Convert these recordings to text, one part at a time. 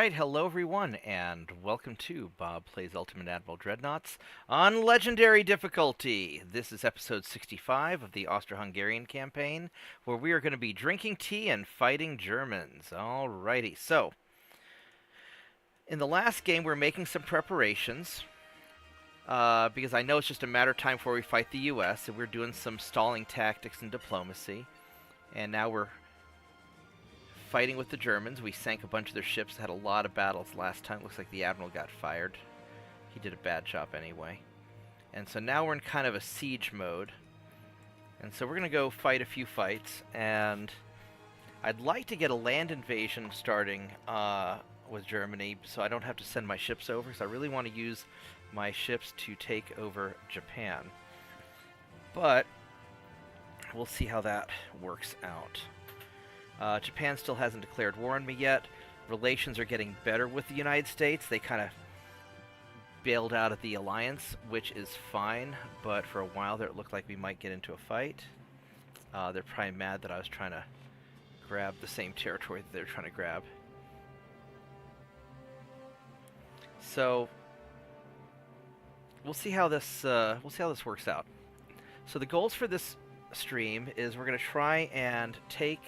Alright, hello everyone, and welcome to Bob Plays Ultimate Admiral Dreadnoughts on Legendary Difficulty. This is episode 65 of the Austro-Hungarian campaign, where we are going to be drinking tea and fighting Germans. Alrighty, so, in the last game we're making some preparations, because I know it's just a matter of time before we fight the US, and we're doing some stalling tactics and diplomacy, and now we're fighting with the Germans. We sank a bunch of their ships, had a lot of battles last time. Looks like the Admiral got fired. He did a bad job anyway. And so now we're in kind of a siege mode. And so we're going to go fight a few fights, and I'd like to get a land invasion starting with Germany so I don't have to send my ships over, because I really want to use my ships to take over Japan. But we'll see how that works out. Japan still hasn't declared war on me yet. Relations are getting better with the United States. They kind of bailed out of the alliance, which is fine, but for a while there it looked like we might get into a fight. They're probably mad that I was trying to grab the same territory that they're trying to grab. So we'll see how this works out. So the goals for this stream is we're going to try and take.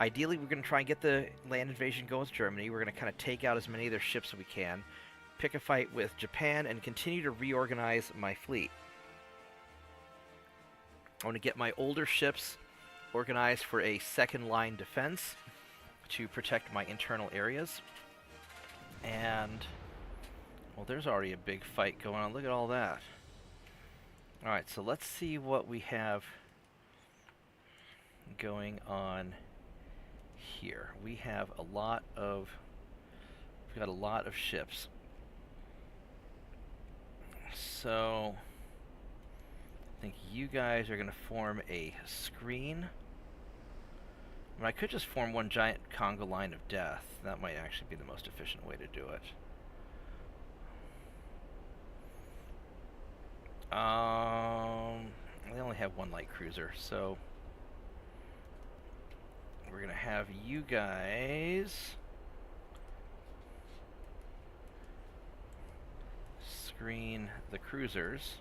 Ideally, we're going to try and get the land invasion going with Germany. We're going to kind of take out as many of their ships as we can, pick a fight with Japan, and continue to reorganize my fleet. I want to get my older ships organized for a second-line defense to protect my internal areas. And, well, there's already a big fight going on. Look at all that. Alright, so let's see what we have going on here. We have we've got a lot of ships. So I think you guys are going to form a screen. I mean, I could just form one giant conga line of death. That might actually be the most efficient way to do it. They only have one light cruiser, so we're going to have you guys screen the cruisers,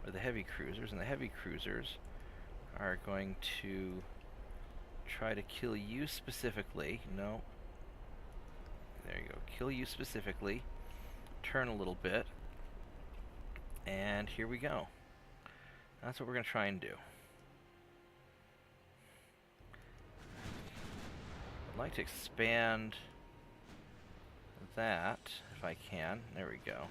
or the heavy cruisers, and the heavy cruisers are going to try to kill you specifically. No. There you go. Kill you specifically. Turn a little bit. And here we go. That's what we're going to try and do. I'd like to expand that if I can. There we go.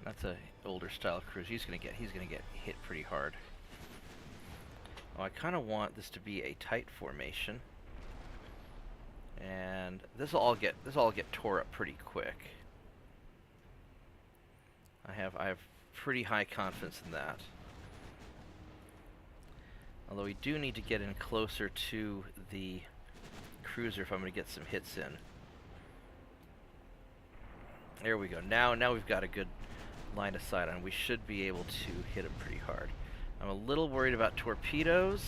That's a older style cruiser. He's gonna get hit pretty hard. Oh, I kind of want this to be a tight formation, and this will all get tore up pretty quick. I have pretty high confidence in that. Although we do need to get in closer to the cruiser if I'm going to get some hits in. There we go. Now we've got a good line of sight on. We should be able to hit him pretty hard. I'm a little worried about torpedoes,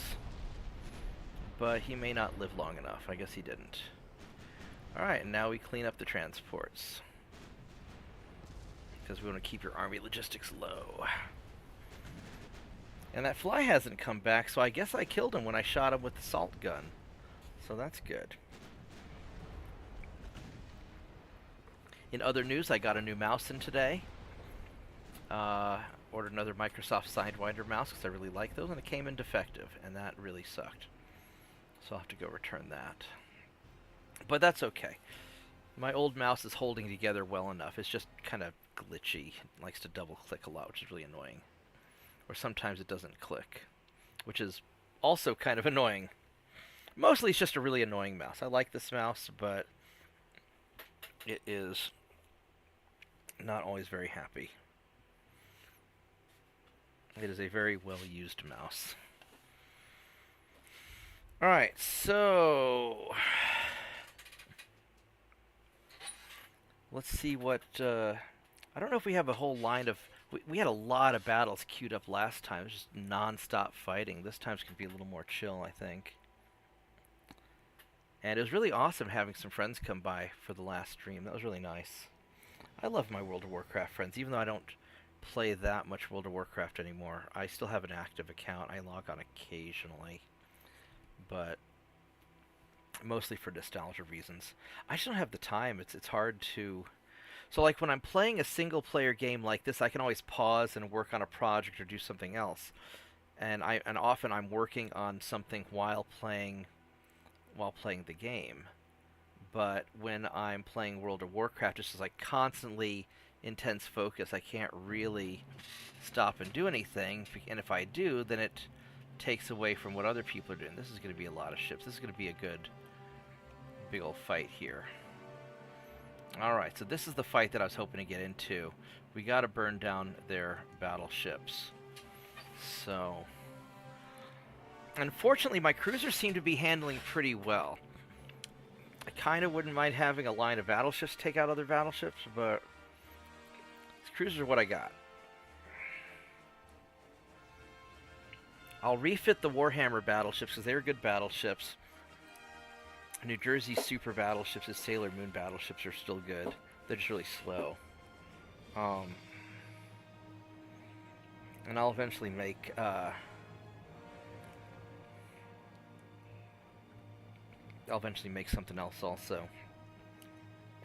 but he may not live long enough. I guess he didn't. Alright, and now we clean up the transports, because we want to keep your army logistics low. And that fly hasn't come back, so I guess I killed him when I shot him with the salt gun. So that's good. In other news, I got a new mouse in today. Ordered another Microsoft Sidewinder mouse because I really like those, and it came in defective, and that really sucked. So I'll have to go return that. But that's okay. My old mouse is holding together well enough. It's just kind of glitchy. It likes to double click a lot, which is really annoying. Or sometimes it doesn't click, which is also kind of annoying. Mostly it's just a really annoying mouse. I like this mouse, but it is not always very happy. It is a very well-used mouse. Alright, so let's see what I don't know if we have a whole line of. We had a lot of battles queued up last time. It was just non-stop fighting. This time's going to be a little more chill, I think. And it was really awesome having some friends come by for the last stream. That was really nice. I love my World of Warcraft friends, even though I don't play that much World of Warcraft anymore. I still have an active account. I log on occasionally, but mostly for nostalgia reasons. I just don't have the time. It's hard to... So like when I'm playing a single player game like this, I can always pause and work on a project or do something else. And often I'm working on something while playing the game. But when I'm playing World of Warcraft, it's just like constantly intense focus. I can't really stop and do anything, and if I do, then it takes away from what other people are doing. This is going to be a lot of ships. This is going to be a good big old fight here. Alright, so this is the fight that I was hoping to get into. We got to burn down their battleships. So, unfortunately, my cruisers seem to be handling pretty well. I kind of wouldn't mind having a line of battleships take out other battleships, but these cruisers are what I got. I'll refit the Warhammer battleships because they're good battleships. New Jersey super battleships and Sailor Moon battleships are still good. They're just really slow. And I'll eventually make something else also.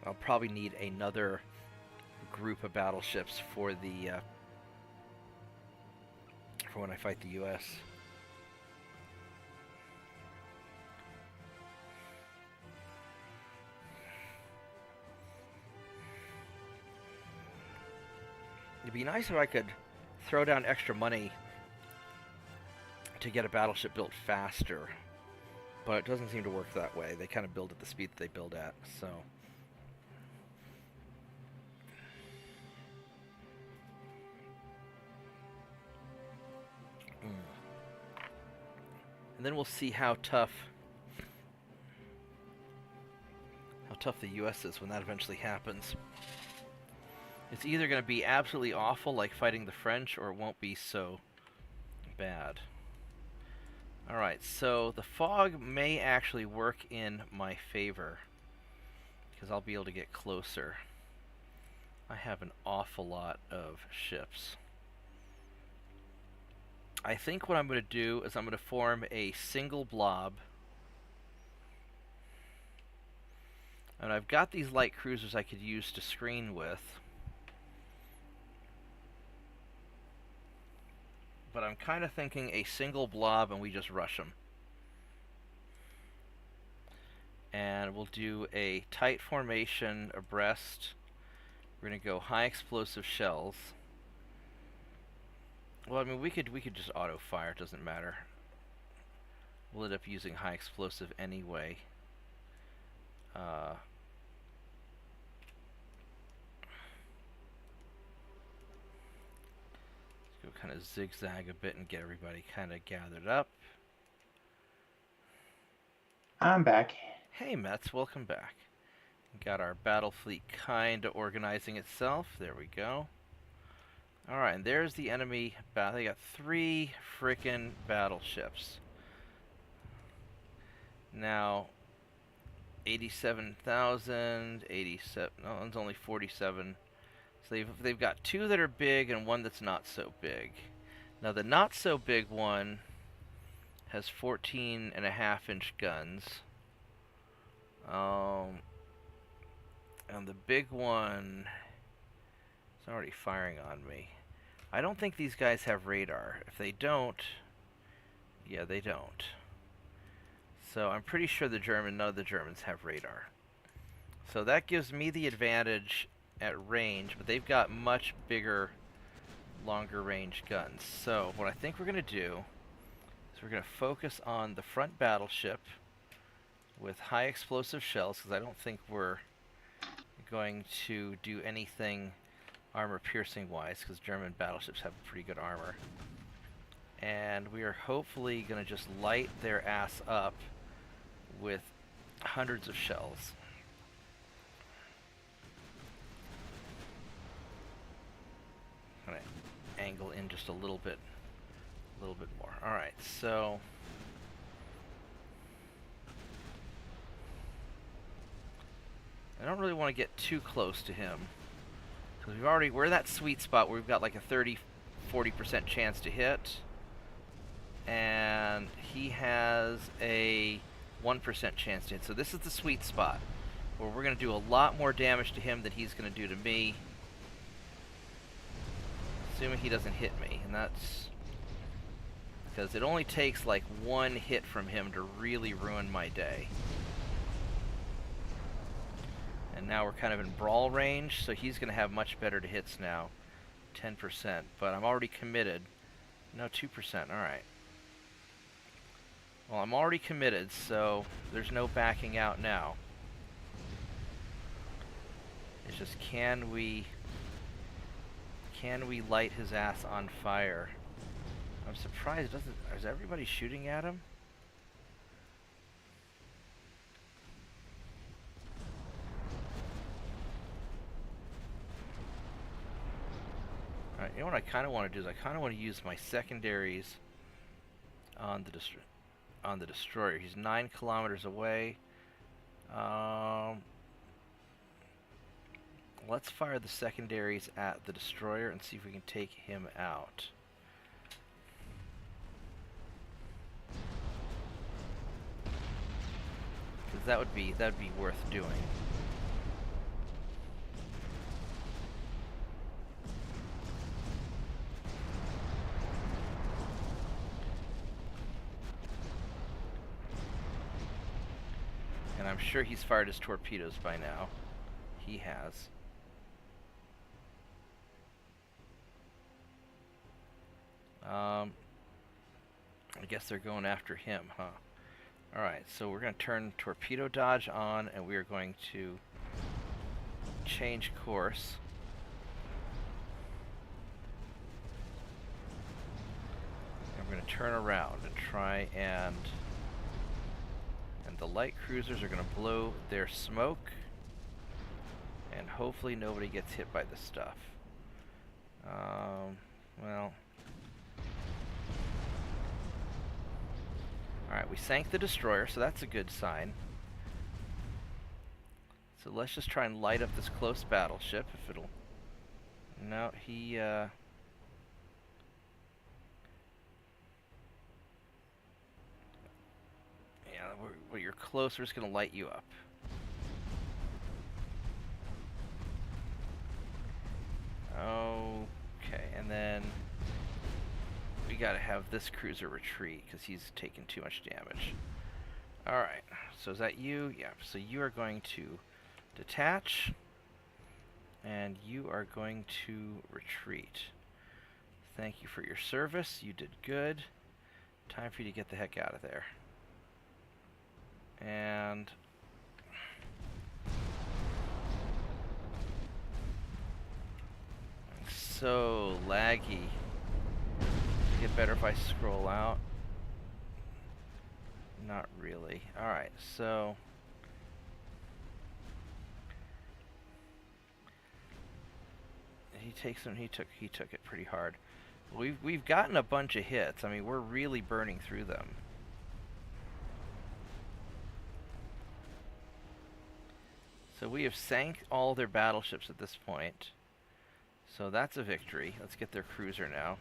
I'll probably need another group of battleships for the for when I fight the US. It'd be nice if I could throw down extra money to get a battleship built faster, but it doesn't seem to work that way. They kind of build at the speed that they build at, so... And then we'll see how tough the US is when that eventually happens. It's either going to be absolutely awful, like fighting the French, or it won't be so bad. Alright, so the fog may actually work in my favor, because I'll be able to get closer. I have an awful lot of ships. I think what I'm going to do is I'm going to form a single blob. And I've got these light cruisers I could use to screen with. But I'm kind of thinking a single blob and we just rush them. And we'll do a tight formation abreast. We're going to go high explosive shells. Well, I mean, we could just auto fire, it doesn't matter. We'll end up using high explosive anyway. Let's go kind of zigzag a bit and get everybody kind of gathered up. I'm back. Hey Mets, welcome back. Got our battle fleet kind of organizing itself. There we go. Alright, and there's the enemy battle. They got 3 frickin' battleships. Now, 87,000, 87, no, one's only 47. So they've got 2 that are big and 1 that's not so big. Now the not so big one has 14.5-inch guns. And the big one is already firing on me. I don't think these guys have radar. If they don't, yeah, they don't. So I'm pretty sure none of the Germans have radar. So that gives me the advantage at range, but they've got much bigger, longer range guns. So what I think we're going to do is we're going to focus on the front battleship with high explosive shells, because I don't think we're going to do anything armor piercing wise, because German battleships have pretty good armor. And we are hopefully going to just light their ass up with hundreds of shells. I'm going to angle in just a little bit more. Alright, so I don't really want to get too close to him. Because we're in that sweet spot where we've got like a 30-40% chance to hit. And he has a 1% chance to hit. So this is the sweet spot where we're going to do a lot more damage to him than he's going to do to me. Assuming he doesn't hit me. And that's because it only takes like one hit from him to really ruin my day. And now we're kind of in brawl range, so he's going to have much better to hits now. 10%, but I'm already committed. No, 2%, alright. Well, I'm already committed, so there's no backing out now. It's just, can we light his ass on fire? I'm surprised, is everybody shooting at him? Alright, you know what I kind of want to do is I kind of want to use my secondaries on the destroyer. He's 9 kilometers away. Let's fire the secondaries at the destroyer and see if we can take him out. Because that would be worth doing. And I'm sure he's fired his torpedoes by now. He has. I guess they're going after him, huh? Alright, so we're going to turn torpedo dodge on, and we are going to change course. And we're going to turn around and try and the light cruisers are going to blow their smoke, and hopefully nobody gets hit by this stuff. Well... Alright, we sank the destroyer, so that's a good sign. So let's just try and light up this close battleship, if it'll... No, he, Yeah, when you're close, we're just gonna light you up. Okay, and then we gotta have this cruiser retreat because he's taking too much damage. Alright, so is that you? Yeah, so you are going to detach, and you are going to retreat. Thank you for your service. You did good. Time for you to get the heck out of there. And so laggy. Get better if I scroll out. Not really. Alright, so he took it pretty hard. We've gotten a bunch of hits. I mean, we're really burning through them. So we have sank all their battleships at this point. So that's a victory. Let's get their cruiser now.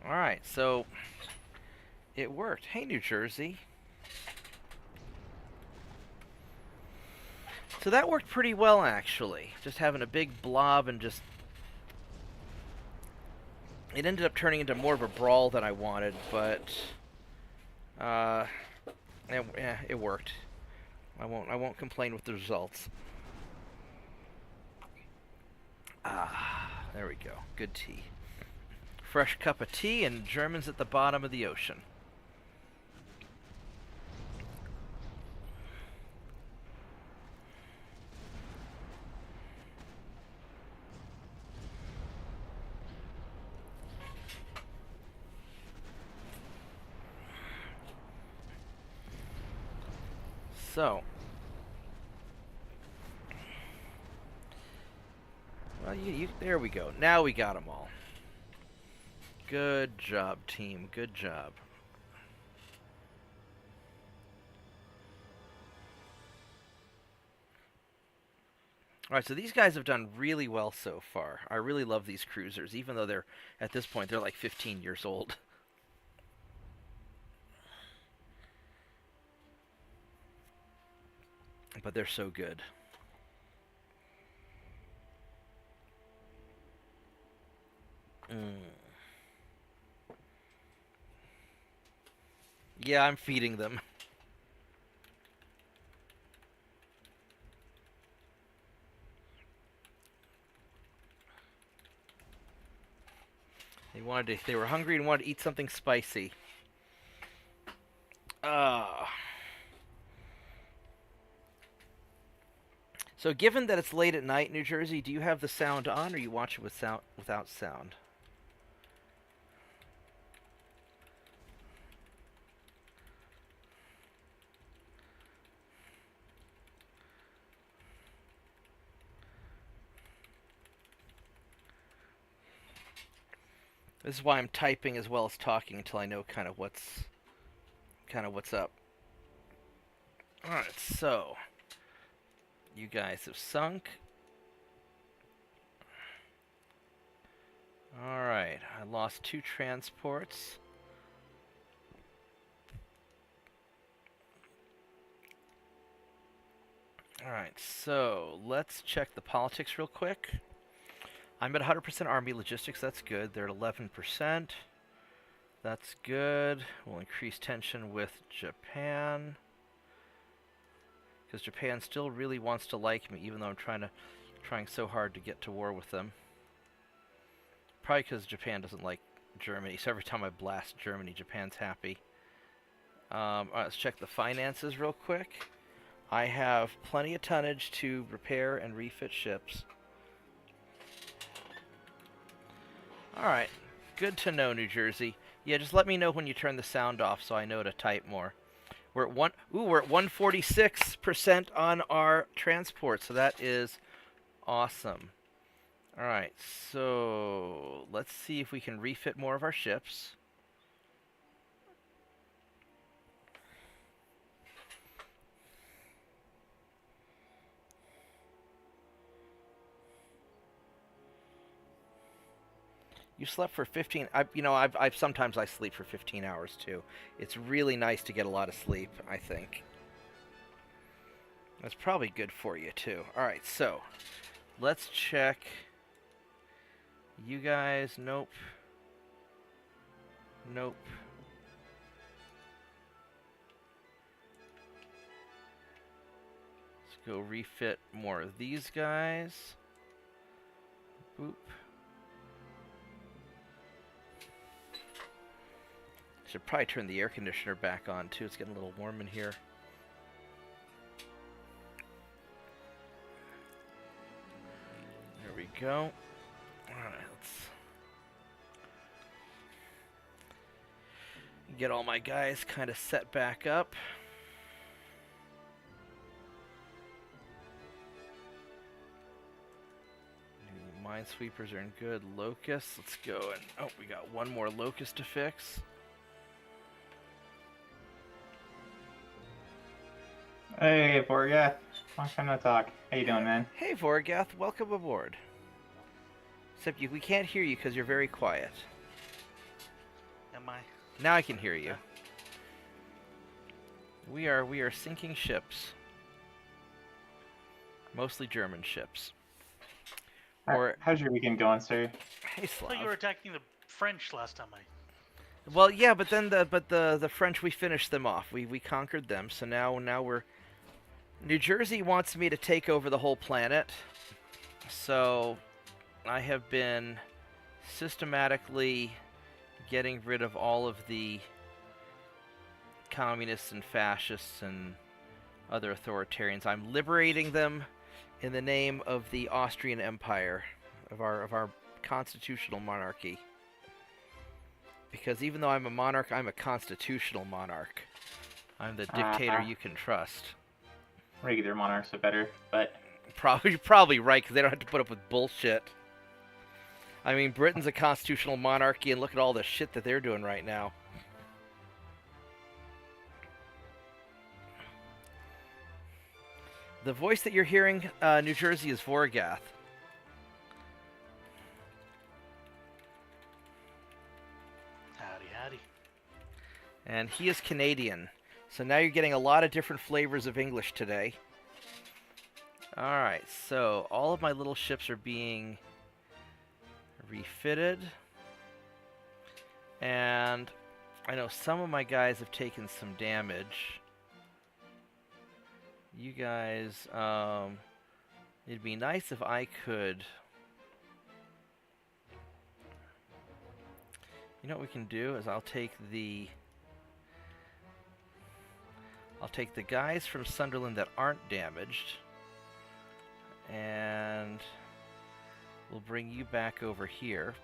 Alright, so it worked. Hey, New Jersey. So that worked pretty well, actually. Just having a big blob and just... It ended up turning into more of a brawl than I wanted, but... yeah, it worked. I won't complain with the results. Ah, there we go. Good tea. Fresh cup of tea and Germans at the bottom of the ocean. So, well, there we go. Now we got them all. Good job, team. Good job. All right, so these guys have done really well so far. I really love these cruisers, even though they're, at this point, they're like 15 years old. But they're so good. Yeah, I'm feeding them. They were hungry and wanted to eat something spicy. So given that it's late at night, New Jersey, do you have the sound on, or you watch it with sound without sound? This is why I'm typing as well as talking until I know kind of what's up. All right, so you guys have sunk. All right, I lost 2 transports. All right, so let's check the politics real quick. I'm at 100% Army logistics. That's good. They're at 11%. That's good. We'll increase tension with Japan, because Japan still really wants to like me, even though I'm trying so hard to get to war with them. Probably because Japan doesn't like Germany. So every time I blast Germany, Japan's happy. All right, let's check the finances real quick. I have plenty of tonnage to repair and refit ships. Alright, good to know, New Jersey. Yeah, just let me know when you turn the sound off so I know to type more. We're at 146% on our transport, so that is awesome. Alright, so let's see if we can refit more of our ships. You slept for 15. I've sometimes I sleep for 15 hours too. It's really nice to get a lot of sleep, I think. That's probably good for you too. All right, so let's check. You guys, nope. Nope. Let's go refit more of these guys. Boop. Should probably turn the air conditioner back on too. It's getting a little warm in here. There we go. Alright, let's get all my guys kind of set back up. Minesweepers are in good. Locusts, let's go. And oh, we got one more locust to fix. Hey, Vorgath. Long time no talk. How you doing, man? Hey, Vorgath, welcome aboard. Except we can't hear you because you're very quiet. Am I? Now I can hear you. We are sinking ships. Mostly German ships. How's your weekend going, sir? Hey, I Slav. thought you were attacking the French last time. Well, yeah, but then the French, we finished them off. We conquered them. So now we're. New Jersey wants me to take over the whole planet. So I have been systematically getting rid of all of the communists and fascists and other authoritarians. I'm liberating them in the name of the Austrian Empire, of our constitutional monarchy. Because even though I'm a monarch, I'm a constitutional monarch. I'm the dictator you can trust. Regular monarchs are better, but You're probably right, because they don't have to put up with bullshit. I mean, Britain's a constitutional monarchy, and look at all the shit that they're doing right now. The voice that you're hearing, New Jersey, is Vorgath. Howdy, howdy. And he is Canadian. So now you're getting a lot of different flavors of English today. Alright, so all of my little ships are being refitted. And I know some of my guys have taken some damage. You guys, it'd be nice if I could... You know what we can do is I'll take the guys from Sunderland that aren't damaged, and we'll bring you back over here.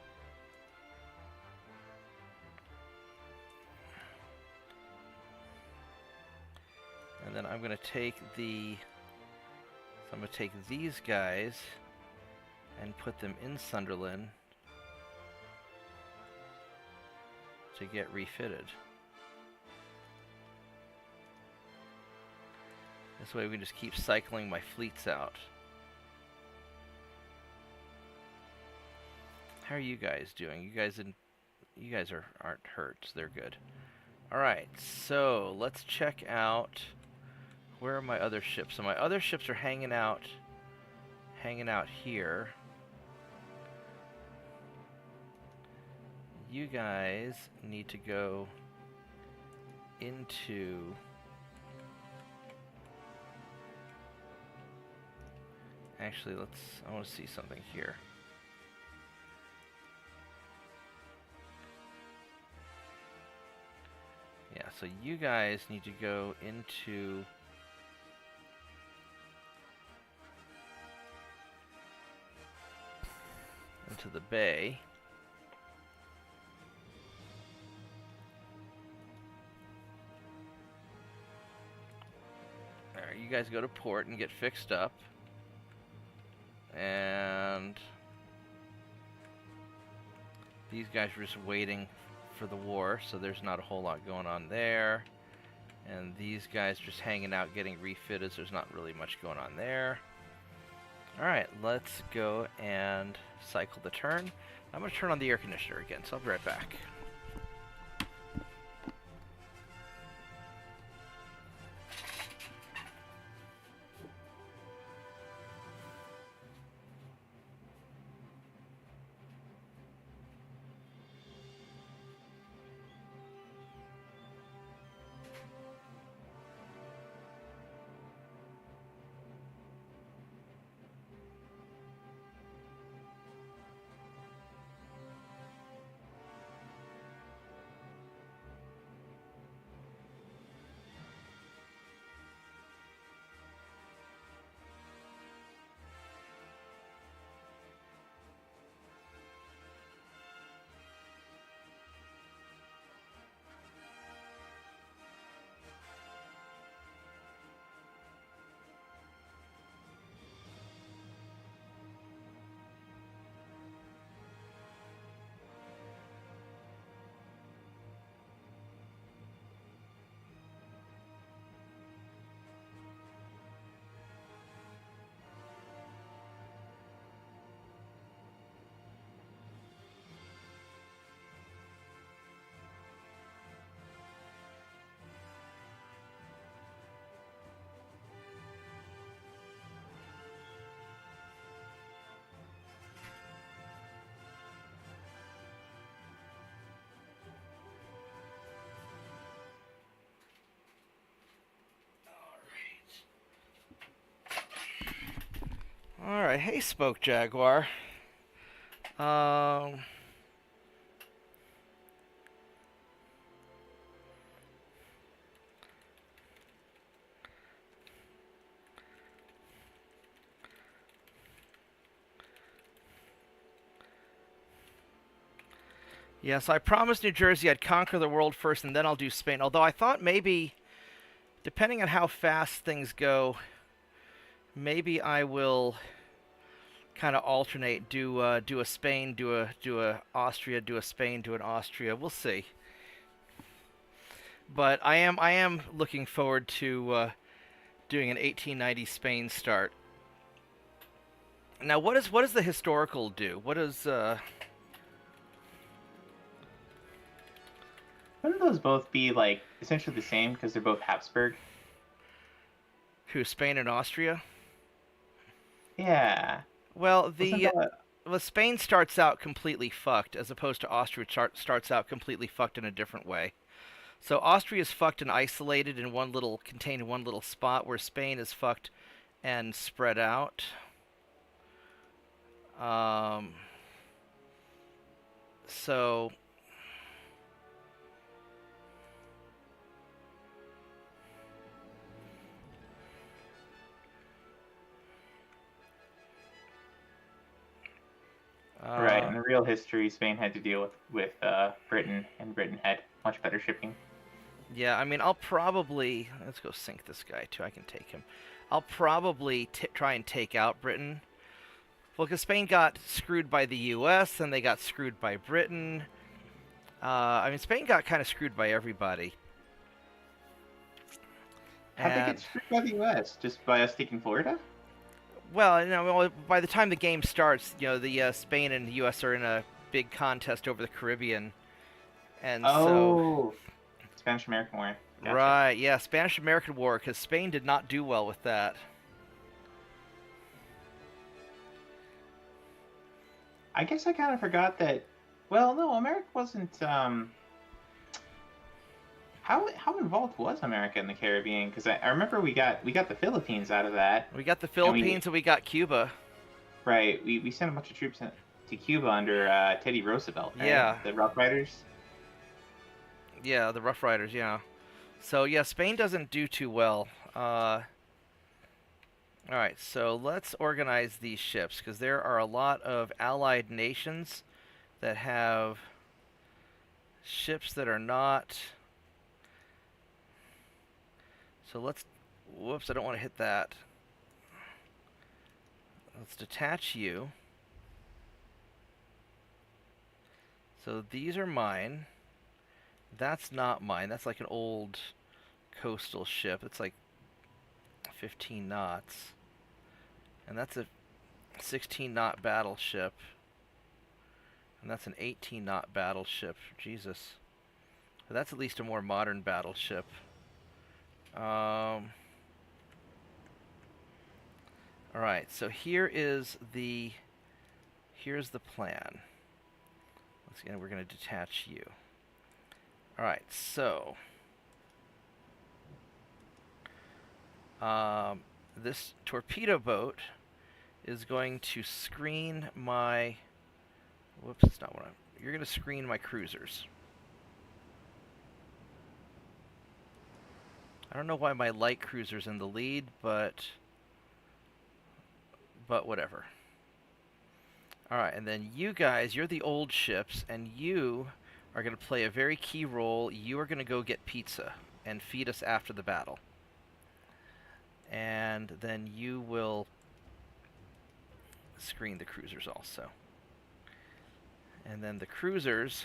And then I'm going to take these guys and put them in Sunderland to get refitted. This way we can just keep cycling my fleets out. How are you guys doing? You guys aren't hurt, so they're good. Alright, so let's check out, where are my other ships? So my other ships are hanging out here. You guys need to go into... Actually, I want to see something here. Yeah, so you guys need to go into the bay. Alright, you guys go to port and get fixed up. And these guys are just waiting for the war, so there's not a whole lot going on there. And these guys just hanging out getting refitted, so there's not really much going on there. Alright, let's go and cycle the turn. I'm going to turn on the air conditioner again, so I'll be right back. Alright, hey Spoke Jaguar. Yes, I promised New Jersey I'd conquer the world first and then I'll do Spain. Although I thought maybe, depending on how fast things go, maybe I will kind of alternate, do a Spain, do a Austria, do a Spain, do an Austria. We'll see. But I am looking forward to doing an 1890 Spain start. Now, what does the historical do? What does Wouldn't those both be like essentially the same because they're both Habsburg? who, Spain and Austria? Yeah. Well, Wasn't that? Spain starts out completely fucked, as opposed to Austria starts out completely fucked in a different way. So Austria is fucked and isolated in contained in one little spot, where Spain is fucked and spread out. Um, so Right. In the real history, Spain had to deal with Britain, and Britain had much better shipping. yeah, I mean, I'll probably let's go sink this guy too. I can take him. I'll probably try and take out Britain. Well, because Spain got screwed by the U.S., and they got screwed by Britain. I mean, Spain got kind of screwed by everybody. How'd they And, get screwed by the U.S.? Just by us taking Florida? well, by the time the game starts, the Spain and the U.S. are in a big contest over the Caribbean, and so Oh, Spanish-American War. Gotcha. right, yeah, Spanish-American War, because Spain did not do well with that. I guess I kind of forgot that. Well, no, America wasn't. How involved was America in the Caribbean? Because I remember we got the Philippines out of that. We got the Philippines and we got Cuba. Right. We sent a bunch of troops to Cuba under Teddy Roosevelt. Right? Yeah. The Rough Riders. Yeah, the Rough Riders. Yeah. So yeah, Spain doesn't do too well. All right, so let's organize these ships, because there are a lot of allied nations that have ships that are not. So let's. Whoops, I don't want to hit that. Let's detach you. So these are mine. That's not mine. That's like an old coastal ship. It's like 15 knots. And that's a 16 knot battleship. And that's an 18 knot battleship. Jesus. So that's at least a more modern battleship. Alright, so here's the plan. We're going to detach you. Alright, so this torpedo boat is going to screen my. Whoops, that's not what I'm. You're going to screen my cruisers. I don't know why my light cruiser's in the lead, but whatever. Alright, and then you guys, you're the old ships, and you are going to play a very key role. You are going to go get pizza and feed us after the battle. And then you will screen the cruisers also. And then the cruisers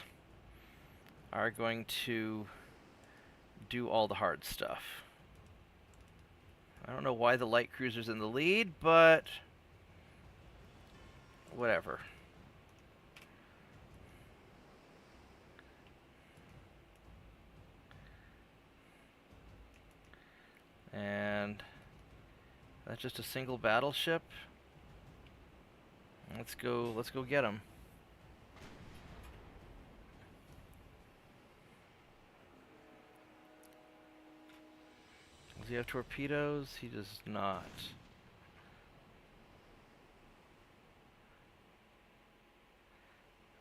are going to do all the hard stuff. I don't know why the light cruiser's in the lead, but whatever. And that's just a single battleship. Let's go get him. Does he have torpedoes? He does not.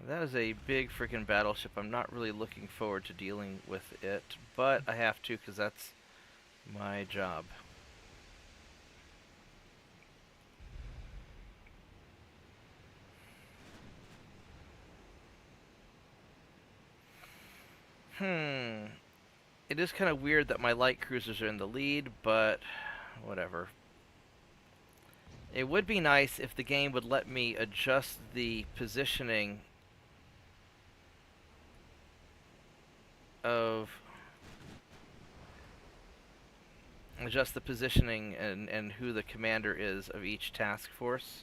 That is a big freaking battleship. I'm not really looking forward to dealing with it, but I have to, because that's my job. It is kind of weird that my light cruisers are in the lead, but whatever. It would be nice if the game would let me adjust the positioning of adjust the positioning and who the commander is of each task force.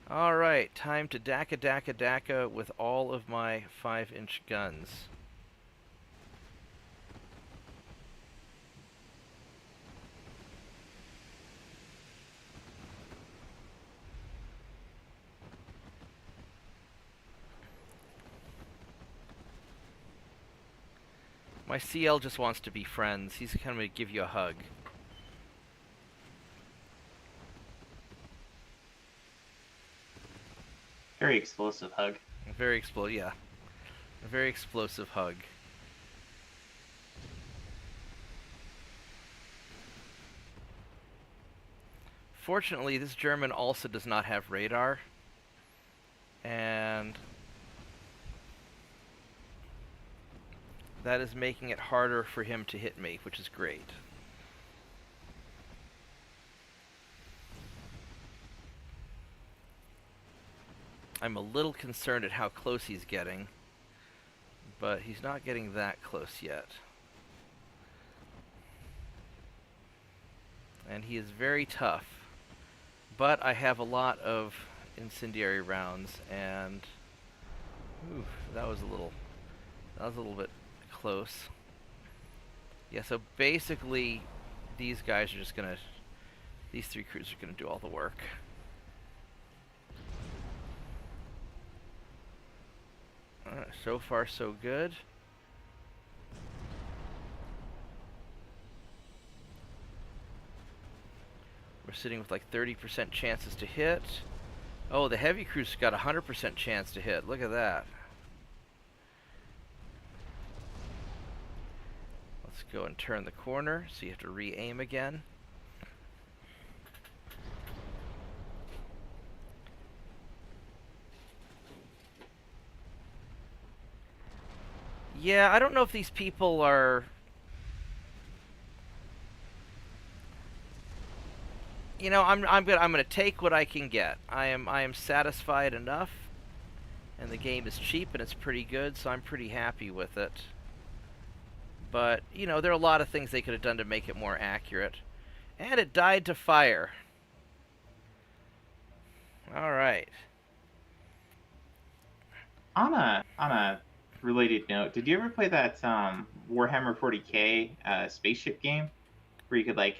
Alright, time to daka with all of my 5-inch guns. My CL just wants to be friends. He's kind of going to give you a hug. Very explosive hug. A very yeah. A very explosive hug. Fortunately, this German also does not have radar. And that is making it harder for him to hit me, which is great. I'm a little concerned at how close he's getting, but he's not getting that close yet. And he is very tough, but I have a lot of incendiary rounds, and ooh, that was a little bit close. Yeah, so basically these guys are just gonna, these 3 crews are gonna do all the work. So far so good. We're sitting with like 30% chances to hit. Oh, the heavy crew's got a 100% chance to hit. Look at that. Let's go and turn the corner, so you have to re-aim again. Yeah, I don't know if these people are... You know, I'm gonna take what I can get. I am satisfied enough, and the game is cheap and it's pretty good, so I'm pretty happy with it. But, you know, there are a lot of things they could have done to make it more accurate. And it died to fire. Alright. On a related note, did you ever play that Warhammer 40K spaceship game where you could like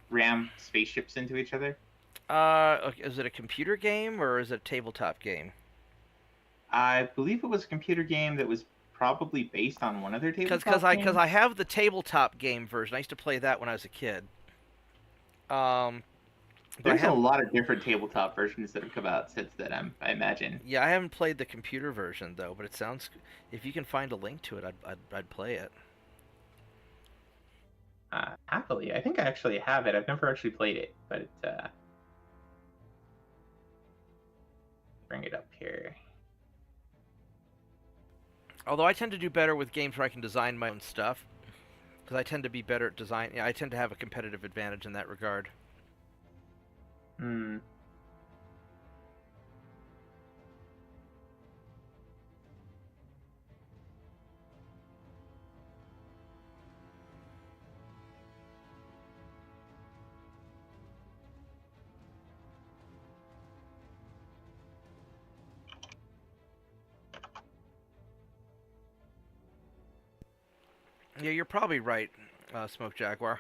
ram spaceships into each other? Is it a computer game or is it a tabletop game? I believe it was a computer game that was probably based on one of their tabletop Because games. I have the tabletop game version. I used to play that when I was a kid. There's a lot of different tabletop versions that have come out since then, I imagine. Yeah, I haven't played the computer version though, but it sounds. If you can find a link to it, I'd play it. Happily, I think I actually have it. I've never actually played it, but bring it up here. Although I tend to do better with games where I can design my own stuff, because I tend to be better at design. Yeah, I tend to have a competitive advantage in that regard. Hmm. Yeah, you're probably right, Smoke Jaguar.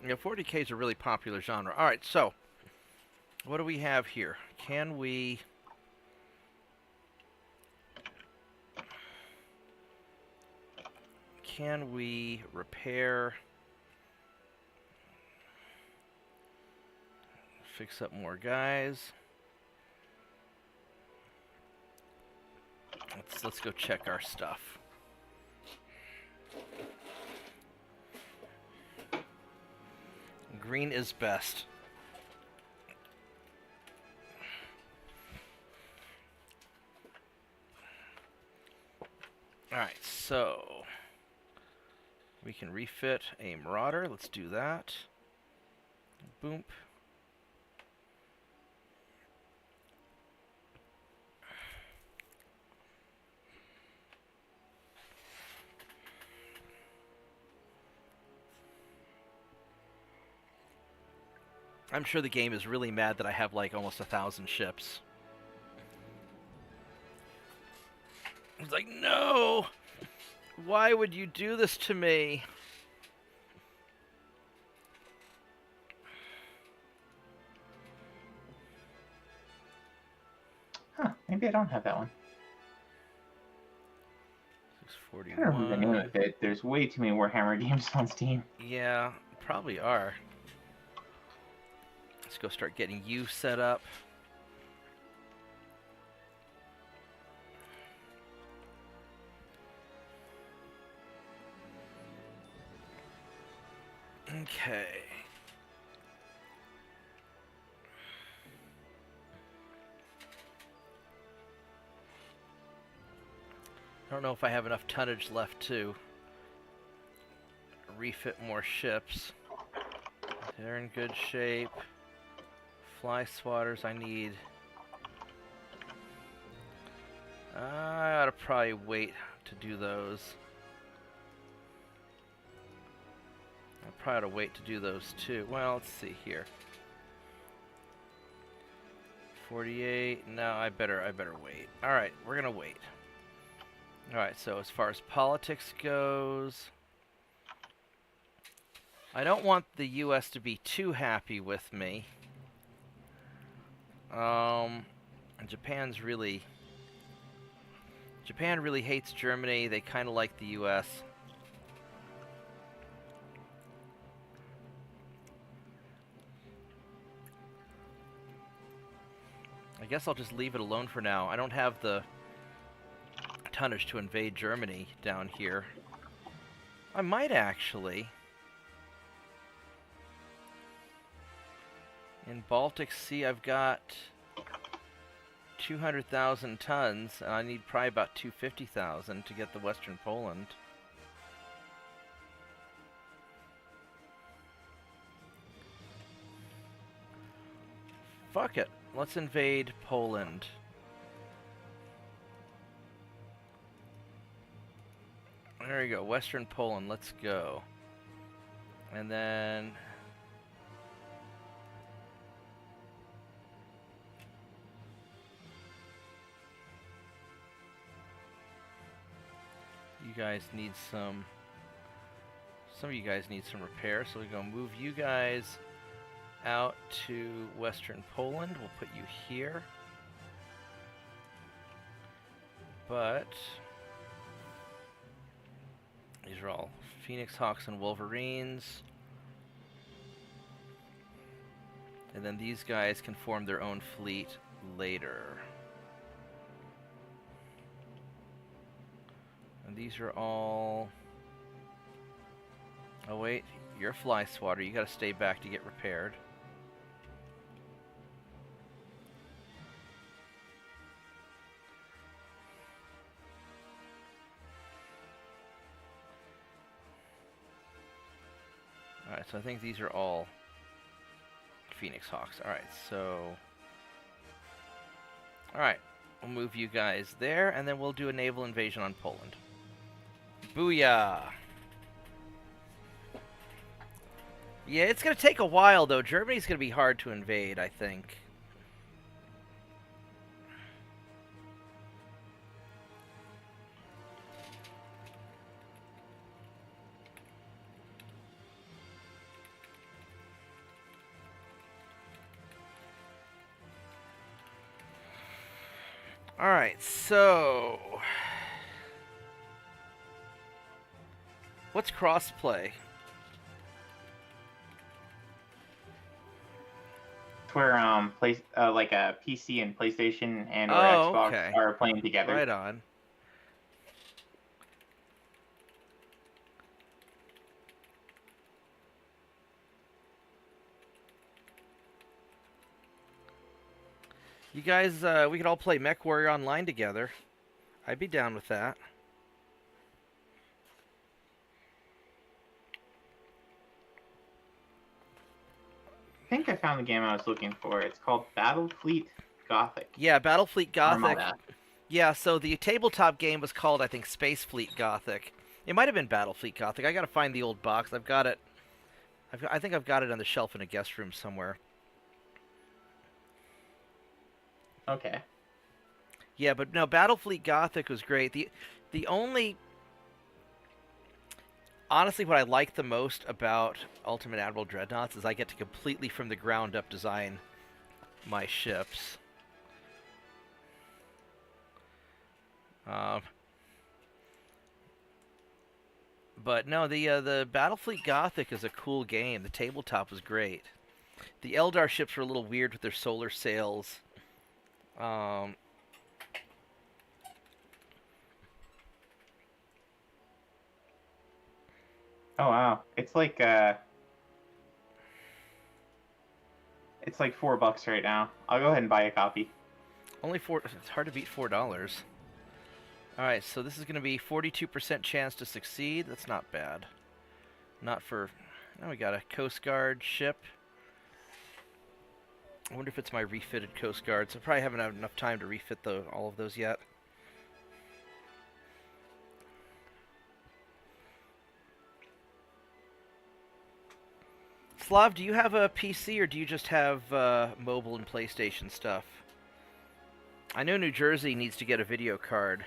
You know, 40K is a really popular genre. All right, so what do we have here? Can we repair, fix up more guys? Let's go check our stuff. Green is best. Alright, so we can refit a Marauder. Let's do that. Boom. I'm sure the game is really mad that I have like almost 1,000 ships. It's like, no! Why would you do this to me? Huh, maybe I don't have that one. I don't remember the name 641. of it. There's way too many Warhammer games on Steam. Yeah, probably are. Let's go start getting you set up. Okay. I don't know if I have enough tonnage left to refit more ships. They're in good shape. Fly swatters I need. I ought to probably wait to do those. I probably ought to wait to do those too. Well, let's see here. 48. No, I better wait. All right, we're gonna wait. All right. So as far as politics goes, I don't want the U.S. to be too happy with me. And Japan really hates Germany. They kind of like the U.S. I guess I'll just leave it alone for now. I don't have the tonnage to invade Germany down here. I might actually. In Baltic Sea, I've got 200,000 tons, and I need probably about 250,000 to get the Western Poland. Fuck it. Let's invade Poland. There we go. Western Poland. Let's go. And then... you guys need some of you guys need some repair, so we're going to move you guys out to Western Poland. We'll put you here. But these are all Phoenix Hawks and Wolverines. And then these guys can form their own fleet later. And these are all... oh wait, you're a fly swatter. You gotta stay back to get repaired. Alright, so I think these are all Phoenix Hawks. Alright, so... alright, we'll move you guys there, and then we'll do a naval invasion on Poland. Booyah! Yeah, it's gonna take a while, though. Germany's gonna be hard to invade, I think. Alright, so... what's crossplay? Where like a PC and PlayStation and or Oh, Xbox okay. are playing together. Right on. You guys, we could all play MechWarrior Online together. I'd be down with that. think I found the game I was looking for. It's called Battlefleet Gothic. Yeah, Battlefleet Gothic. Armada. Yeah, so the tabletop game was called, I think, Space Fleet Gothic. It might have been Battlefleet Gothic. I gotta find the old box. I've got it. I think I've got it on the shelf in a guest room somewhere. Okay. Yeah, but no, Battlefleet Gothic was great. The only honestly, what I like the most about Ultimate Admiral Dreadnoughts is I get to completely from the ground up design my ships. But no, the Battlefleet Gothic is a cool game. The tabletop was great. The Eldar ships were a little weird with their solar sails. Um, Oh wow, it's like $4 right now. I'll go ahead and buy a copy. only four. It's hard to beat $4. All right, so this is going to be 42% chance to succeed. That's not bad. Not for. Oh, we got a Coast Guard ship. I wonder if it's my refitted Coast Guard. So I probably haven't had enough time to refit all of those yet. Slav, do you have a PC or do you just have mobile and PlayStation stuff? I know New Jersey needs to get a video card.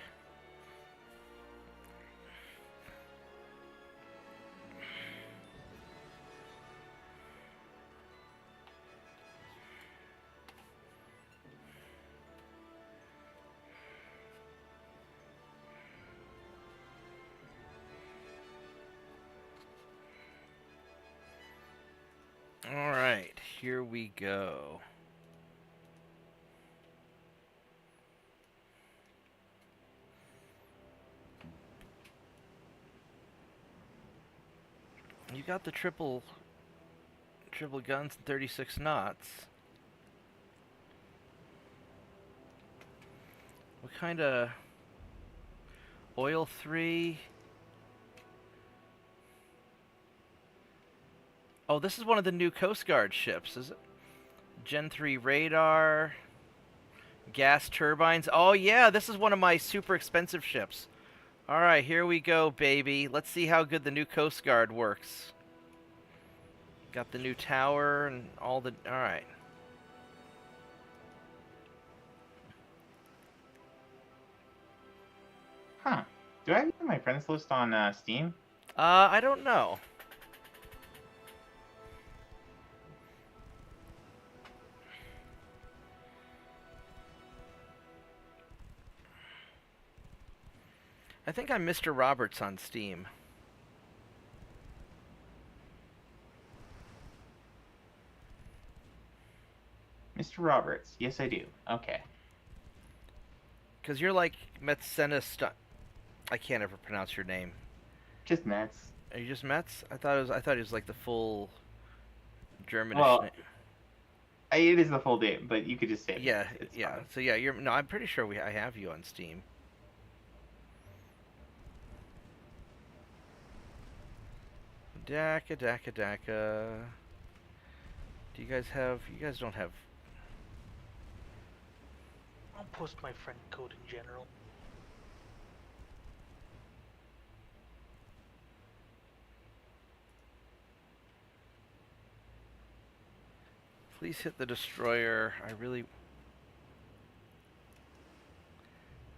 Alright, here we go. You got the triple guns and 36 knots. What kind of oil 3? Oh, this is one of the new Coast Guard ships, is it? Gen 3 radar, gas turbines. Oh yeah, this is one of my super expensive ships. All right, here we go, baby. Let's see how good the new Coast Guard works. Got the new tower and all the... All right. Huh. Do I have you on my friends list on Steam? I don't know. I think I'm Mr. Roberts on Steam. Mr. Roberts. Yes, I do. Okay. Because you're like Metzena I can't ever pronounce your name. Just Mets. Are you just Metz? I thought it was like the full Germanish Well, name. It is the full name, but you could just say Yeah, Mets. It's yeah. fine. So yeah, no, I'm pretty sure I have you on Steam. Daka. Do you guys have? You guys don't have. I'll post my friend code in general. Please hit the destroyer. I really.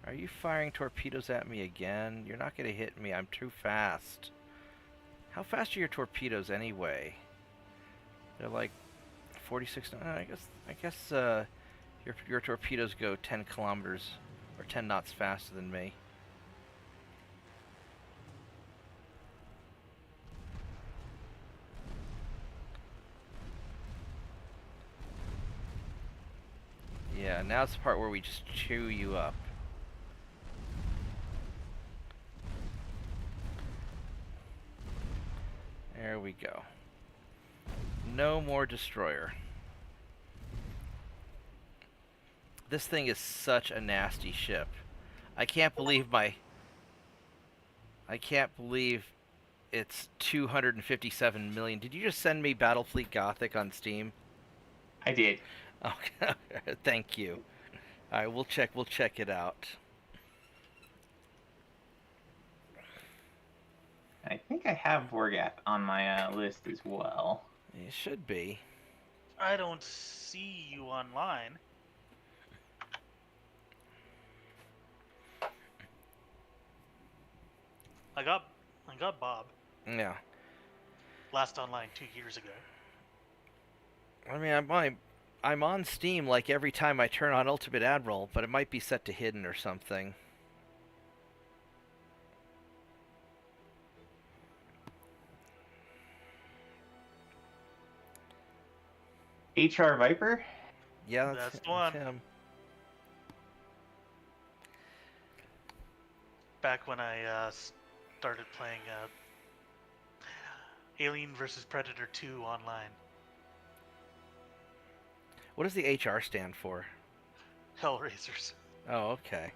Are you firing torpedoes at me again? You're not gonna hit me. I'm too fast. How fast are your torpedoes anyway? They're like 46. I guess your torpedoes go 10 kilometers or 10 knots faster than me. Yeah, now it's the part where we just chew you up. There we go. No more destroyer. This thing is such a nasty ship. I can't believe it's 257 million. Did you just send me Battlefleet Gothic on Steam? I did. Okay, thank you. All right, we'll check. We'll check it out. I think I have Vorgath on my list as well. It should be. I don't see you online. I got Bob Yeah. last online 2 years ago. I mean, I'm on Steam like every time I turn on Ultimate Admiral, but it might be set to hidden or something. HR Viper? Yeah, That's the that's one. him. Back when I started playing Alien vs Predator 2 online. What does the HR stand for? Hellraisers. Oh, okay.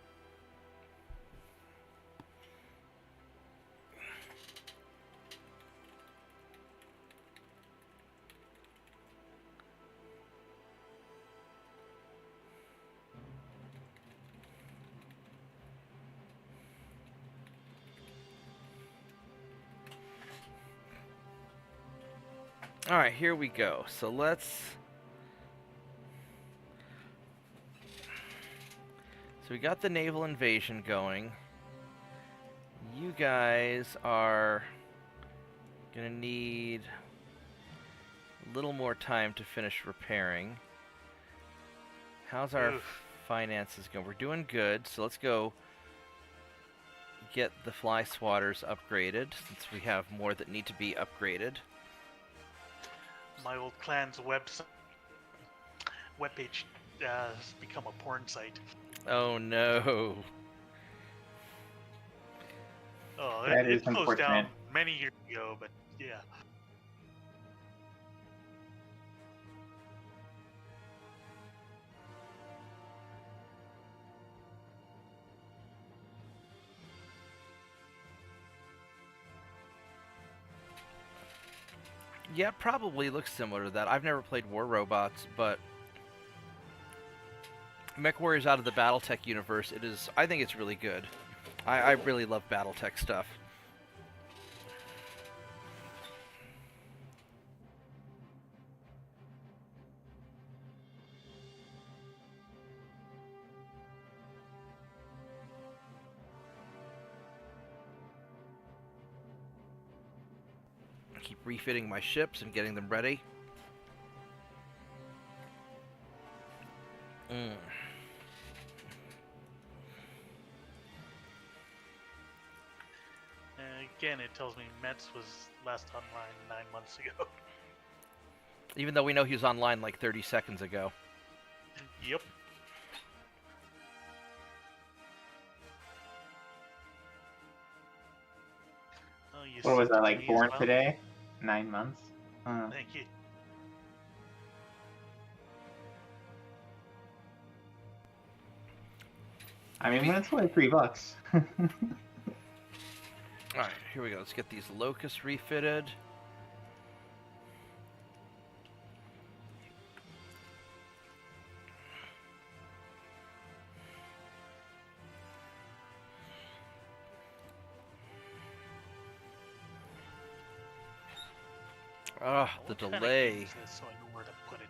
All right, here we go. So we got the naval invasion going. You guys are gonna need a little more time to finish repairing. How's our finances going? We're doing good, so let's go get the fly swatters upgraded, since we have more that need to be upgraded. My old clan's webpage has become a porn site. Oh no. Oh, That it is closed down unfortunate. many years ago, but yeah. Yeah, probably looks similar to that. I've never played War Robots, but MechWarrior's out of the BattleTech universe. I think it's really good. I really love BattleTech stuff. I keep refitting my ships and getting them ready. Again, it tells me Metz was last online 9 months ago. Even though we know he was online like 30 seconds ago. Yep. Oh, you What was sent I, it to like, me as born well? today? 9 months? Thank you. I mean, when it's only $3. Alright, here we go. Let's get these locusts refitted. Ah, the What kind of delay. game is this, so I know where to put it?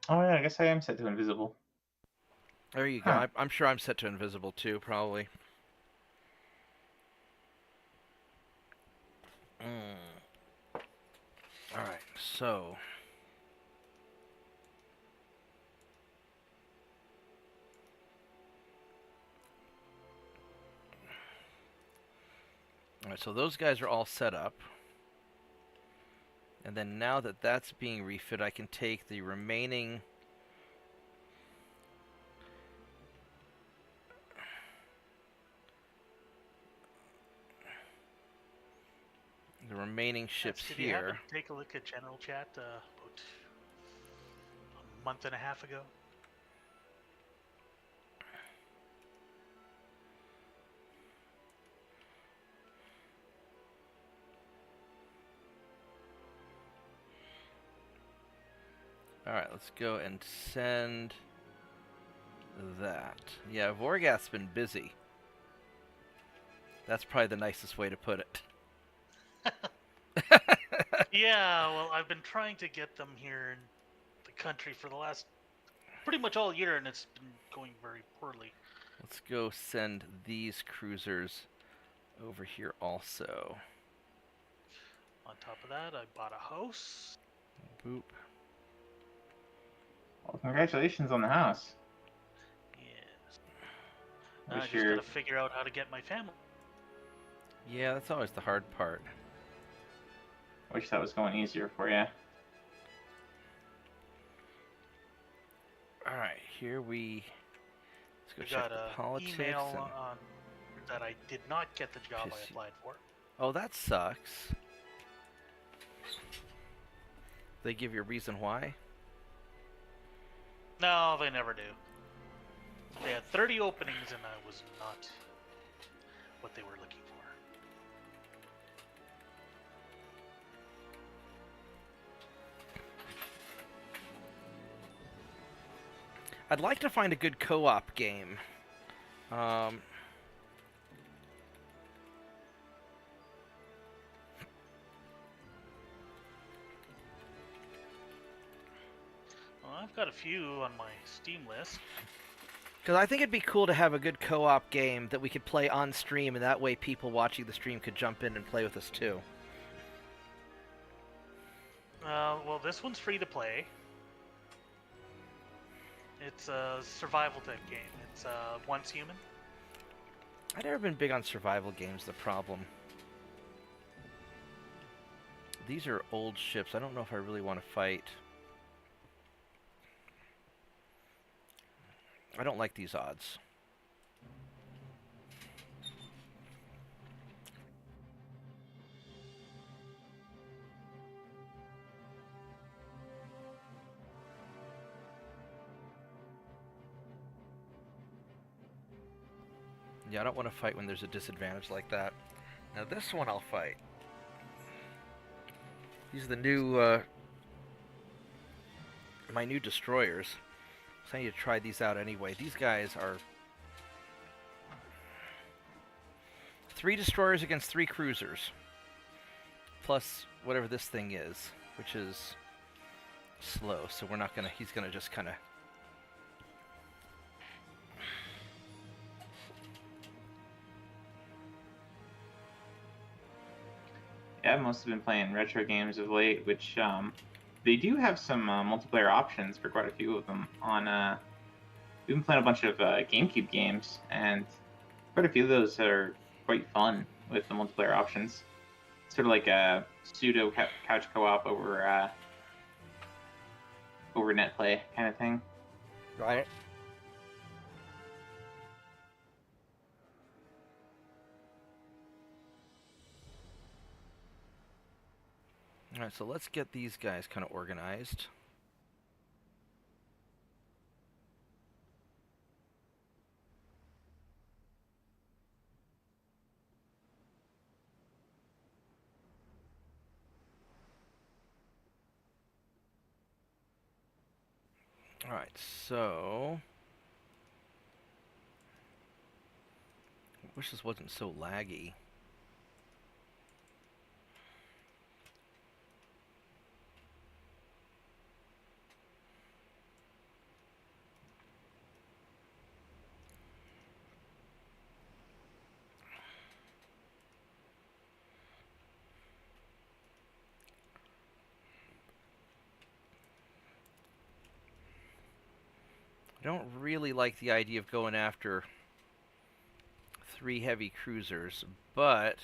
Oh yeah, I guess I am set to invisible. There you go. Huh. I'm sure I'm set to invisible too, probably. Alright, so... Alright, so those guys are all set up. And then now that that's being refit, I can take the remaining... ships Did you happen here. to take a look at general chat about a month and a half ago? Alright, let's go and send that. Yeah, Vorgath's been busy. That's probably the nicest way to put it. Yeah, well, I've been trying to get them here in the country for the last pretty much all year, and it's been going very poorly. Let's go send these cruisers over here also. On top of that, I bought a house. Boop. Well, congratulations on the house. Yes. I Now I wish just gotta figure out how to get my family. Yeah, that's always the hard part. Wish that was going easier for you. Alright, here we... Let's go I check got the an politics. email And... on that I did not get the job I Just- applied for. Oh, that sucks. They give you a reason why? No, they never do. They had 30 openings, and I was not what they were looking for. I'd like to find a good co-op game. Well, I've got a few on my Steam list. Because I think it'd be cool to have a good co-op game that we could play on stream, and that way people watching the stream could jump in and play with us too. Well, this one's free to play. It's a survival type game. It's once human. I've never been big on survival games, the problem. These are old ships. I don't know if I really want to fight. I don't like these odds. Yeah, I don't want to fight when there's a disadvantage like that. Now this one I'll fight. These are the new, my new destroyers. So I need to try these out anyway. These guys are 3 destroyers against 3 cruisers. Plus whatever this thing is, which is slow. So we're not gonna, he's gonna just kinda... Yeah, I've mostly been playing retro games of late, which they do have some multiplayer options for quite a few of them. We've been playing a bunch of GameCube games, and quite a few of those are quite fun with the multiplayer options. Sort of like a pseudo couch co-op over net play kind of thing. Right. Alright, so let's get these guys kind of organized. Alright, so... I wish this wasn't so laggy. I don't really like the idea of going after 3 heavy cruisers, but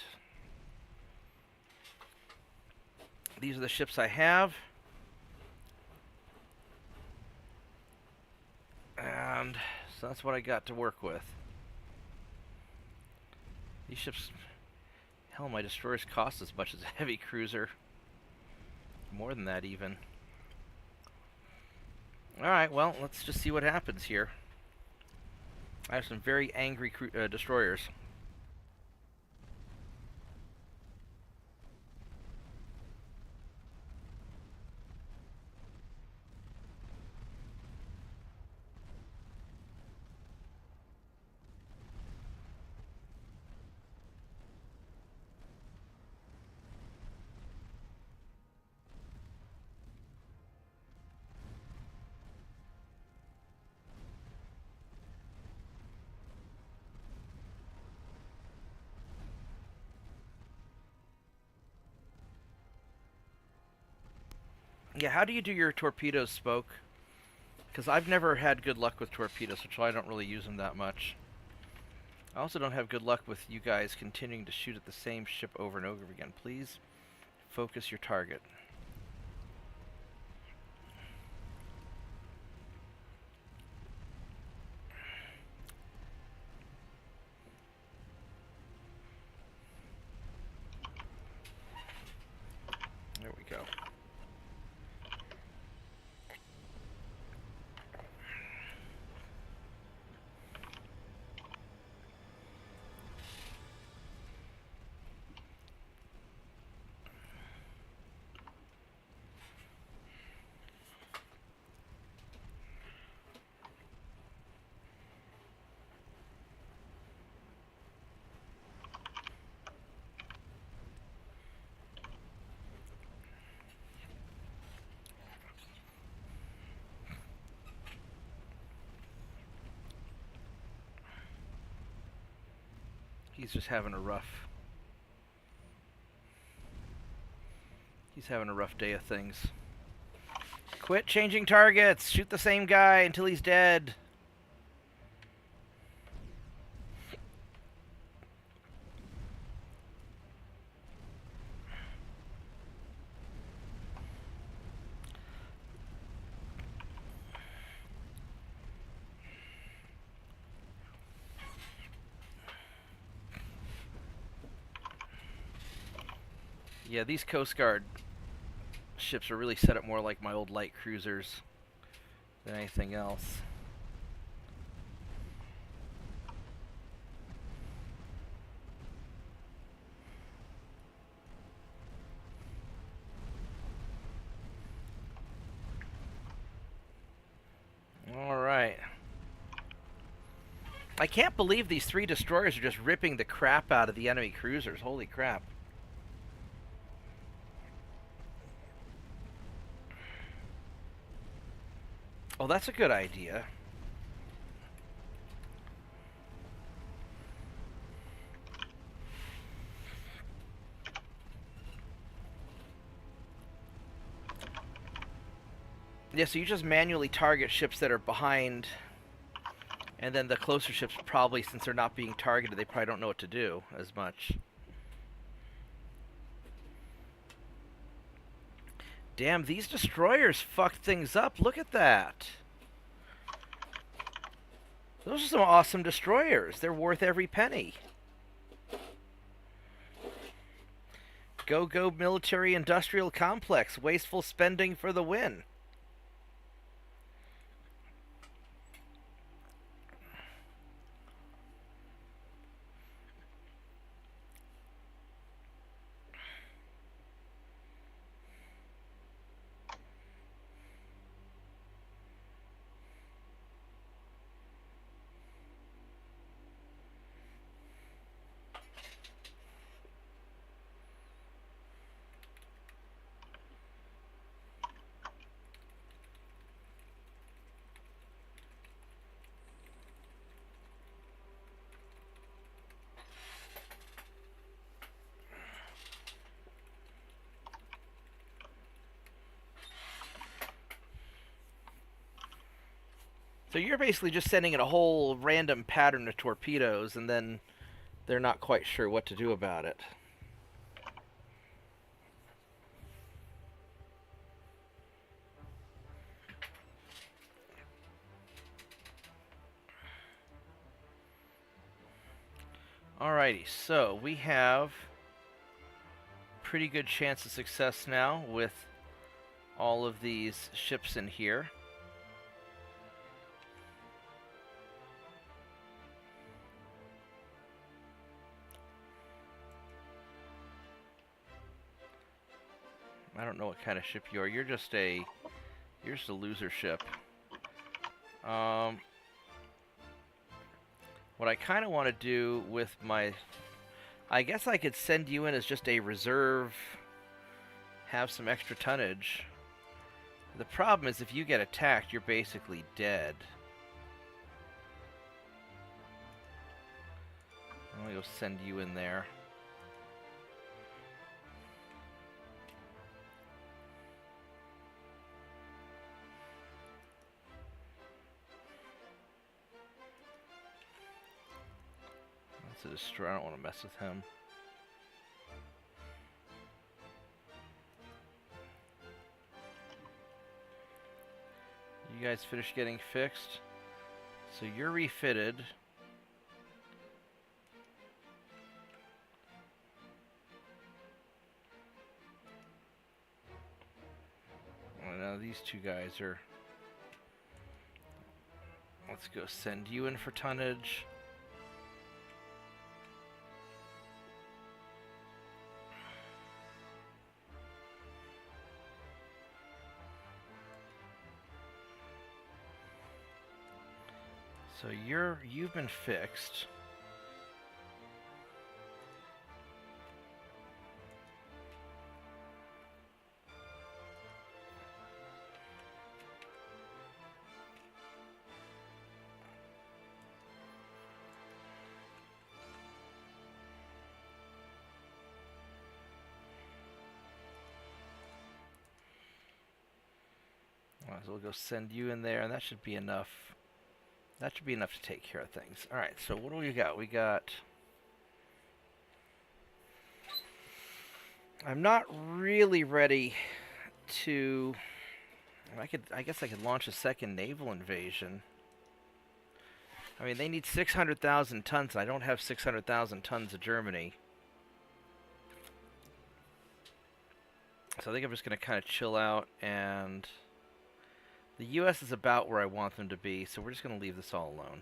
these are the ships I have. And so that's what I got to work with. These ships, hell, my destroyers cost as much as a heavy cruiser. More than that even. Alright, well, let's just see what happens here. I have some very angry destroyers. Yeah, how do you do your torpedoes, Spoke? Because I've never had good luck with torpedoes, which I don't really use them that much. I also don't have good luck with you guys continuing to shoot at the same ship over and over again. Please focus your target. There we go. He's just having a rough... He's having a rough day of things. Quit changing targets! Shoot the same guy until he's dead! Yeah, these Coast Guard ships are really set up more like my old light cruisers than anything else. Alright. I can't believe these 3 destroyers are just ripping the crap out of the enemy cruisers. Holy crap. Oh, that's a good idea. Yeah, so you just manually target ships that are behind, and then the closer ships probably, since they're not being targeted, they probably don't know what to do as much. Damn, these destroyers fucked things up. Look at that. Those are some awesome destroyers. They're worth every penny. Go, go, military industrial complex. Wasteful spending for the win. So you're basically just sending in a whole random pattern of torpedoes, and then they're not quite sure what to do about it. Alrighty, so we have pretty good chance of success now with all of these ships in here. I don't know what kind of ship you are. You're just a loser ship. What I kind of want to do with my... I guess I could send you in as just a reserve, have some extra tonnage. The problem is if you get attacked, you're basically dead. I'm going to go send you in there. That's a destroyer. I don't want to mess with him. You guys finished getting fixed? So you're refitted. Oh, now these two guys are... Let's go send you in for tonnage. So you've been fixed. So we'll go send you in there, and that should be enough. That should be enough to take care of things. All right, so what do we got? We got... I'm not really ready to... I guess I could launch a second naval invasion. I mean, they need 600,000 tons, and I don't have 600,000 tons of Germany. So I think I'm just going to kind of chill out, and... The U.S. is about where I want them to be, so we're just going to leave this all alone.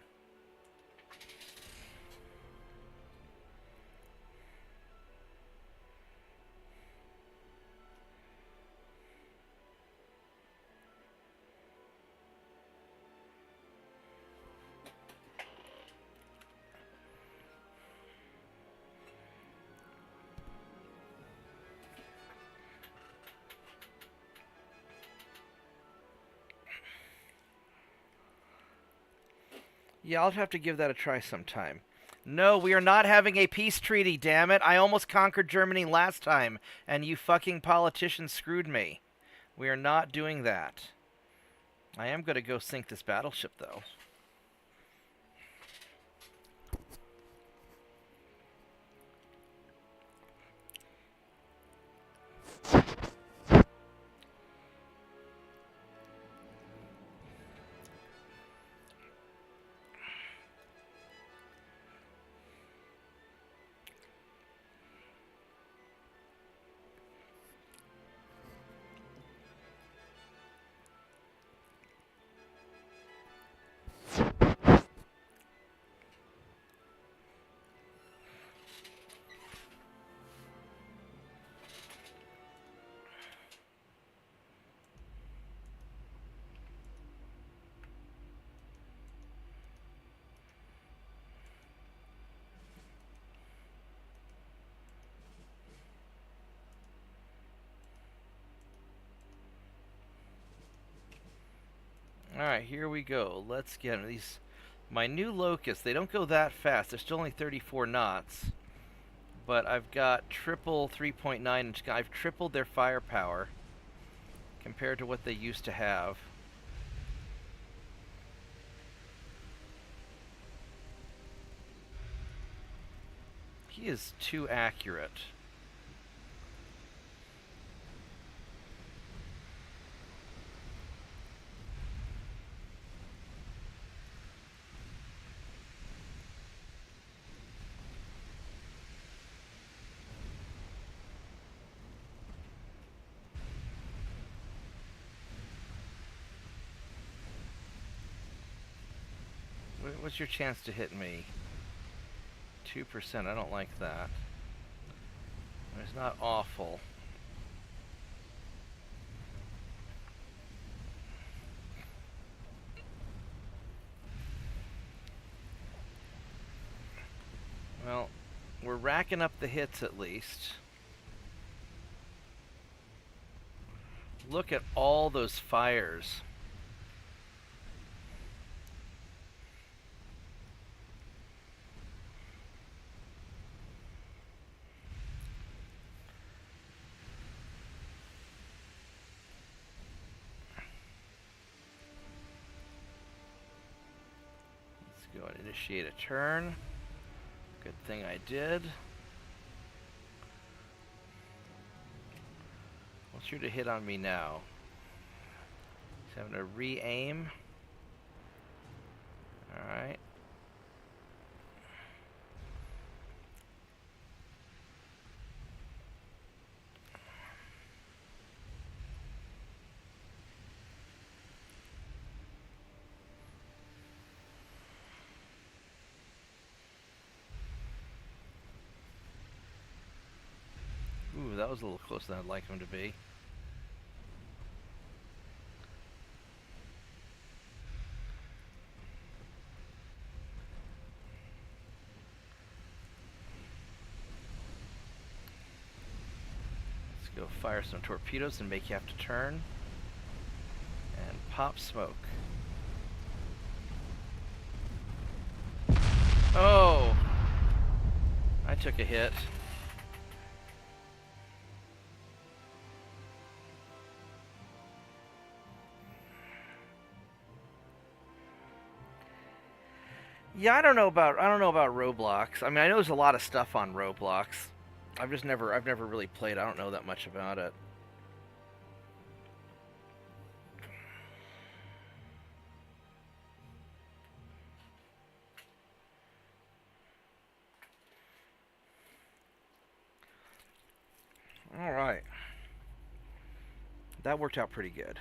Yeah, I'll have to give that a try sometime. No, we are not having a peace treaty, damn it. I almost conquered Germany last time, and you fucking politicians screwed me. We are not doing that. I am going to go sink this battleship, though. Alright, here we go. Let's get them. These, my new locusts, they don't go that fast. They're still only 34 knots. But I've got triple 3.9 inch. I've tripled their firepower compared to what they used to have. He is too accurate. What's your chance to hit me? 2%. I don't like that. It's not awful. Well, we're racking up the hits at least. Look at all those fires. Let's go and initiate a turn. Good thing I did. Wants you to hit on me now. He's having to re-aim. Alright. Ooh, that was a little closer than I'd like him to be. Let's go fire some torpedoes and make you have to turn. And pop smoke. Oh! I took a hit. Yeah, I don't know about Roblox. I mean, I know there's a lot of stuff on Roblox. I've never really played. I don't know that much about it. All right. That worked out pretty good.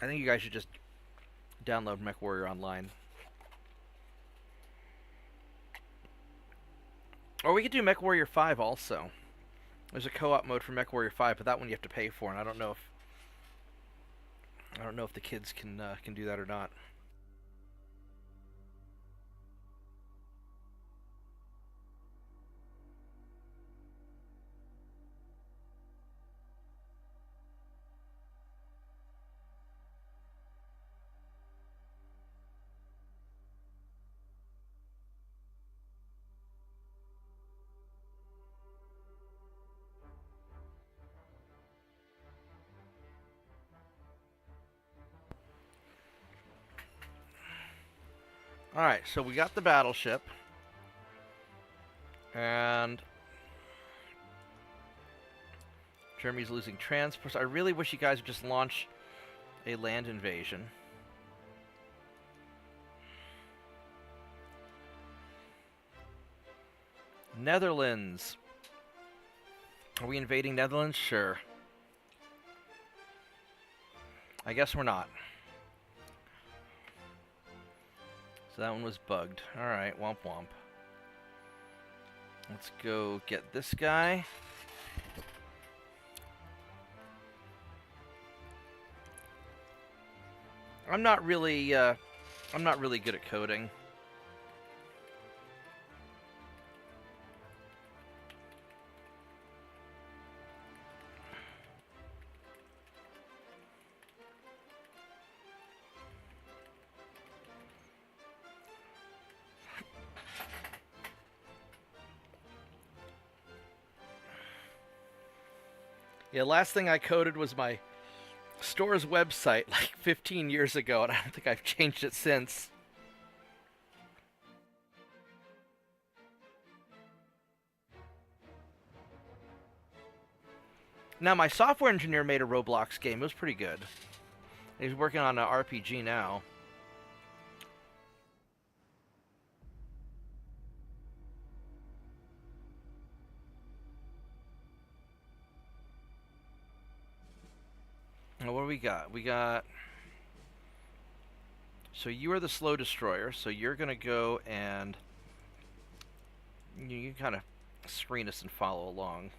I think you guys should just download MechWarrior Online. Or we could do MechWarrior 5 also. There's a co-op mode for MechWarrior 5, but that one you have to pay for, and I don't know if the kids can do that or not. Alright, so we got the battleship. And Germany's losing transports. I really wish you guys would just launch a land invasion. Netherlands. Are we invading Netherlands? Sure. I guess we're not. So that one was bugged. Alright, womp womp. Let's go get this guy. I'm not really good at coding. Yeah, last thing I coded was my store's website like 15 years ago, and I don't think I've changed it since. Now, my software engineer made a Roblox game. It was pretty good. He's working on an RPG now. What do we got? We got... So you are the slow destroyer, so you're going to go and... You can kind of screen us and follow along.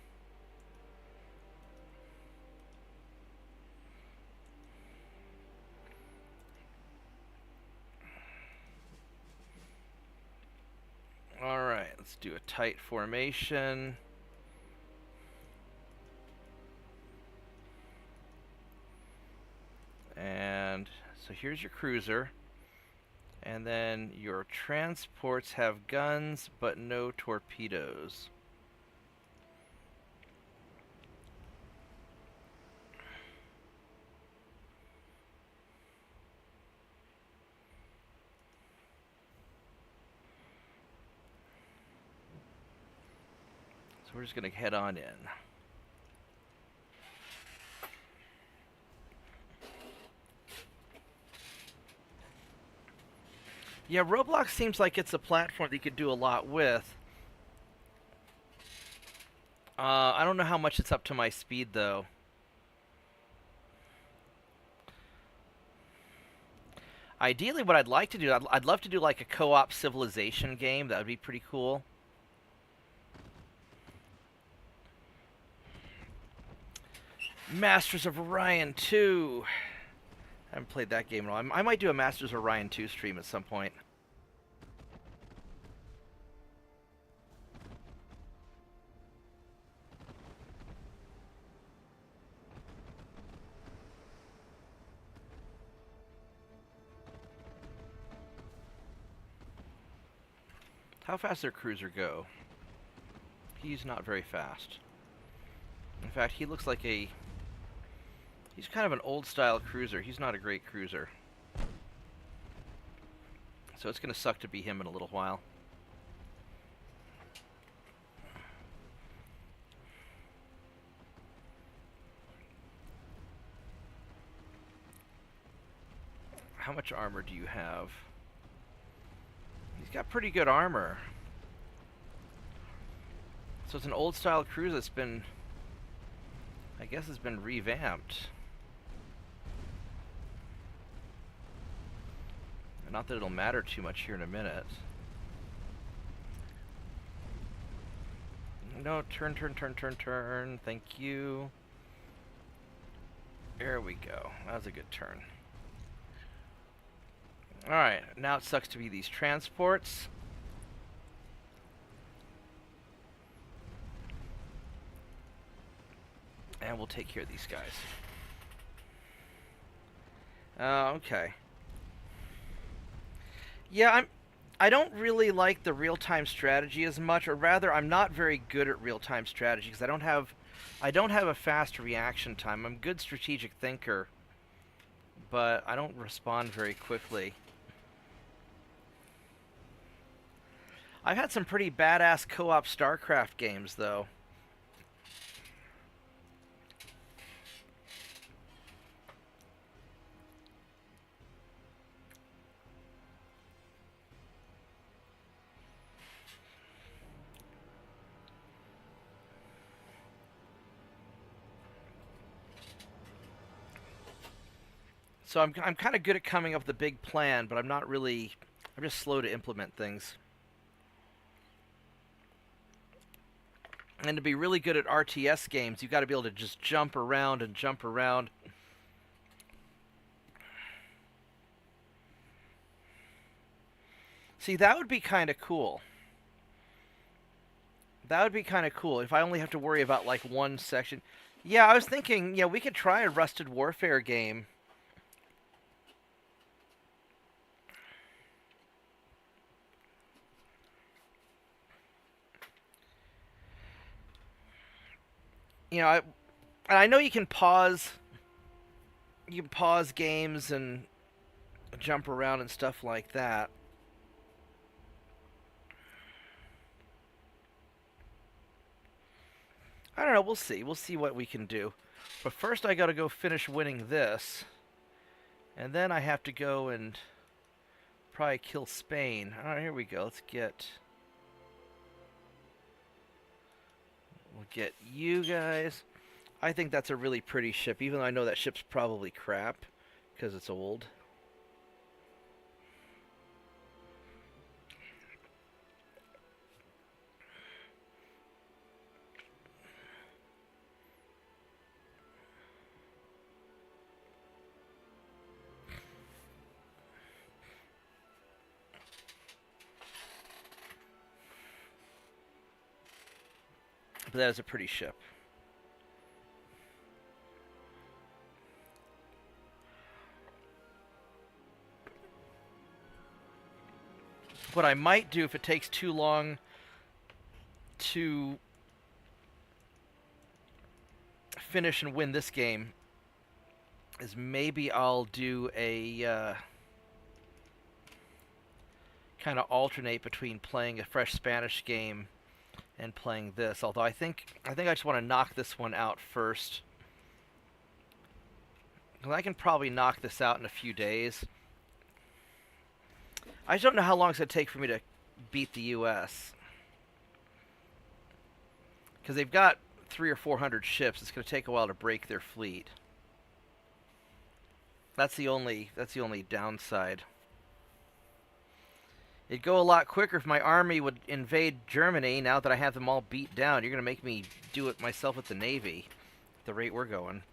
Alright, let's do a tight formation. And so here's your cruiser. And then your transports have guns, but no torpedoes. we're just going to head on in. Yeah, Roblox seems like it's a platform that you could do a lot with. I don't know how much it's up to my speed, though. Ideally, what I'd like to do, I'd love to do like a co-op Civilization game. That would be pretty cool. Masters of Orion 2. I haven't played that game at all. I might do a Masters of Orion 2 stream at some point. How fast does their cruiser go? He's not very fast. In fact, he looks like a... He's kind of an old-style cruiser. He's not a great cruiser. So it's going to suck to be him in a little while. How much armor do you have? He's got pretty good armor. So it's an old-style cruiser that's been... I guess it's been revamped. Not that it'll matter too much here in a minute. No, turn. Thank you. There we go. That was a good turn. Alright, now it sucks to be these transports. And we'll take care of these guys. Okay. Yeah, I don't really like the real-time strategy as much, or rather, I'm not very good at real-time strategy because I don't have a fast reaction time. I'm a good strategic thinker, but I don't respond very quickly. I've had some pretty badass co-op StarCraft games, though. So I'm kind of good at coming up with a big plan, but I'm not really... I'm just slow to implement things. And to be really good at RTS games, you've got to be able to just jump around and jump around. See, that would be kind of cool. That would be kind of cool if I only have to worry about, like, one section. Yeah, I was thinking, we could try a Rusted Warfare game. I know you can pause games and jump around and stuff like that. I don't know, we'll see. We'll see what we can do. But first I gotta go finish winning this. And then I have to go and probably kill Spain. Alright, here we go. We'll get you guys. I think that's a really pretty ship, even though I know that ship's probably crap, because it's old. But that is a pretty ship. What I might do if it takes too long to finish and win this game is maybe I'll do a kind of alternate between playing a fresh Spanish game and playing this. Although I think I just want to knock this one out first. 'Cause I can probably knock this out in a few days. I just don't know how long it's going to take for me to beat the U.S. Because they've got 300 or 400 ships. It's going to take a while to break their fleet. That's the only downside. It'd go a lot quicker if my army would invade Germany. Now that I have them all beat down, you're going to make me do it myself with the Navy, at the rate we're going.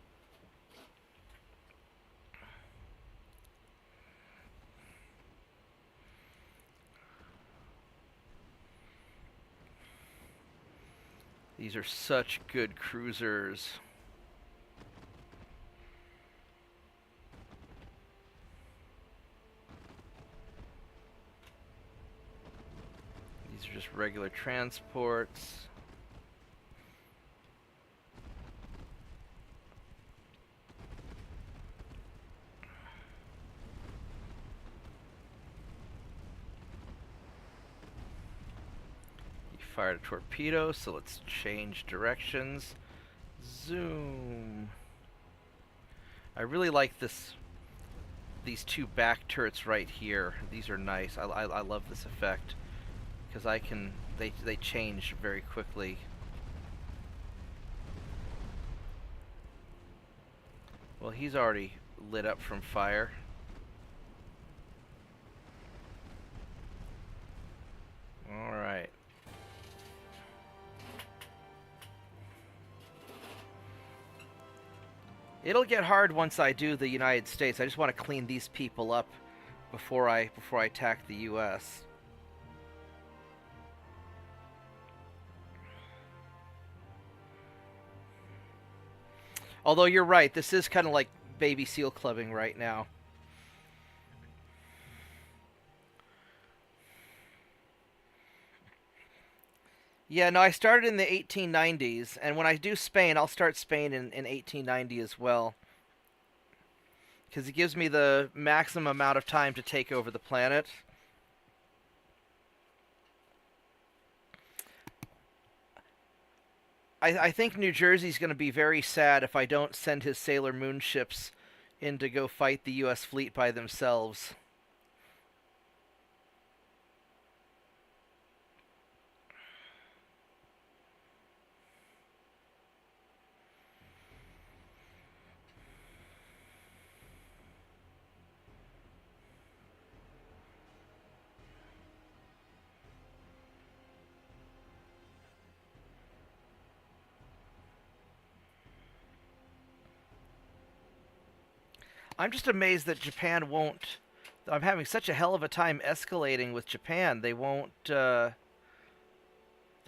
These are such good cruisers. These are just regular transports. Fired a torpedo, so let's change directions. Zoom. I really like these two back turrets right here. These are nice. I love this effect because they change very quickly. Well, he's already lit up from fire. All right. It'll get hard once I do the United States. I just want to clean these people up before I attack the U.S. Although you're right, this is kind of like baby seal clubbing right now. Yeah, no, I started in the 1890s, and when I do Spain, I'll start Spain in 1890 as well. Because it gives me the maximum amount of time to take over the planet. I think New Jersey's going to be very sad if I don't send his Sailor Moon ships in to go fight the U.S. fleet by themselves. I'm just amazed that Japan won't. I'm having such a hell of a time escalating with Japan. They won't. They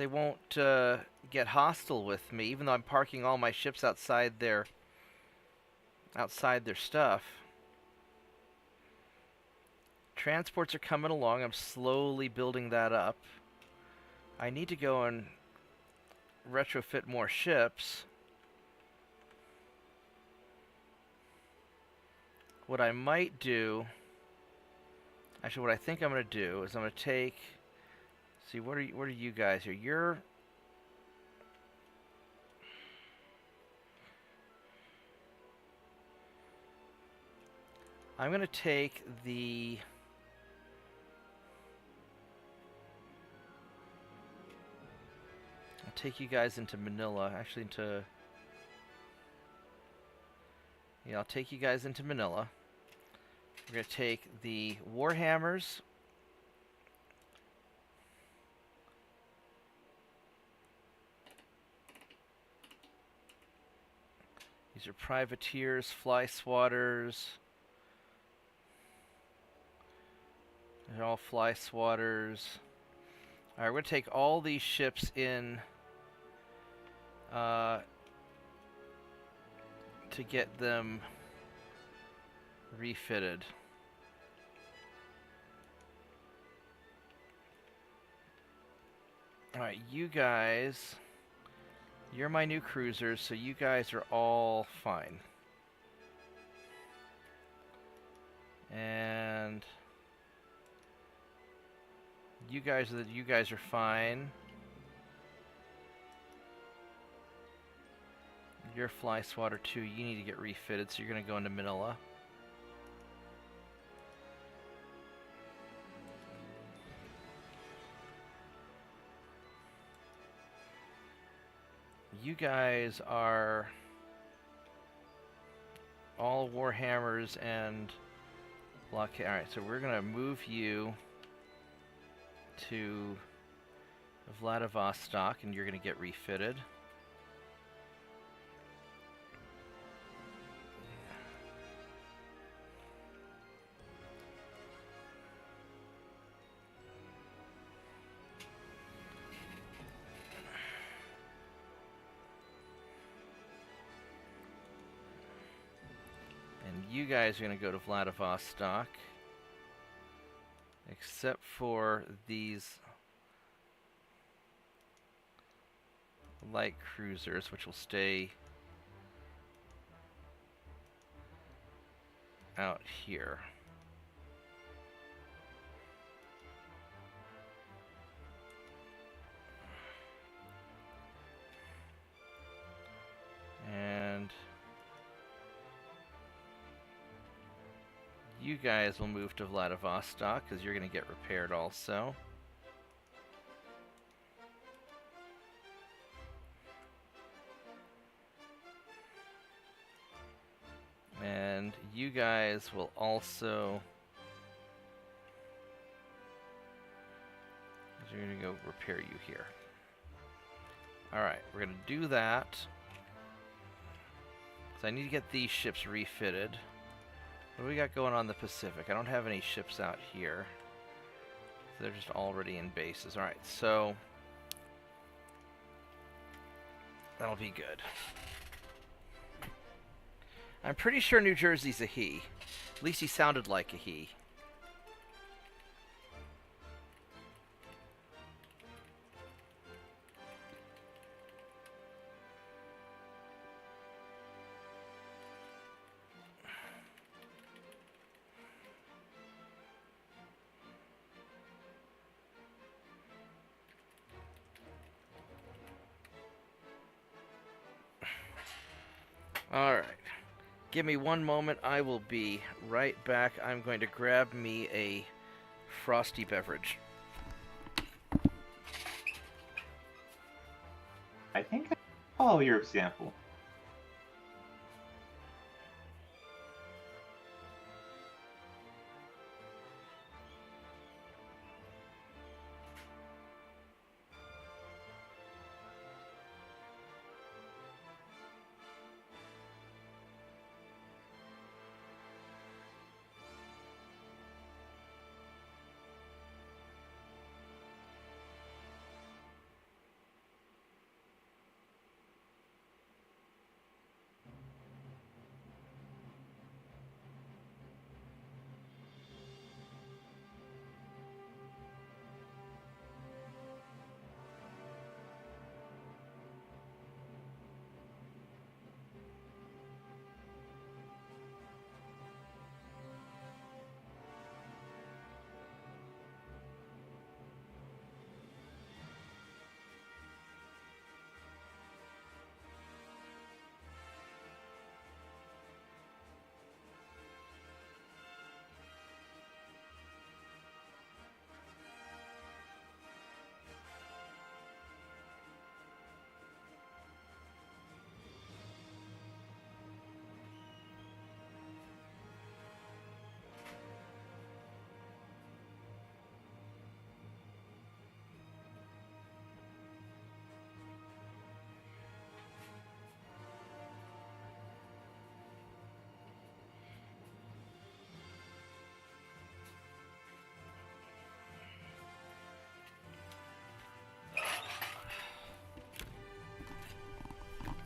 won't get hostile with me, even though I'm parking all my ships outside their stuff. Transports are coming along. I'm slowly building that up. I need to go and retrofit more ships. What I might do, actually what I think I'm going to do is I'm going to take, see, what are you guys here? I'm going to take I'll take you guys into Manila, actually yeah, I'll take you guys into Manila. We're going to take the Warhammers. These are privateers, fly swatters. They're all fly swatters. Alright, we're going to take all these ships in to get them refitted. Alright, you guys, you're my new cruisers, so you guys are all fine. And you guys are fine. You're Fly Swatter 2. You need to get refitted, so you're going to go into Manila. You guys are all Warhammers and blockade. Alright, so we're going to move you to Vladivostok, and you're going to get refitted. You guys are going to go to Vladivostok, except for these light cruisers, which will stay out here. And you guys will move to Vladivostok, because you're going to get repaired also. And you guys will also... We're going to go repair you here. Alright, we're going to do that. So I need to get these ships refitted. What do we got going on in the Pacific? I don't have any ships out here. They're just already in bases. Alright, so... that'll be good. I'm pretty sure New Jersey's a he. At least he sounded like a he. Alright. Give me one moment. I will be right back. I'm going to grab me a frosty beverage. I think I follow your example.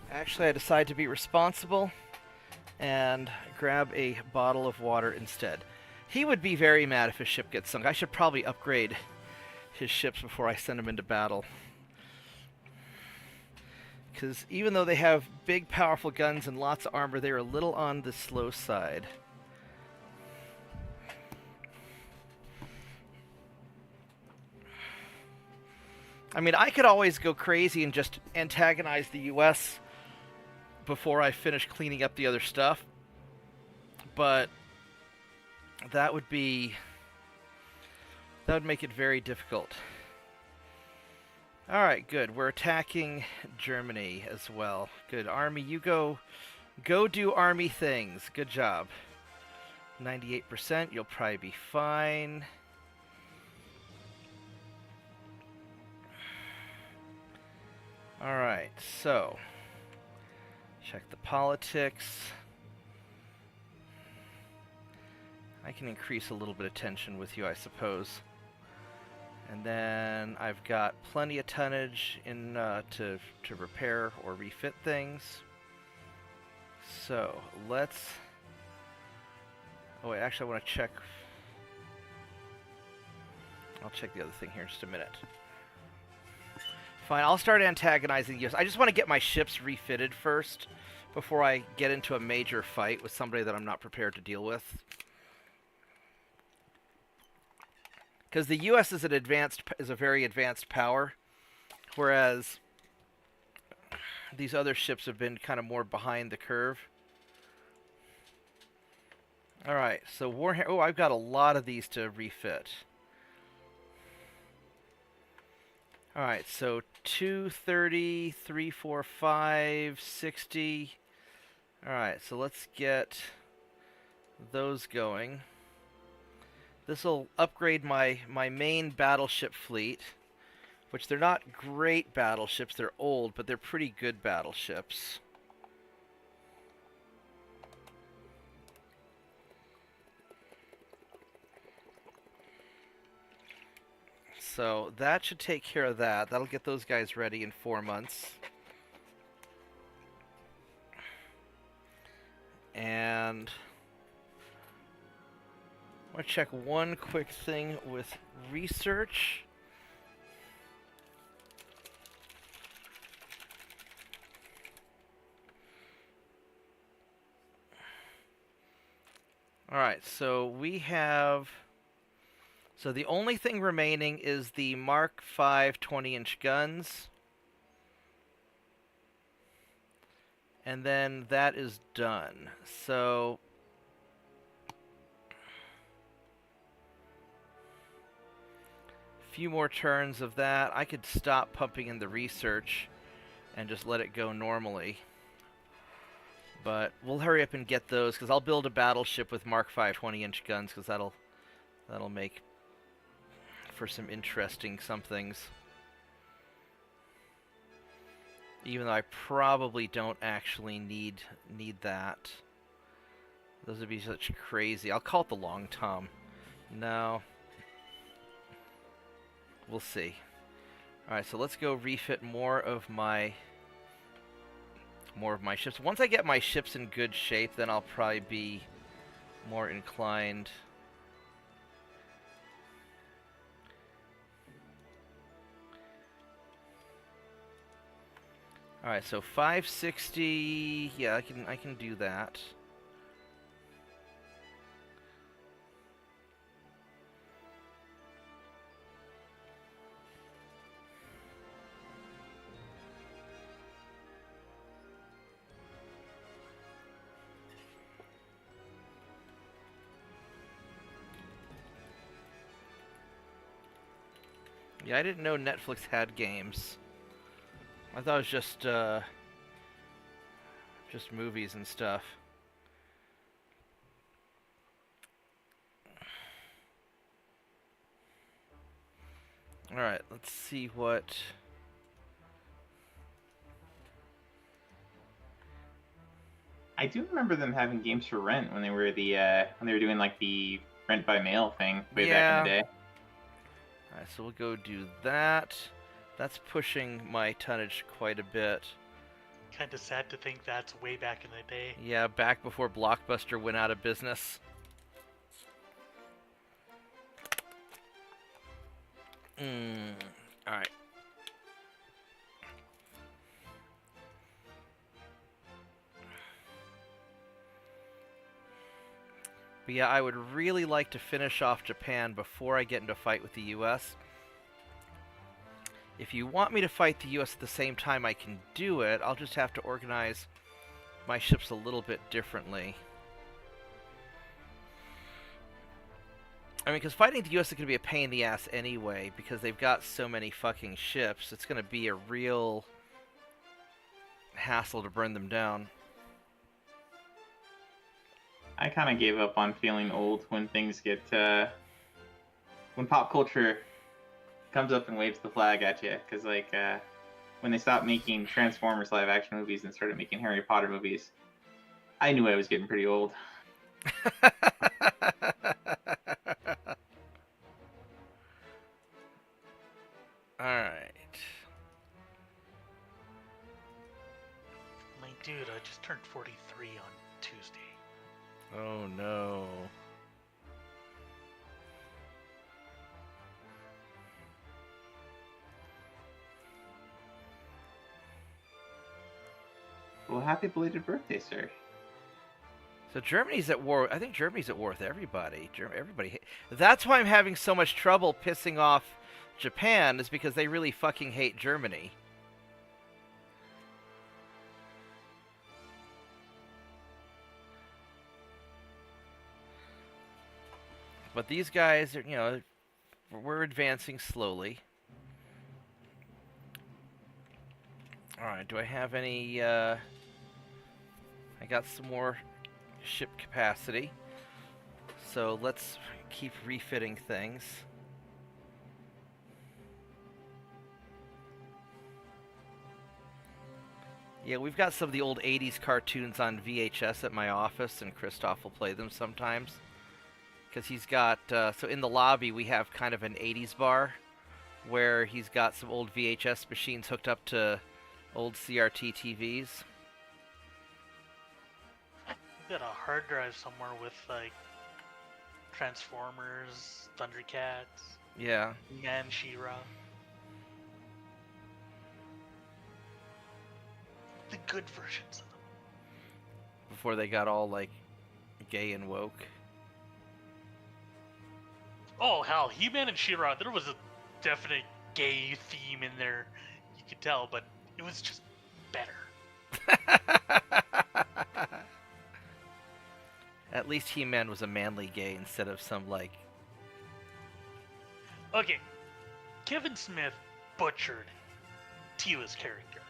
Actually, I decided to be responsible and grab a bottle of water instead. He would be very mad if his ship gets sunk. I should probably upgrade his ships before I send him into battle. Because even though they have big, powerful guns and lots of armor, they're a little on the slow side. I mean, I could always go crazy and just antagonize the U.S., before I finish cleaning up the other stuff. But that would make it very difficult. Alright, good. We're attacking Germany as well. Good. Army, you go do army things. Good job. 98%, you'll probably be fine. Alright, so check the politics. I can increase a little bit of tension with you, I suppose. And then I've got plenty of tonnage in to repair or refit things. So let's. Oh wait, actually I want to check. I'll check the other thing here in just a minute. Fine, I'll start antagonizing the US. I just want to get my ships refitted first before I get into a major fight with somebody that I'm not prepared to deal with. Because the U.S. is a very advanced power, whereas these other ships have been kind of more behind the curve. All right, so oh, I've got a lot of these to refit. All right, so 230, 345, 60. All right, so let's get those going. This will upgrade my main battleship fleet, which they're not great battleships. They're old, but they're pretty good battleships. So that should take care of that. That'll get those guys ready in 4 months. And I want to check one quick thing with research. Alright, so we have... So the only thing remaining is the Mark V 20-inch guns. And then that is done. So... few more turns of that. I could stop pumping in the research and just let it go normally. But we'll hurry up and get those, because I'll build a battleship with Mark V 20-inch guns, because that'll make for some interesting somethings. Even though I probably don't actually need that. Those would be such crazy. I'll call it the Long Tom. No. We'll see. Alright, so let's go refit more of my ships. Once I get my ships in good shape, then I'll probably be more inclined. Alright, so 560, yeah, I can do that. Yeah, I didn't know Netflix had games. I thought it was just movies and stuff. All right, let's see what. I do remember them having games for rent when they were doing like the rent by mail thing way back in the day. Alright, so we'll go do that. That's pushing my tonnage quite a bit. Kind of sad to think that's way back in the day. Yeah, back before Blockbuster went out of business. Alright. But yeah, I would really like to finish off Japan before I get into a fight with the US. If you want me to fight the US at the same time, I can do it. I'll just have to organize my ships a little bit differently. I mean, because fighting the U.S. is going to be a pain in the ass anyway, because they've got so many fucking ships. It's going to be a real hassle to burn them down. I kind of gave up on feeling old when things get when pop culture comes up and waves the flag at you, because like when they stopped making Transformers live action movies and started making Harry Potter movies, I knew I was getting pretty old. Alright. My dude, I just turned 43 on Tuesday. Oh no. Well, happy belated birthday, sir. So Germany's at war. I think Germany's at war with everybody. Everybody. That's why I'm having so much trouble pissing off Japan, is because they really fucking hate Germany. But these guys are, we're advancing slowly. Alright, do I have any, I got some more ship capacity. So let's keep refitting things. Yeah, we've got some of the old 80s cartoons on VHS at my office, and Christoph will play them sometimes. Because he's got, so in the lobby we have kind of an 80s bar, where he's got some old VHS machines hooked up to old CRT TVs. Got a hard drive somewhere with like Transformers, Thundercats, Yeah. and She-Ra. The good versions of them. Before they got all, like, gay and woke. Oh hell, He-Man and She-Ra, there was a definite gay theme in there. You could tell, but it was just better. At least He-Man was a manly gay instead of some, like... Okay, Kevin Smith butchered Tila's character.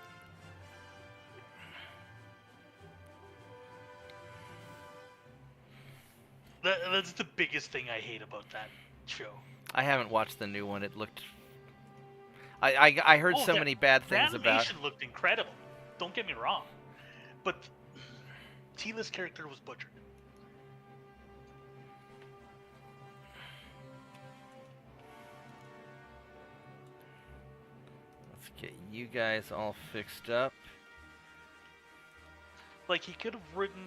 That's the biggest thing I hate about that show. I haven't watched the new one. It looked... I heard so many bad things the about... animation looked incredible. Don't get me wrong. But Tila's character was butchered. Let's get you guys all fixed up. Like, he could have written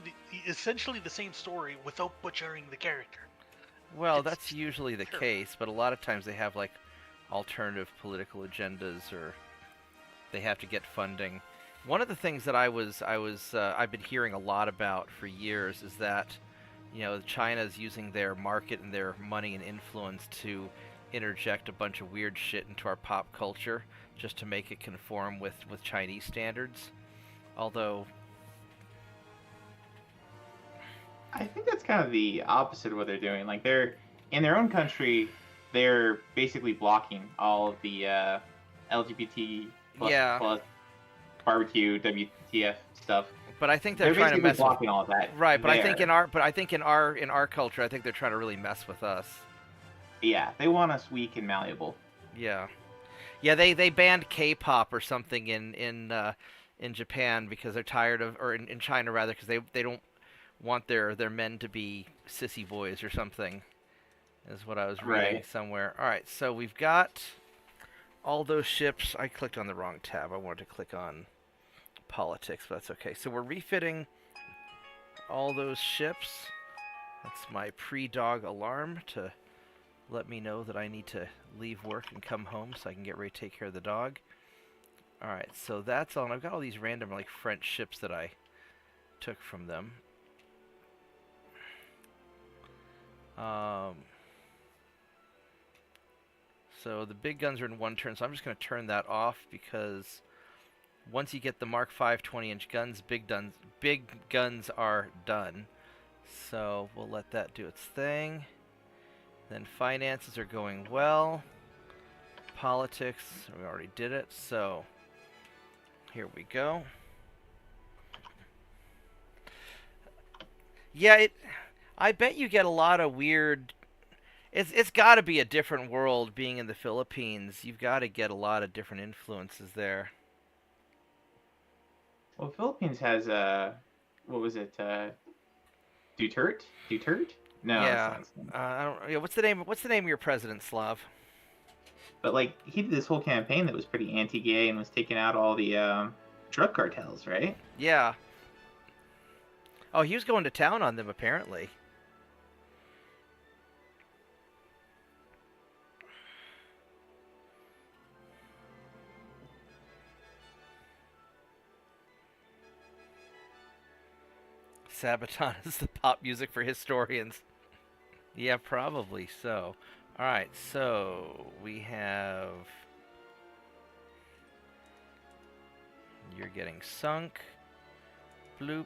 essentially the same story without butchering the character. Well, that's usually the case, but a lot of times they have, like, alternative political agendas, or they have to get funding. One of the things that I've been hearing a lot about for years is that, China's using their market and their money and influence to interject a bunch of weird shit into our pop culture just to make it conform with Chinese standards. Although... I think that's kind of the opposite of what they're doing. Like, they're in their own country, they're basically blocking all of the LGBT plus barbecue WTF stuff. But I think they're trying to mess blocking all of that. Right, but I think in our culture, I think they're trying to really mess with us. Yeah, they want us weak and malleable. Yeah. Yeah, they banned K-pop or something in Japan because they're tired of, or in China rather, because they don't want their men to be sissy boys or something, is what I was reading somewhere. Alright, so we've got all those ships. I clicked on the wrong tab. I wanted to click on politics, but that's okay. So we're refitting all those ships. That's my pre-dog alarm to let me know that I need to leave work and come home so I can get ready to take care of the dog. Alright, so that's all. And I've got all these random, like, French ships that I took from them. So the big guns are in one turn, so I'm just going to turn that off because Once you get the Mark 5 20-inch guns, big guns are done. So we'll let that do its thing. Then finances are going well. Politics, we already did it. So here we go. Yeah, I bet you get a lot of weird. It's got to be a different world being in the Philippines. You've got to get a lot of different influences there. Well, Philippines has what was it? Duterte? Duterte? No, that's Yeah. not his name. I don't. Yeah. What's the name? What's the name of your president, Slav? But like he did this whole campaign that was pretty anti-gay and was taking out all the drug cartels, right? Yeah. Oh, he was going to town on them apparently. Sabaton is the pop music for historians. Yeah, probably so. Alright, so we have... You're getting sunk. Bloop.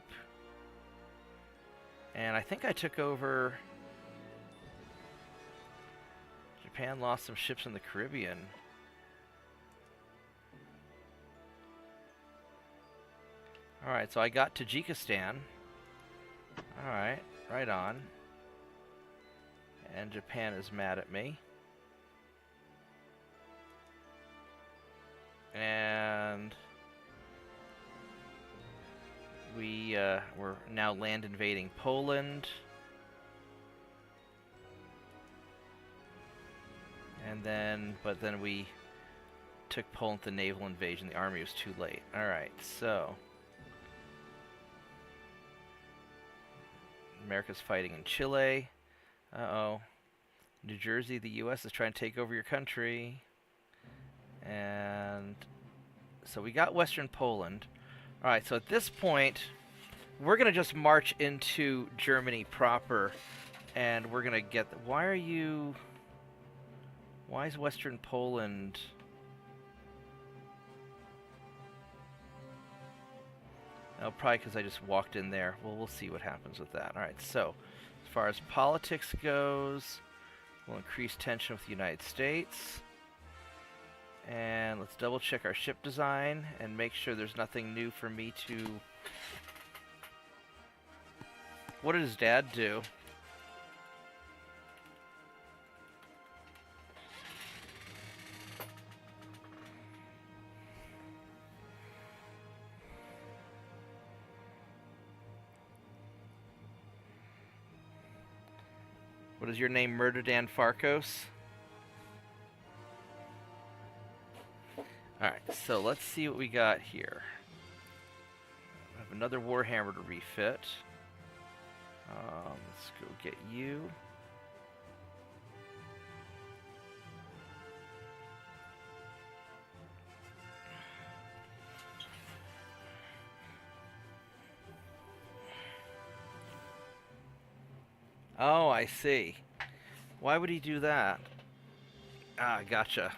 And I think I took over... Japan lost some ships in the Caribbean. Alright, so I got Tajikistan. Alright, right on. And Japan is mad at me. And we're now land invading Poland. And then, but then we took Poland to naval invasion. The army was too late. Alright, so America's fighting in Chile. Uh-oh. New Jersey, the U.S. is trying to take over your country. And so we got Western Poland. Alright, so at this point, we're going to just march into Germany proper. And we're going to get... Why are you... Why is Western Poland... Oh, probably because I just walked in there. Well, we'll see what happens with that. Alright, so, as far as politics goes, we'll increase tension with the United States. And let's double check our ship design and make sure there's nothing new for me to... What did his dad do? What is your name, Murder Dan Farkos? Alright, so let's see what we got here. I have another Warhammer to refit. Let's go get you. Oh, I see. Why would he do that? Ah, gotcha.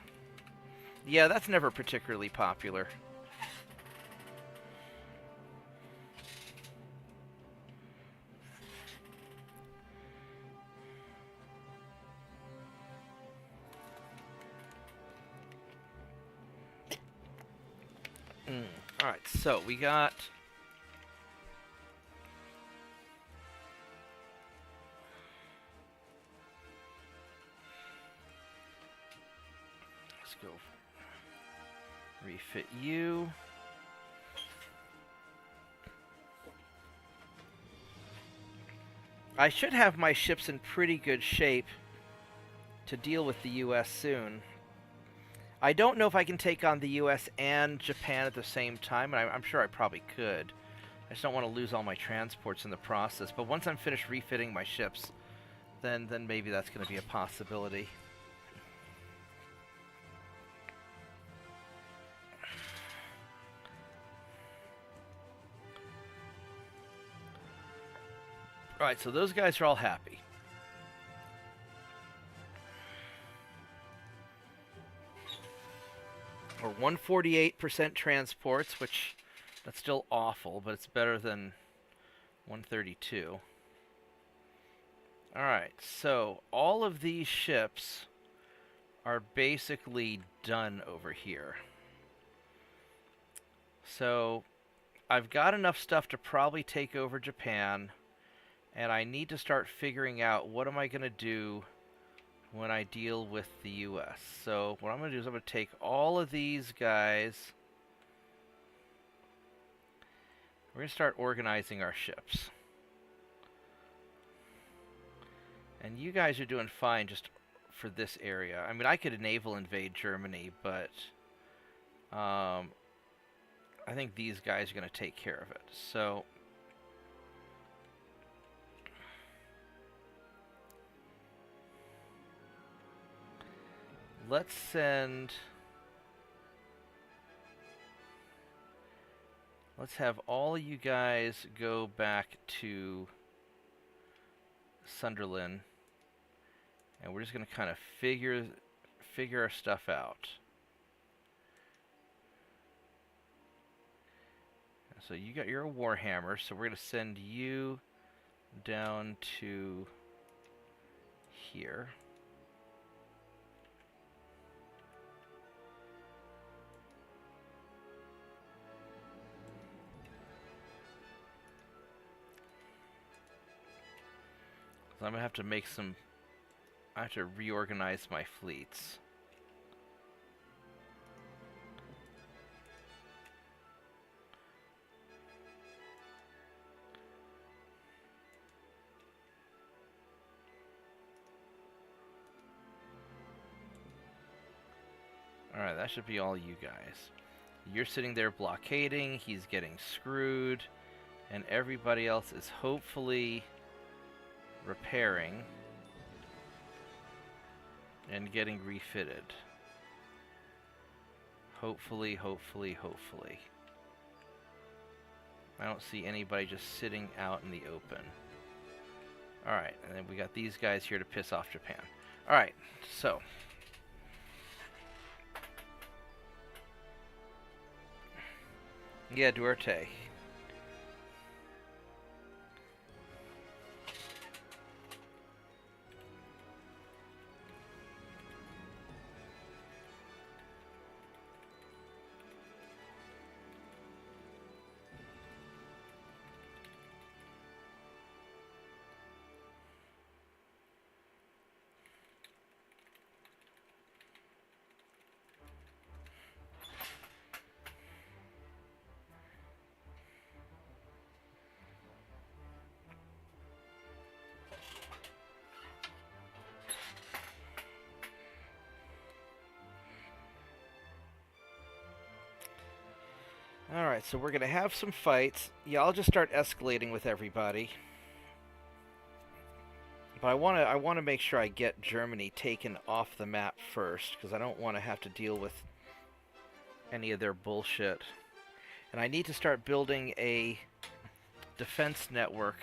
Yeah, that's never particularly popular. Alright, so we got... Let's go refit you. I should have my ships in pretty good shape to deal with the US soon. I don't know if I can take on the US and Japan at the same time, and I'm sure I probably could. I just don't want to lose all my transports in the process. But once I'm finished refitting my ships, then maybe that's going to be a possibility. Alright, so those guys are all happy. We're 148% transports, which that's still awful, but it's better than 132. Alright, so all of these ships are basically done over here. So I've got enough stuff to probably take over Japan, and I need to start figuring out what am I going to do when I deal with the US. So what I'm going to do is I'm going to take all of these guys. We're going to start organizing our ships. And you guys are doing fine just for this area. I mean, I could naval invade Germany, but I think these guys are going to take care of it. So let's have all you guys go back to Sunderland, and we're just going to kind of figure our stuff out. So you're a Warhammer, so we're going to send you down to here. So I'm going to have to I have to reorganize my fleets. Alright, that should be all you guys. You're sitting there blockading, he's getting screwed, and everybody else is hopefully repairing and getting refitted. Hopefully. I don't see anybody just sitting out in the open. Alright, and then we got these guys here to piss off Japan. Alright, so yeah, Duarte. Alright, so we're going to have some fights. Yeah, I'll just start escalating with everybody. But I want to make sure I get Germany taken off the map first, because I don't want to have to deal with any of their bullshit. And I need to start building a defense network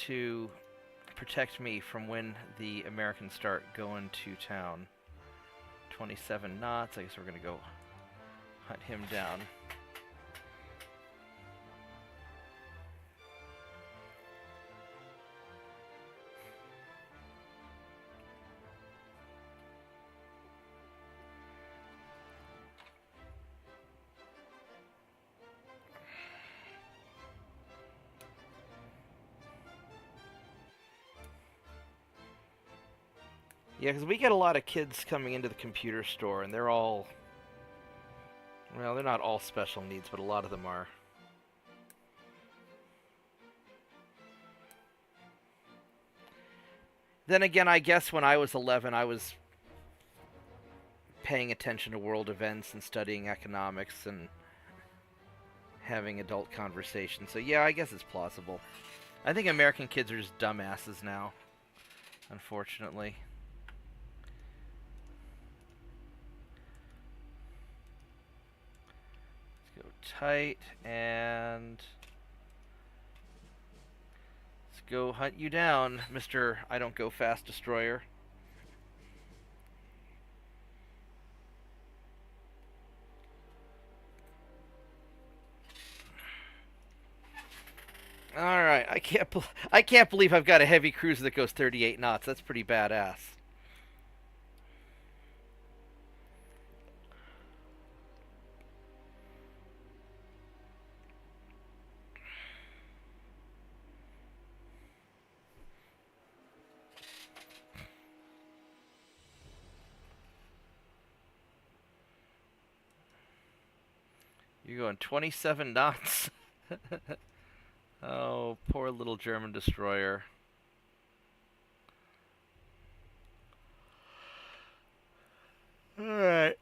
to protect me from when the Americans start going to town. 27 knots. I guess we're going to go hunt him down. Yeah, because we get a lot of kids coming into the computer store, and they're all... Well, they're not all special needs, but a lot of them are. Then again, I guess when I was 11, I was paying attention to world events and studying economics and having adult conversations. So yeah, I guess it's plausible. I think American kids are just dumbasses now, unfortunately. Tight, and let's go hunt you down, Mr. I don't go fast destroyer. All right, I can't believe I've got a heavy cruiser that goes 38 knots. That's pretty badass. You're going 27 knots. Oh, poor little German destroyer. All right.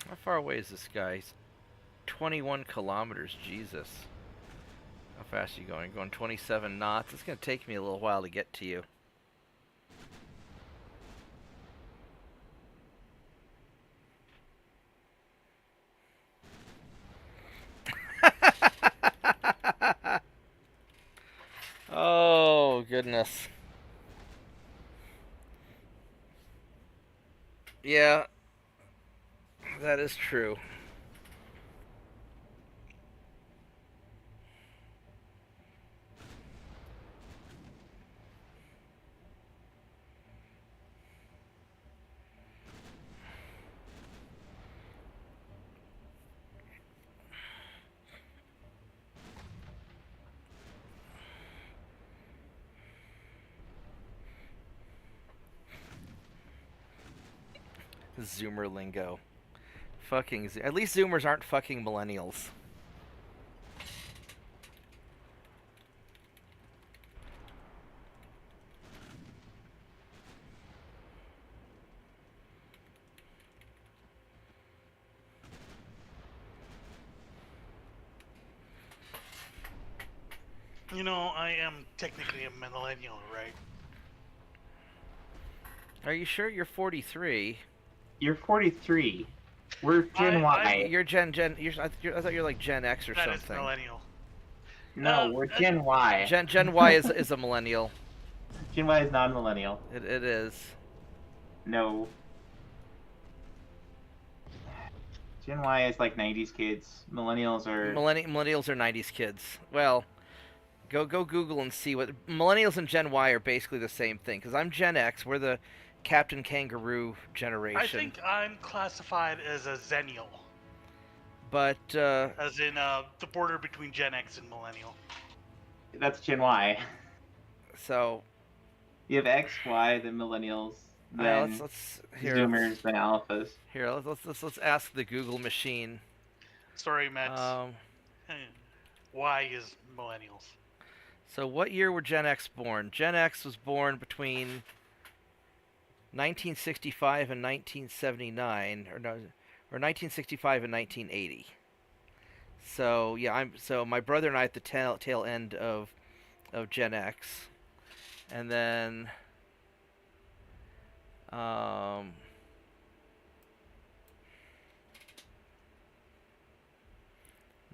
How far away is this guy? He's 21 kilometers. Jesus. How fast are you going? Going 27 knots. It's going to take me a little while to get to you. Oh, goodness. Yeah, that is true. Zoomer lingo. Fucking at least Zoomers aren't fucking millennials. You know, I am technically a millennial, right? Are you sure you're 43? You're 43. We're Gen Y. You're Gen. I thought you're like Gen X or That something. is millennial. No, we're Gen Y. Gen Y is a millennial. Gen Y is not a millennial. It is. No. Gen Y is like 90s kids. Millennials are... Millennials are 90s kids. Well, go Google and see what... Millennials and Gen Y are basically the same thing, because I'm Gen X. We're the Captain Kangaroo generation. I think I'm classified as a Zennial. But, as in the border between Gen X and Millennial. That's Gen Y. So... You have X, Y, then Millennials, then Zoomers, then Alphas. Here, let's ask the Google machine. Sorry, Matt. Y is Millennials. So what year were Gen X born? Gen X was born between 1965 and 1979, or 1965 and 1980. So yeah, so my brother and I at the tail end of Gen X, and then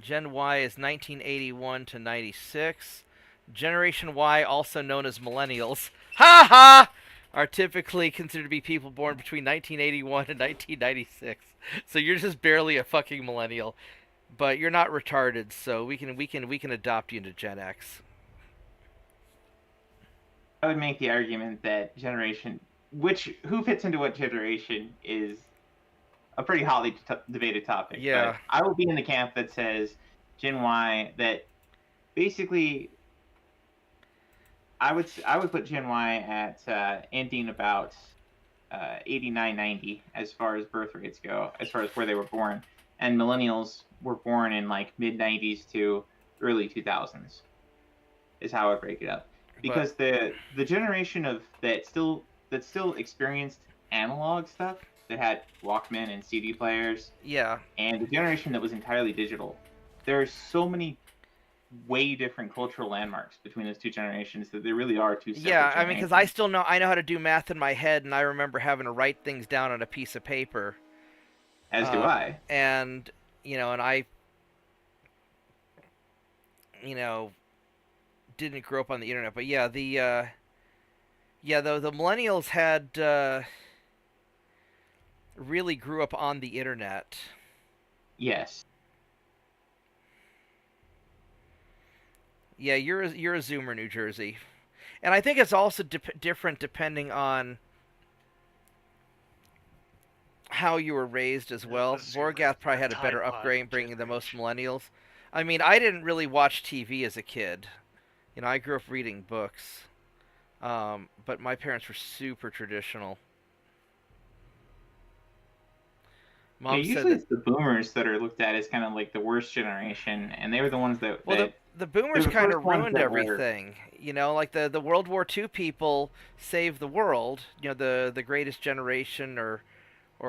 Gen Y is 1981 to 96. Generation Y, also known as millennials, are typically considered to be people born between 1981 and 1996. So you're just barely a fucking millennial, but you're not retarded. So we can adopt you into Gen X. I would make the argument that who fits into what generation is a pretty hotly debated topic. Yeah. But I will be in the camp that says Gen Y, that basically I would put Gen Y at ending about 89, 90 as far as birth rates go, as far as where they were born. And millennials were born in like mid 90s to early 2000s is how I break it up. But Because the generation of that still experienced analog stuff, that had Walkman and CD players, yeah, and the generation that was entirely digital, there are so many way different cultural landmarks between those two generations that there really are two separate yeah. I mean, because I generations. still I know how to do math in my head, and I remember having to write things down on a piece of paper. As do I. And and I, you know, didn't grow up on the internet, but yeah, the millennials had really grew up on the internet. Yes. Yeah, you're a Zoomer, New Jersey, and I think it's also different depending on how you were raised as The well. Zoomers, Vorgath probably the had a Tide better Pod upbringing, bringing the most generation. millennials. I mean, I didn't really watch TV as a kid. I grew up reading books, but my parents were super traditional. Yeah, Mom said usually that. it's the boomers that are looked at as kind of like the worst generation, and they were the ones that Well, the they're boomers the kind first of ones ruined that were. everything. Like the World War II people saved the world. The greatest generation or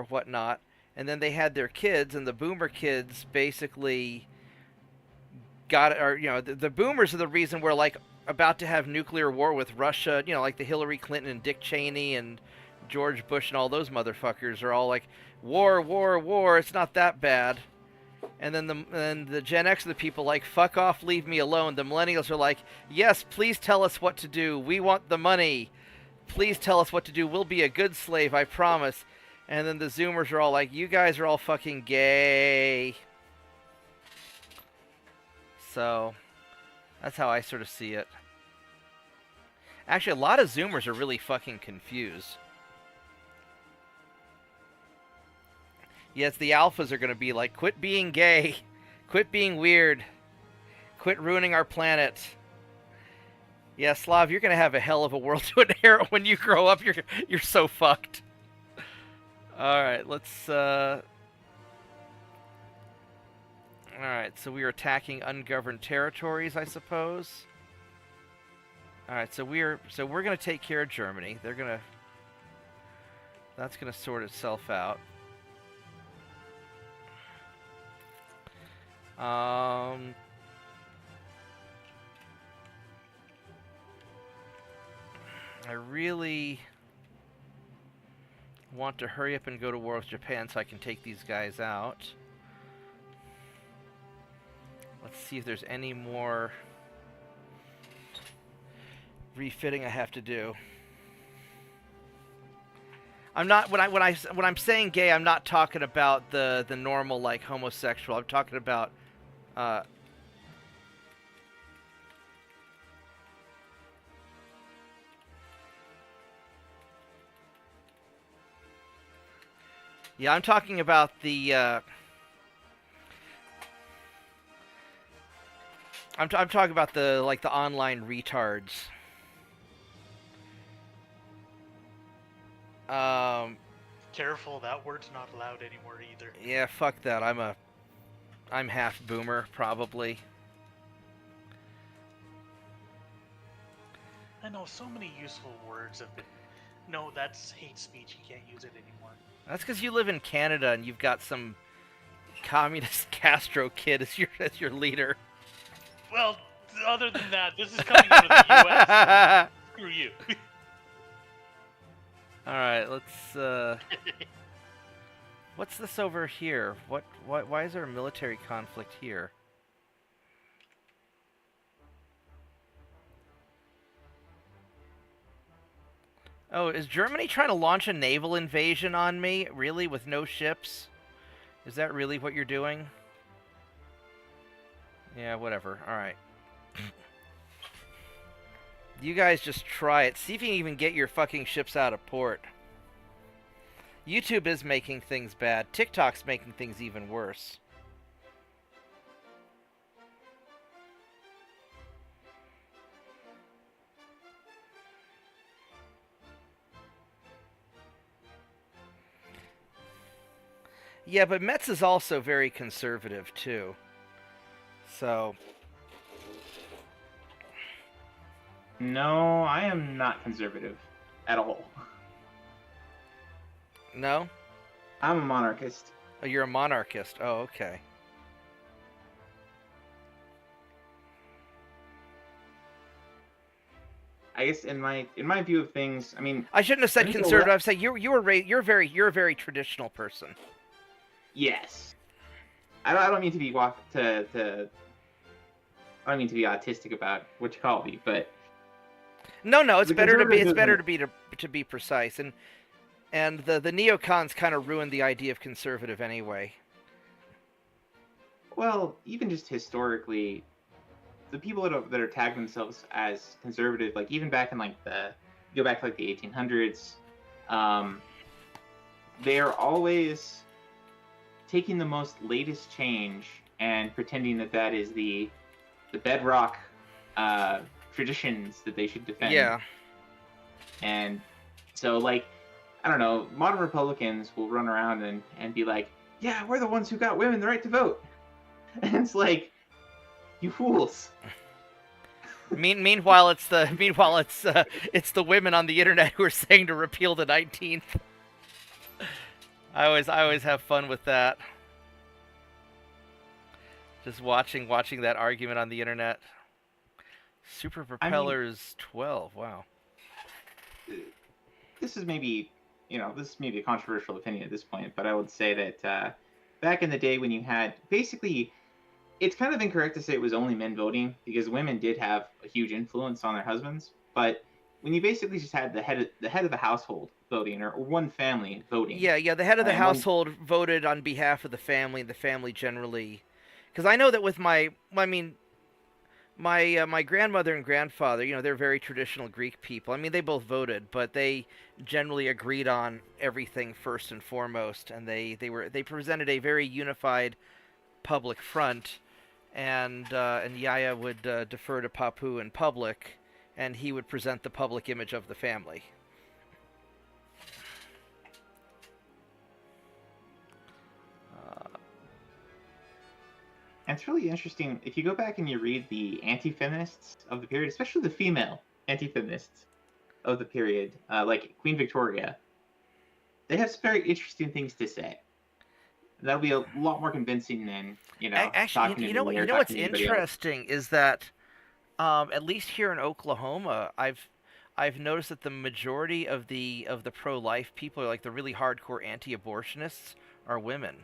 whatnot. And then they had their kids, and the boomer kids basically got it. Or the boomers are the reason we're like about to have nuclear war with Russia. Like the Hillary Clinton and Dick Cheney and George Bush and all those motherfuckers are all like, war, war, war. It's not that bad. And then the Gen X are the people like, fuck off, leave me alone. The millennials are like, yes, please tell us what to do. We want the money. Please tell us what to do. We'll be a good slave, I promise. And then the Zoomers are all like, you guys are all fucking gay. So that's how I sort of see it. Actually, a lot of Zoomers are really fucking confused. Yes, the alphas are going to be like, quit being gay. Quit being weird. Quit ruining our planet. Yeah, Slav, you're going to have a hell of a world to inherit when you grow up. You're so fucked. All right, let's all right, so we are attacking ungoverned territories, I suppose. All right, so we're going to take care of Germany. That's going to sort itself out. I really want to hurry up and go to war with Japan so I can take these guys out. Let's see if there's any more refitting I have to do. I'm not when I'm saying gay, I'm not talking about the normal like homosexual. I'm talking about yeah, I'm talking about the I'm talking about the like the online retards. Careful, that word's not allowed anymore either. Yeah, fuck that. I'm half boomer probably. I know so many useful words have been. No, that's hate speech. You can't use it anymore. That's because you live in Canada and you've got some communist Castro kid as your leader. Well, other than that, this is coming out of the U.S. So screw you. All right, let's. What's this over here? Why is there a military conflict here? Oh, is Germany trying to launch a naval invasion on me? Really, with no ships? Is that really what you're doing? Yeah, whatever. Alright. You guys just try it. See if you can even get your fucking ships out of port. YouTube is making things bad. TikTok's making things even worse. Yeah, but Metz is also very conservative too. So No, I am not conservative at all. no, I'm a monarchist. oh, you're a monarchist. Oh, okay. I guess in my view of things, I mean, I shouldn't have I said think the conservative. left, I've said you're a very traditional person. yes. I don't mean to be I don't mean to be autistic about what you call me, but No, no, the it's better conservatism. to be precise. And the neocons kind of ruined the idea of conservative anyway. Well, even just historically, the people that are tagged themselves as conservative, like even back in like go back to like the 1800s, um, they are always taking the most latest change and pretending that that is the bedrock traditions that they should defend. Yeah. And so, like, I don't know, modern Republicans will run around and be like, yeah, we're the ones who got women the right to vote. And it's like, you fools. Meanwhile, it's the women on the internet who are saying to repeal the 19th. I always have fun with that. Just watching that argument on the internet. Super I mean, propellers 12. Wow. this is maybe, this is maybe a controversial opinion at this point, but I would say that back in the day when you had basically, it's kind of incorrect to say it was only men voting because women did have a huge influence on their husbands. But when you basically just had the head of the household voting or one family voting, Yeah. The head of the and one, household voted on behalf of the family. The family generally, because I know that with my grandmother and grandfather, they're very traditional Greek people. I mean, they both voted, but they generally agreed on everything first and foremost, and they presented a very unified public front. And Yaya would defer to Papu in public, and he would present the public image of the family. and it's really interesting if you go back and you read the anti-feminists of the period, especially the female anti-feminists of the period, like Queen Victoria. They have some very interesting things to say. That'll be a lot more convincing than Actually, talking to you me know or what's talking to anybody else. interesting is that at least here in Oklahoma, I've noticed that the majority of the pro-life people, are like the really hardcore anti-abortionists, are women.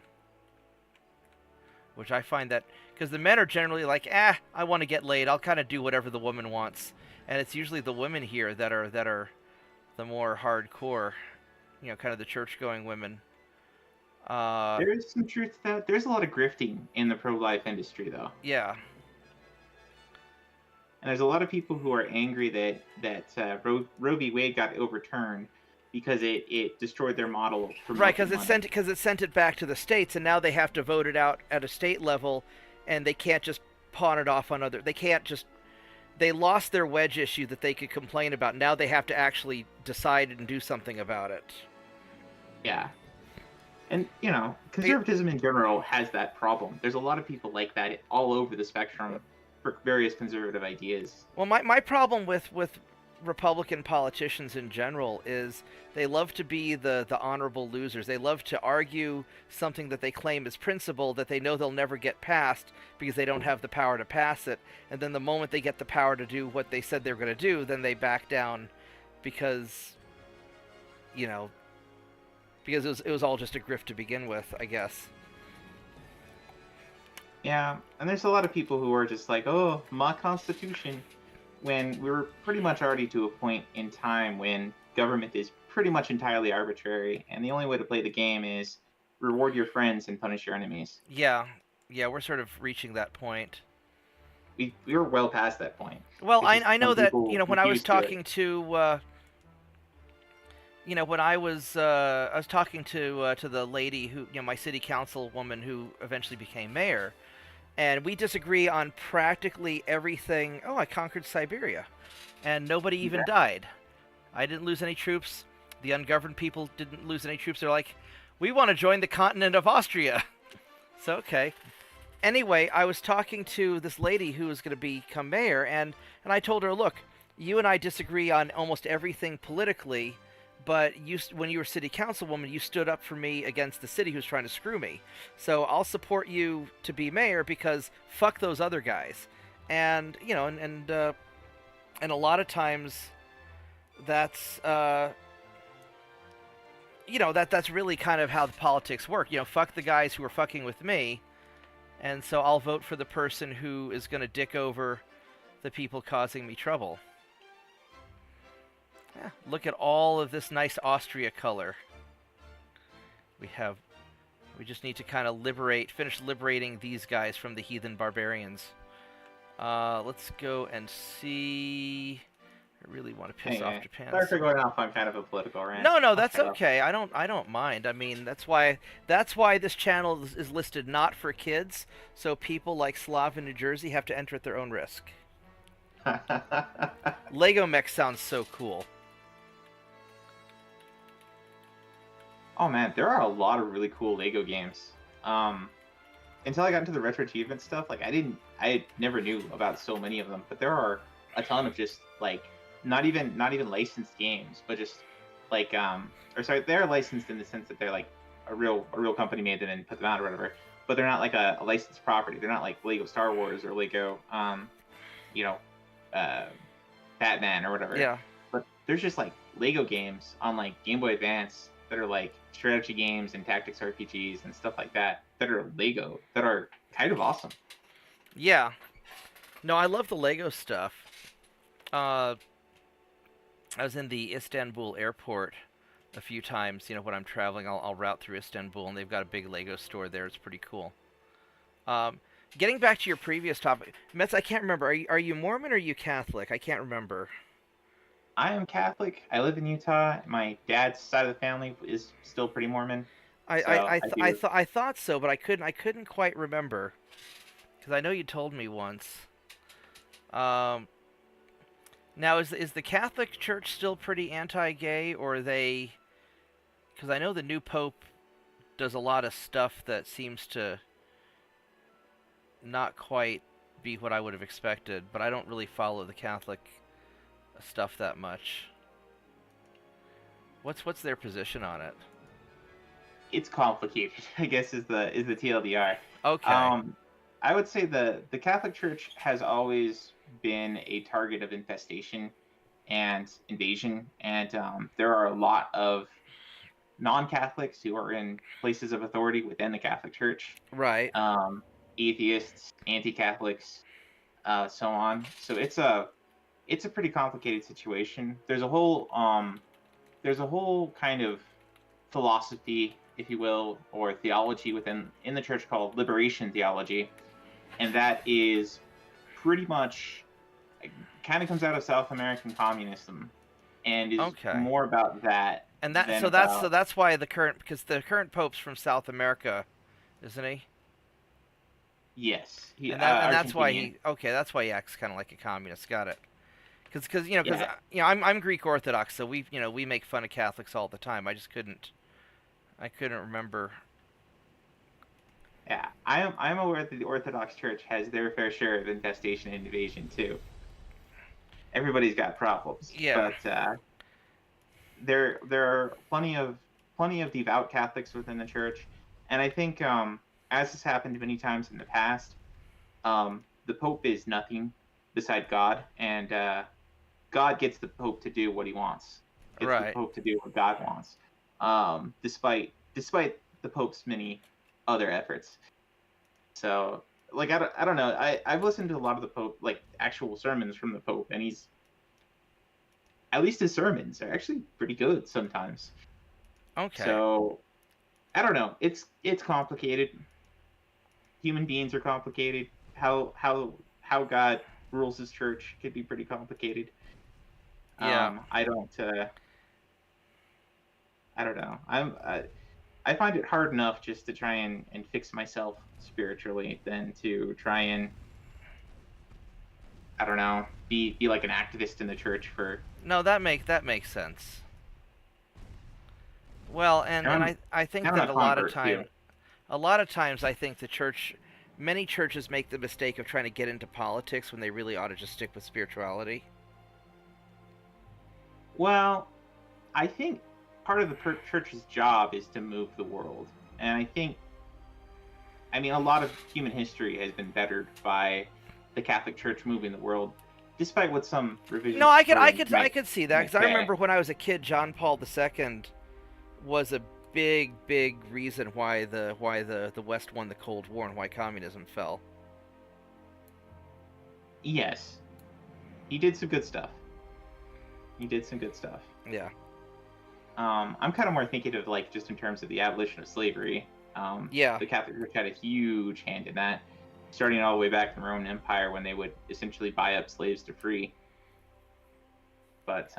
Which I find that because the men are generally like, I want to get laid. I'll kind of do whatever the woman wants, and it's usually the women here that are the more hardcore, kind of the church-going women. There is some truth to that. There's a lot of grifting in the pro-life industry, though. Yeah. And there's a lot of people who are angry that Roe v. Wade got overturned because it destroyed their model for Right, because money. it sent it back to the states, and now they have to vote it out at a state level, and they can't just pawn it off on other. They can't just. They lost their wedge issue that they could complain about. Now they have to actually decide and do something about it. Yeah. And, conservatism in general has that problem. There's a lot of people like that all over the spectrum for various conservative ideas. Well, my problem with Republican politicians in general is they love to be the honorable losers. They love to argue something that they claim is principle that they know they'll never get passed because they don't have the power to pass it. And then the moment they get the power to do what they said they were going to do, then they back down because, because it was all just a grift to begin with, I guess. Yeah, and there's a lot of people who are just like, oh, my constitution, when we're pretty much already to a point in time when government is pretty much entirely arbitrary, and the only way to play the game is reward your friends and punish your enemies. Yeah, we're sort of reaching that point. We're well past that point. Well, I know that, when I was talking to when I was talking to the lady who, my city council woman who eventually became mayor, and we disagree on practically everything. Oh, I conquered Siberia, and nobody even died. I didn't lose any troops. The ungoverned people didn't lose any troops. They're like, We want to join the continent of Austria. So, okay. Anyway, I was talking to this lady who was going to become mayor, and I told her, look, you and I disagree on almost everything politically, but when you were city councilwoman, you stood up for me against the city who's trying to screw me. So I'll support you to be mayor because fuck those other guys. And, you know, and a lot of times that's, you know, that's really kind of how the politics work. You know, fuck the guys who are fucking with me, and so I'll vote for the person who is going to dick over the people causing me trouble. Yeah, look at all of this nice Austria color. We just need to kind of finish liberating these guys from the heathen barbarians. Let's go and see. I really want to piss off Japan. Sorry for going off on kind of a political rant. No, that's okay. I don't mind. I mean, that's why this channel is listed not for kids, so people like Slav in New Jersey have to enter at their own risk. Lego Mech sounds so cool. Oh man, there are a lot of really cool Lego games. Until I got into the retro achievement stuff, like I never knew about so many of them, but there are a ton of just like not even licensed games, but just like they're licensed in the sense that they're like a real company made them and put them out or whatever, but they're not like a licensed property. They're not like Lego Star Wars or Lego Batman or whatever. Yeah. But there's just like Lego games on like Game Boy Advance that are like strategy games and tactics RPGs and stuff like that are Lego that are kind of awesome. Yeah. No, I love the Lego stuff. I was in the Istanbul airport a few times. You know, when I'm traveling, I'll route through Istanbul, and they've got a big Lego store there. It's pretty cool. Getting back to your previous topic, Metz, I can't remember. Are you Mormon or are you Catholic? I can't remember. I am Catholic. I live in Utah. My dad's side of the family is still pretty Mormon. I thought so, but I couldn't quite remember because I know you told me once. Now is the Catholic Church still pretty anti-gay, or are they? Because I know the new Pope does a lot of stuff that seems to not quite be what I would have expected, but I don't really follow the Catholic stuff that much. What's their position on it? It's complicated, I guess is the TLDR. Okay. I would say the Catholic Church has always been a target of infestation and invasion, and there are a lot of non-Catholics who are in places of authority within the Catholic Church. Right. Atheists, anti-Catholics, so on. So it's a pretty complicated situation. There's a whole kind of philosophy, if you will, or theology in the church called liberation theology, and that is pretty much kind of comes out of South American communism, and is more about that. And that's why the current Pope's from South America, isn't he? Yes, and that's why he acts kind of like a communist. Got it. Because I'm Greek Orthodox, so we make fun of Catholics all the time. I couldn't remember. Yeah, I'm aware that the Orthodox Church has their fair share of infestation and invasion too. Everybody's got problems. Yeah. But there are plenty of devout Catholics within the church, and I think as has happened many times in the past, the Pope is nothing beside God, and God gets the Pope to do what he wants. Gets the Pope to do what God wants, despite the Pope's many other efforts. So, like, I don't know. I've listened to a lot of the Pope, like, actual sermons from the Pope, and at least his sermons are actually pretty good sometimes. Okay. So, I don't know. It's complicated. Human beings are complicated. How God rules his church could be pretty complicated. Yeah. I don't know. I find it hard enough just to try and fix myself spiritually than to try and, I don't know, be like an activist in the church for. No, that makes sense. Well, and I'm, I think I'm that a convert too. a lot of times I think the church, many churches make the mistake of trying to get into politics when they really ought to just stick with spirituality. Well, I think part of the church's job is to move the world, and I mean, a lot of human history has been bettered by the Catholic Church moving the world, despite what some No, revisionist historians I could see that might because I say. remember when I was a kid, John Paul II was a big reason why the West won the Cold War and why communism fell. Yes, he did some good stuff. He did some good stuff. Yeah. I'm kind of more thinking of like just in terms of the abolition of slavery. Yeah. The Catholic Church had a huge hand in that, starting all the way back from the Roman Empire when they would essentially buy up slaves to free. But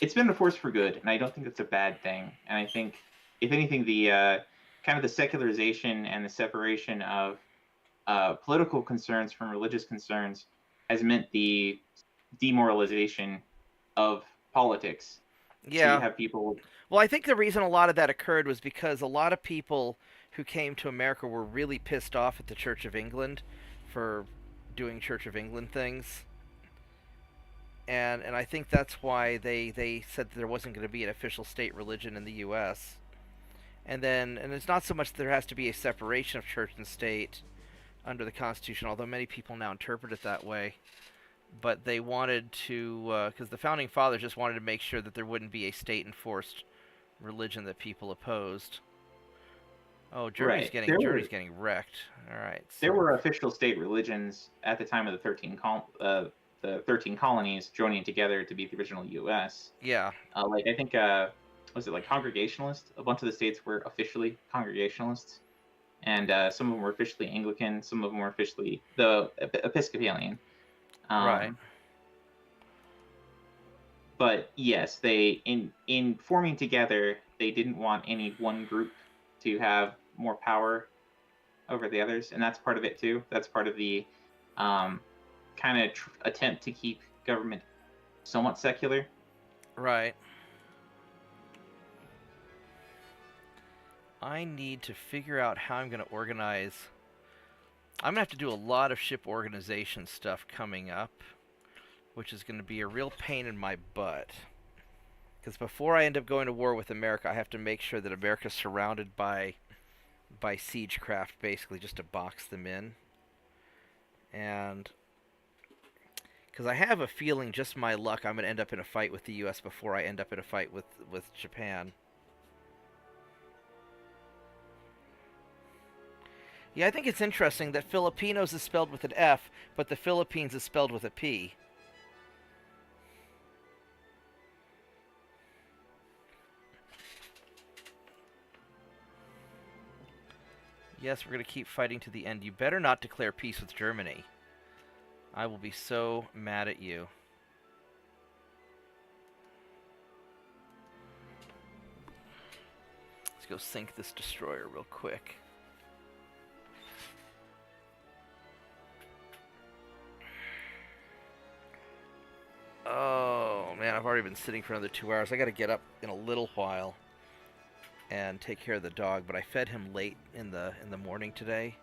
it's been a force for good, and I don't think that's a bad thing. And I think, if anything, the kind of the secularization and the separation of political concerns from religious concerns has meant the demoralization of politics. So you Yeah. have people. Well, I think the reason a lot of that occurred was because a lot of people who came to America were really pissed off at the Church of England for doing Church of England things. And I think that's why they said that there wasn't going to be an official state religion in the U.S. And it's not so much that there has to be a separation of church and state under the Constitution, although many people now interpret it that way. But they wanted to, because the founding fathers just wanted to make sure that there wouldn't be a state-enforced religion that people opposed. Oh, Right. Journey's getting wrecked. All right. So. There were official state religions at the time of the 13 colonies joining together to be the original U.S. Yeah. Like I think was it like Congregationalist? A bunch of the states were officially Congregationalists, and some of them were officially Anglican. Some of them were officially the Episcopalian. Right. But yes, they in forming together, they didn't want any one group to have more power over the others, and that's part of it too. That's part of the kind of attempt to keep government somewhat secular. Right. I need to figure out how I'm going to organize. I'm going to have to do a lot of ship organization stuff coming up, which is going to be a real pain in my butt. Because before I end up going to war with America, I have to make sure that America's surrounded by siege craft, basically, just to box them in. And because I have a feeling, just my luck, I'm going to end up in a fight with the U.S. before I end up in a fight with Japan. Yeah, I think it's interesting that Filipinos is spelled with an F, but the Philippines is spelled with a P. Yes, we're going to keep fighting to the end. You better not declare peace with Germany. I will be so mad at you. Let's go sink this destroyer real quick. Oh, man, I've already been sitting for another 2 hours. I got to get up in a little while and take care of the dog, but I fed him late in the morning today.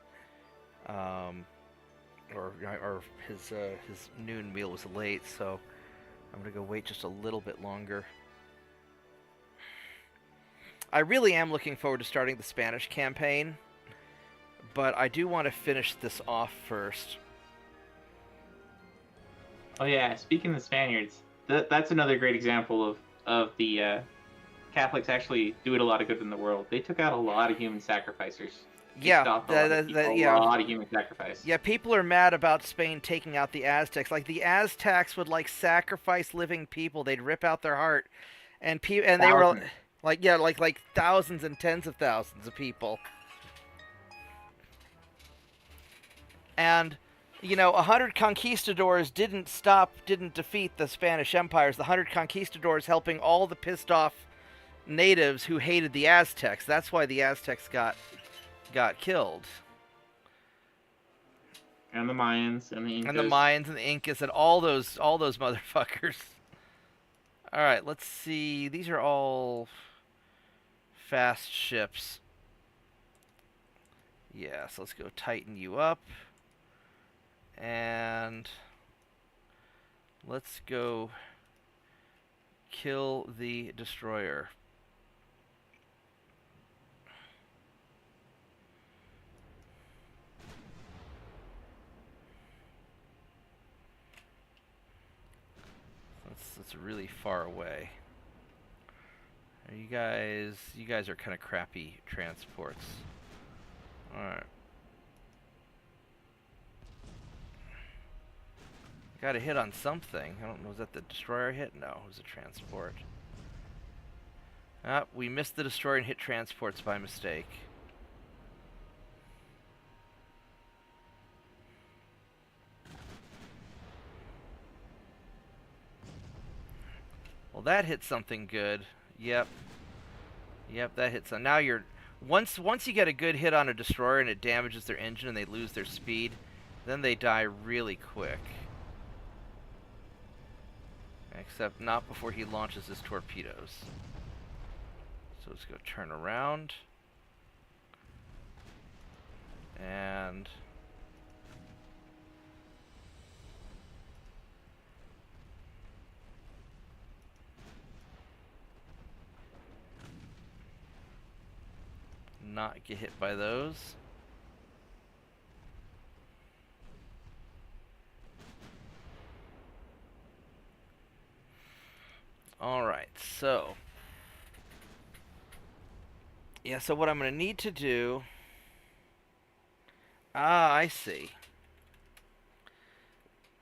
Or his noon meal was late, so I'm going to go wait just a little bit longer. I really am looking forward to starting the Spanish campaign, but I do want to finish this off first. Oh yeah, speaking of the Spaniards, that's another great example of the Catholics actually doing a lot of good in the world. They took out a lot of human sacrificers. Yeah, a lot of human sacrifice. Yeah, people are mad about Spain taking out the Aztecs. Like, the Aztecs would, like, sacrifice living people. They'd rip out their heart. And they were, like, yeah, like thousands and tens of thousands of people. And, you know, 100 conquistadors didn't defeat the Spanish empires. The 100 conquistadors helping all the pissed off natives who hated the Aztecs. That's why the Aztecs got killed. And the Mayans and the Incas. And the Mayans and the Incas and all those motherfuckers. All right, let's see. These are all fast ships. Yeah, so let's go tighten you up. And let's go kill the destroyer. That's really far away. You guys are kind of crappy transports. Alright. Got a hit on something. I don't know, was that the destroyer hit? No, it was a transport. Ah, we missed the destroyer and hit transports by mistake. Well, that hit something good. Yep. Yep, that hit some. Now you're... Once you get a good hit on a destroyer and it damages their engine and they lose their speed, then they die really quick. Except not before he launches his torpedoes. So let's go turn around. And... not get hit by those. Alright, so... yeah, so what I'm going to need to do... Ah, I see.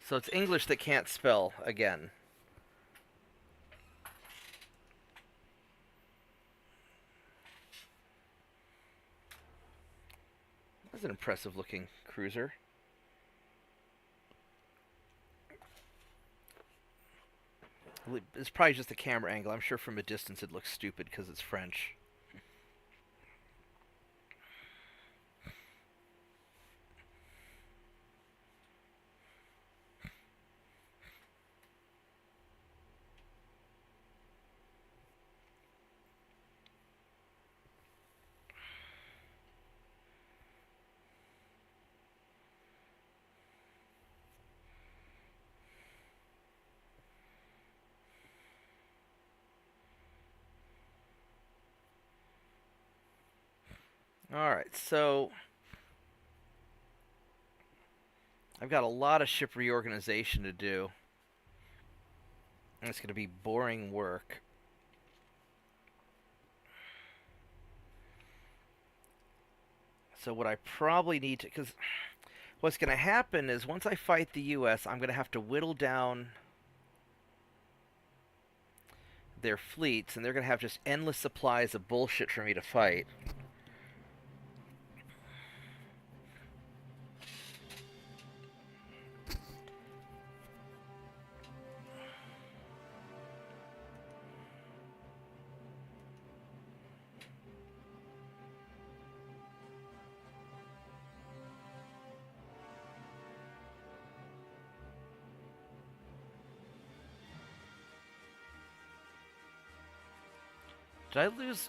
So it's English that can't spell again. That's an impressive looking cruiser. It's probably just a camera angle. I'm sure from a distance it looks stupid because it's French. Alright, so... I've got a lot of ship reorganization to do. And it's going to be boring work. So what I probably need to... because what's going to happen is once I fight the U.S., I'm going to have to whittle down their fleets, and they're going to have just endless supplies of bullshit for me to fight.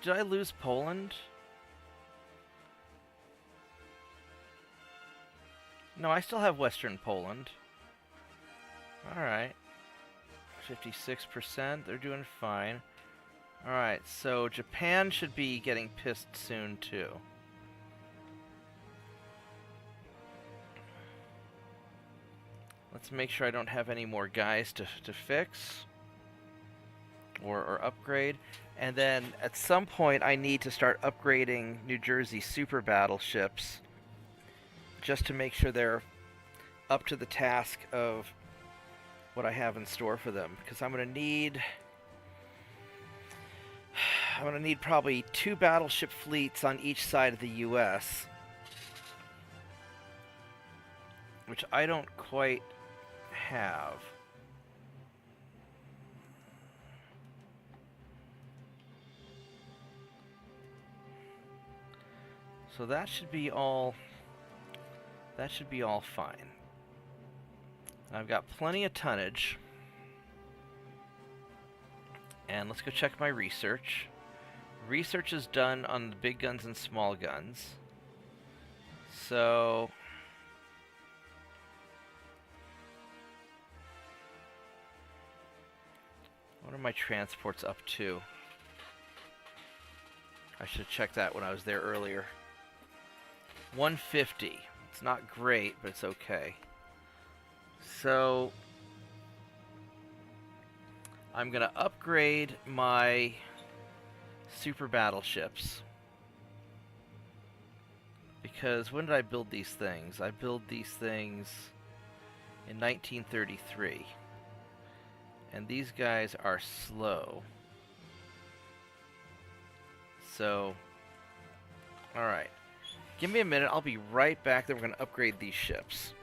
Did I lose Poland? No, I still have Western Poland. Alright. 56%, they're doing fine. Alright, so Japan should be getting pissed soon too. Let's make sure I don't have any more guys to fix. Or upgrade. And then at some point I need to start upgrading New Jersey super battleships just to make sure they're up to the task of what I have in store for them, because I'm going to need probably 2 battleship fleets on each side of the US, which I don't quite have. So that should be all fine. I've got plenty of tonnage. And let's go check my research. Research is done on the big guns and small guns. So what are my transports up to? I should have checked that when I was there earlier. 150. It's not great, but it's okay. So I'm going to upgrade my super battleships. Because when did I build these things? I built these things in 1933. And these guys are slow. So, alright. Give me a minute, I'll be right back, then we're going to upgrade these ships.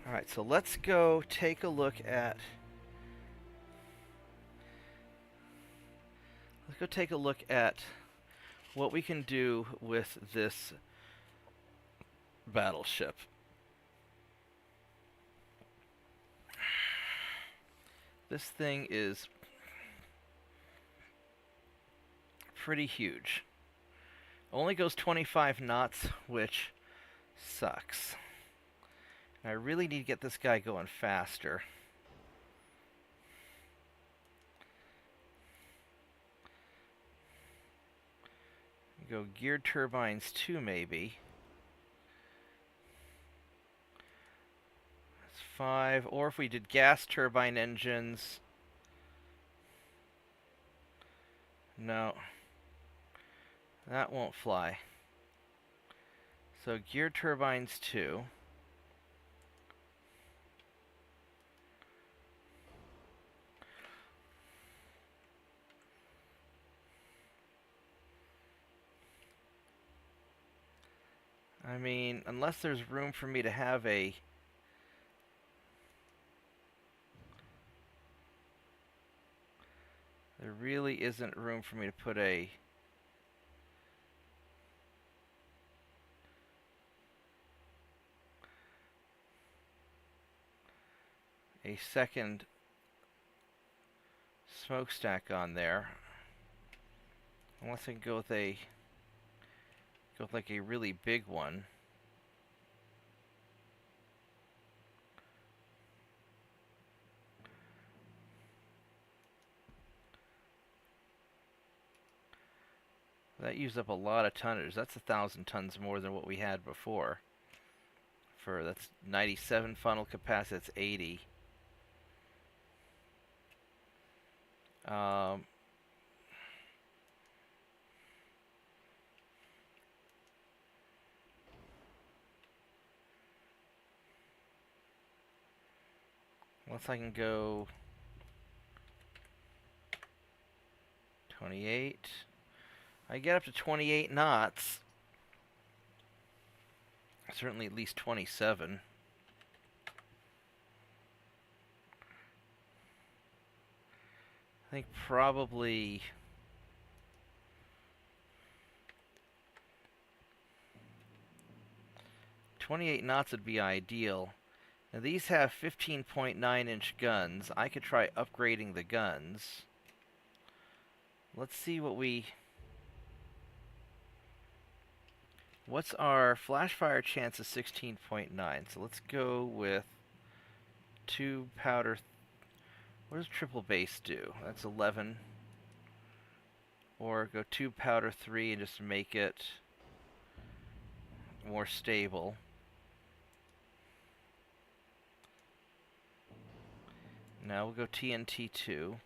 Alright, so let's go take a look at... Let's go take a look at what we can do with this battleship. This thing is pretty huge. Only goes 25 knots, which sucks. I really need to get this guy going faster. Go geared turbines too, maybe. That's 5. Or if we did gas turbine engines. No. That won't fly. So geared turbines 2. I mean, unless there's room for me to have a... There really isn't room for me to put a second smokestack on there. Unless I can go with like a really big one. That used up a lot of tonnage. That's 1,000 tons more than what we had before. That's 97 funnel capacity. That's 80. Unless I can go 28. I get up to 28 knots. Certainly at least 27. I think probably 28 knots would be ideal. Now these have 15.9-inch guns. I could try upgrading the guns. Let's see what's our flash fire chance of 16.9. So let's go with 2 powder. What does triple base do? That's 11. Or go 2 powder 3 and just make it more stable. Now we'll go TNT 2.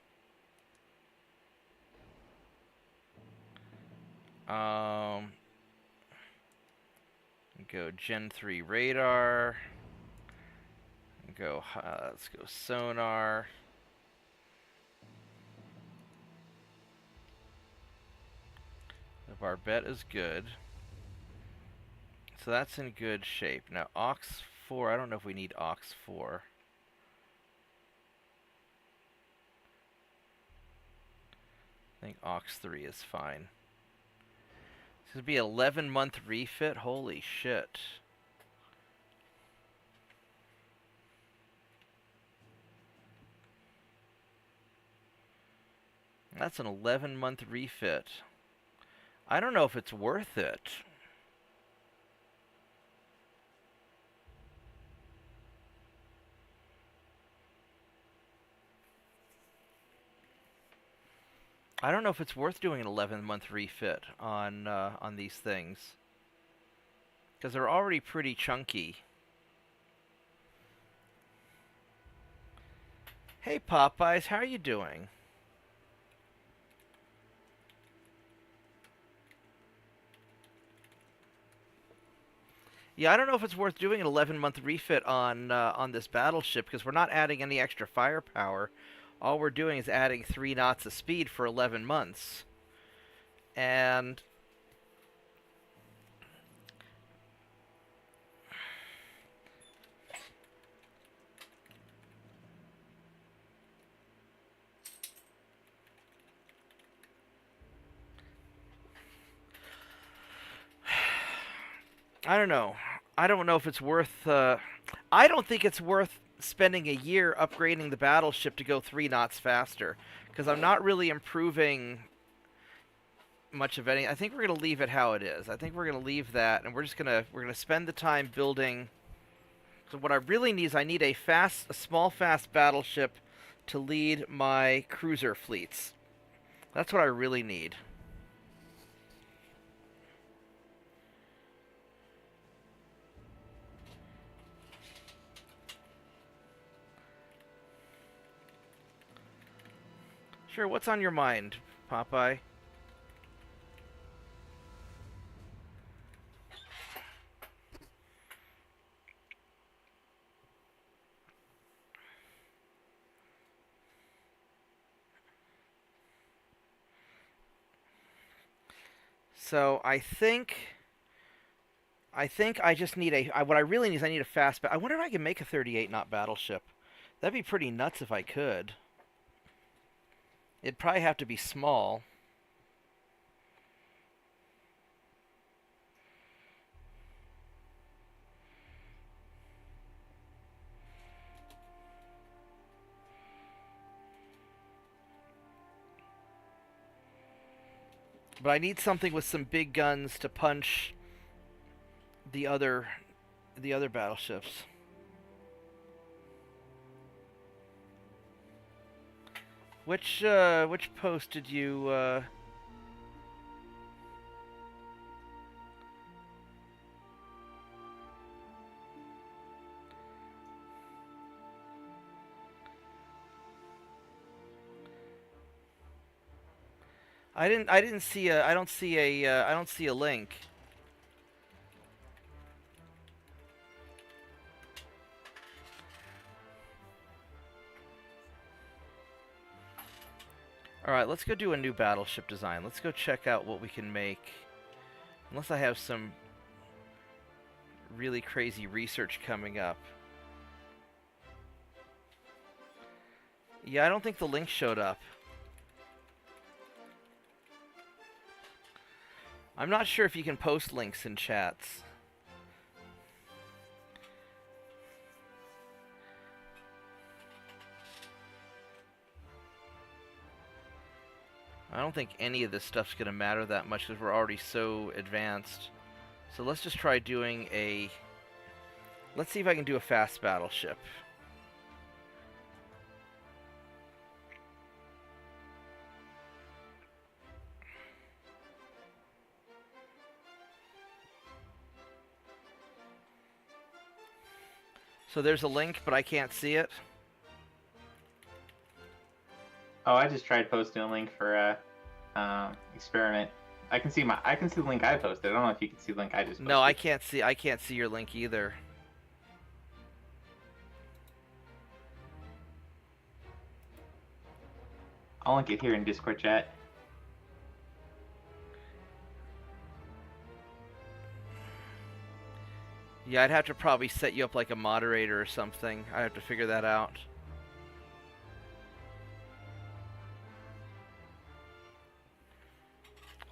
Go Gen 3 radar. Let's go sonar. The barbette is good. So that's in good shape. Now Aux 4, I don't know if we need Aux 4. I think Aux 3 is fine. This would be 11-month refit. Holy shit. That's an 11-month refit. I don't know if it's worth it. I don't know if it's worth doing an 11-month refit on these things, because they're already pretty chunky. Hey Popeyes, how are you doing? Yeah, I don't know if it's worth doing an 11-month refit on this battleship, because we're not adding any extra firepower. All we're doing is adding 3 knots of speed for 11 months. And I don't know. I don't know if it's worth... I don't think it's worth spending a year upgrading the battleship to go 3 knots faster, because I'm not really improving much of any. I think we're going to leave it how it is. I think we're going to leave that, and we're going to spend the time building. So what I really need is I need a small fast battleship to lead my cruiser fleets. That's what I really need. Sure, what's on your mind, Popeye? So I think I just need what I really need is I need a fast. I wonder if I can make a 38 knot battleship. That'd be pretty nuts if I could. It'd probably have to be small. But I need something with some big guns to punch the other battleships. Which post did you I didn't see a I don't see a I don't see a link. Alright, let's go do a new battleship design. Let's go check out what we can make. Unless I have some really crazy research coming up. Yeah, I don't think the link showed up. I'm not sure if you can post links in chats. I don't think any of this stuff's going to matter that much because we're already so advanced. So let's just try doing a... Let's see if I can do a fast battleship. So there's a link, but I can't see it. Oh, I just tried posting a link for a experiment. I can see the link I posted. I don't know if you can see the link I just posted. No, I can't see your link either. I'll link it here in Discord chat. Yeah, I'd have to probably set you up like a moderator or something. I'd have to figure that out.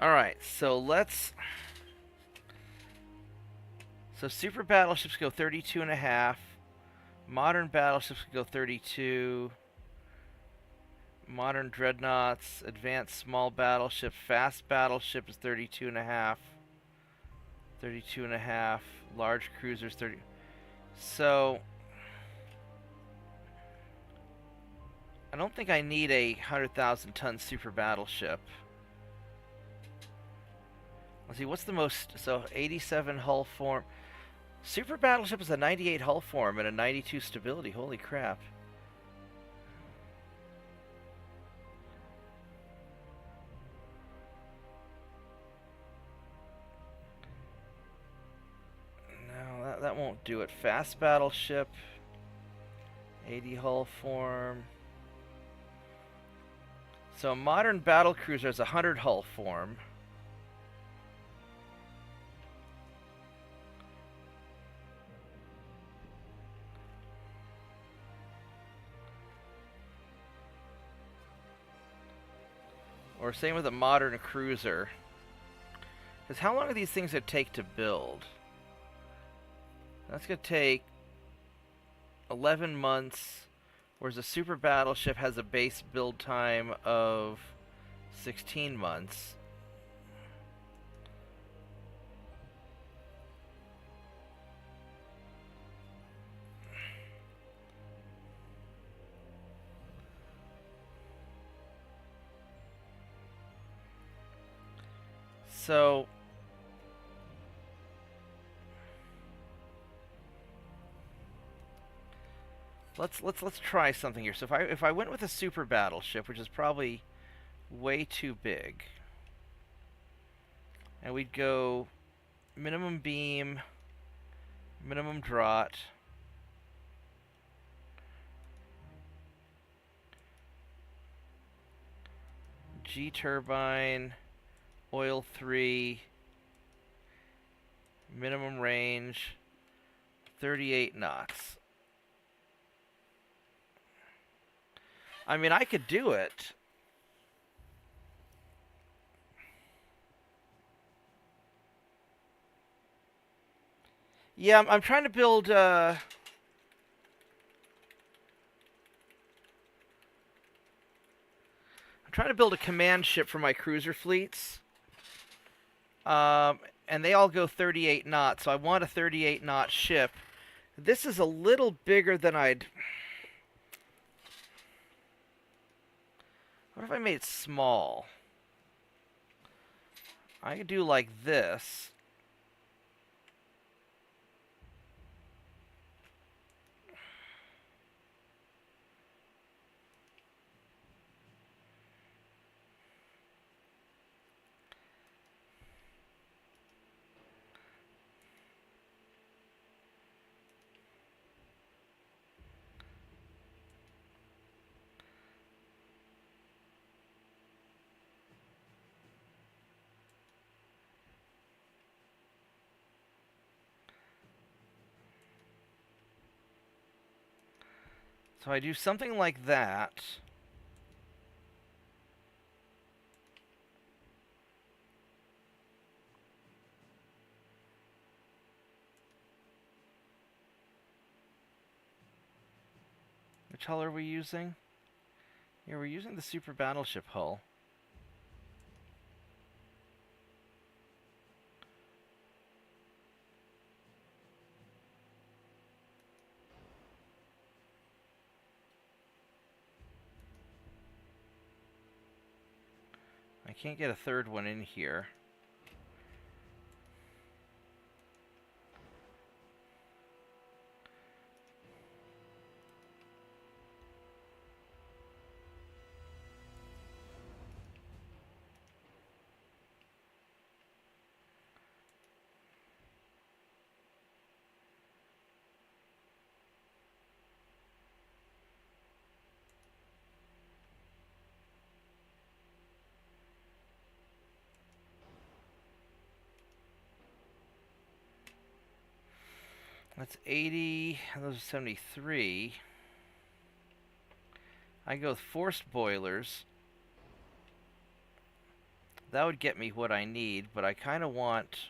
Alright, so let's... So super battleships go 32.5. Modern battleships go 32. Modern dreadnoughts, advanced small battleship, fast battleship is 32.5. 32.5. Large cruisers 30. So I don't think I need a 100,000 ton super battleship. Let's see, what's the most... So 87 hull form. Super battleship is a 98 hull form and a 92 stability. Holy crap. No, that won't do it. Fast battleship. 80 hull form. So a modern battle cruiser is a 100 hull form. Or same with a modern cruiser. Because how long do these things gonna take to build? That's gonna take 11 months, whereas a super battleship has a base build time of 16 months. So let's try something here. So if I went with a super battleship, which is probably way too big, and we'd go minimum beam, minimum draught, G turbine, oil 3, minimum range, 38 knots. I mean, I could do it. Yeah, I'm trying to build, I'm trying to build a command ship for my cruiser fleets. And they all go 38 knots, so I want a 38 knot ship. This is a little bigger than I'd... What if I made it small? I could do like this. So I do something like that. Which hull are we using? Yeah, we're using the super battleship hull. I can't get a third one in here. That's 80, those are 73. I go with forced boilers. That would get me what I need, but I kind of want...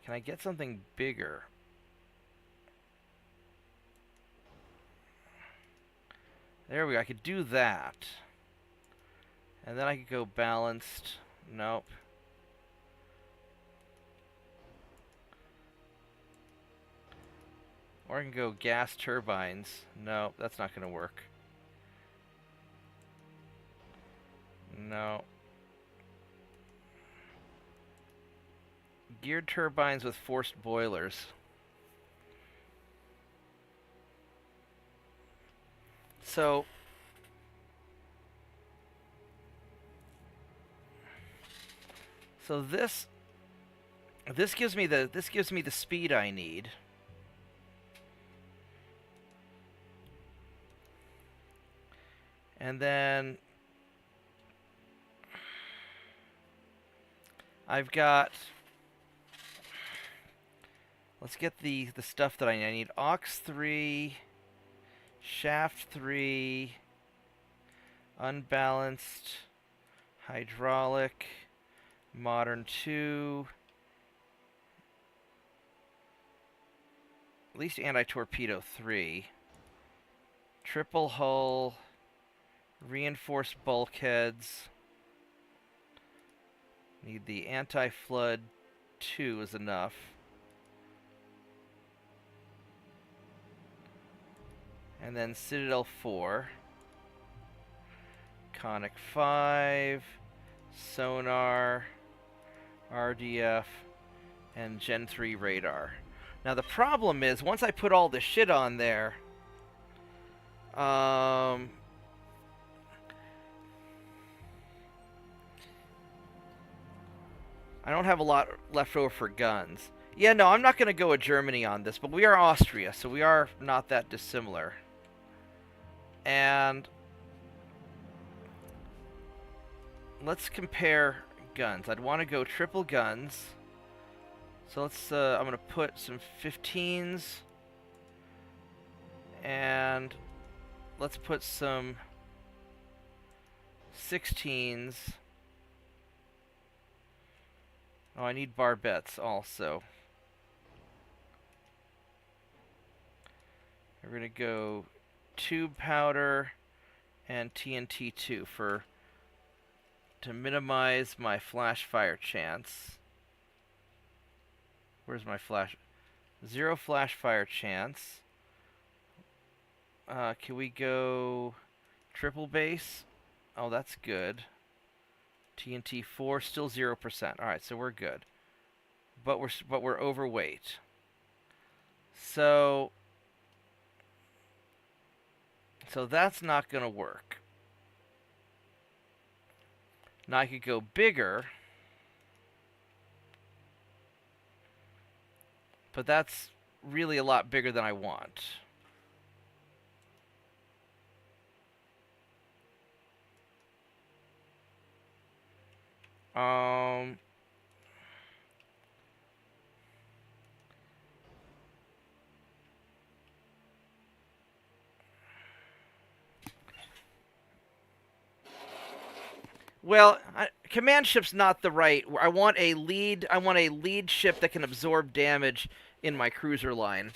Can I get something bigger? There we go, I could do that. And then I could go balanced. Nope. Or I can go gas turbines. No, that's not going to work. No. Geared turbines with forced boilers. So this gives me the speed I need. And then I've got, let's get the stuff that I need. I need aux 3, shaft 3, unbalanced, hydraulic, modern 2, at least anti-torpedo 3, triple hull, reinforced bulkheads. Need the anti-flood 2 is enough. And then Citadel 4. Conic 5. Sonar. RDF. And Gen 3 radar. Now the problem is, once I put all this shit on there, I don't have a lot left over for guns. Yeah, no, I'm not going to go with Germany on this, but we are Austria, so we are not that dissimilar. And let's compare guns. I'd want to go triple guns. So let's, I'm going to put some 15s. And let's put some 16s. Oh, I need barbettes also. We're going to go tube powder and TNT2 for to minimize my flash fire chance. Where's my flash? 0 flash fire chance. Can we go triple base? Oh, that's good. TNT 4, still 0%. All right, so we're good. But we're overweight. So that's not going to work. Now I could go bigger, but that's really a lot bigger than I want. Well, command ship's not the right. I want a lead. I want a lead ship that can absorb damage in my cruiser line.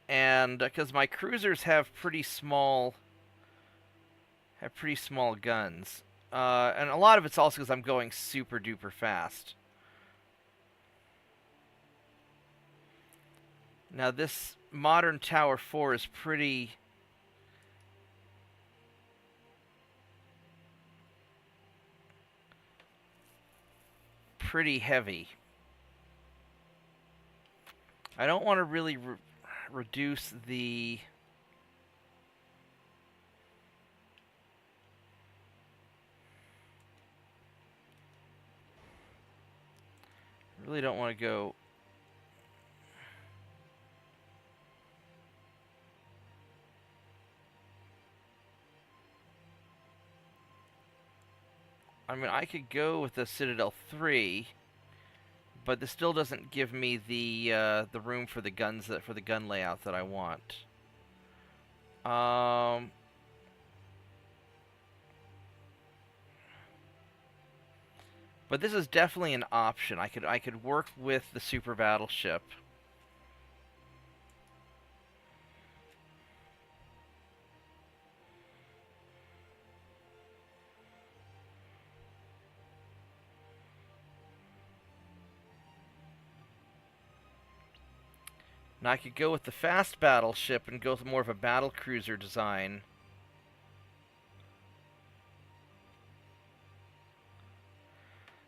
And because my cruisers have pretty small guns, and a lot of it's also because I'm going super duper fast. Now this modern Tower 4 is pretty heavy. I don't want to really reduce the really don't want to go I mean, I could go with the Citadel 3, but this still doesn't give me the room for the guns for the gun layout that I want. But this is definitely an option. I could work with the super battleship. Now I could go with the fast battleship and go with more of a battle cruiser design.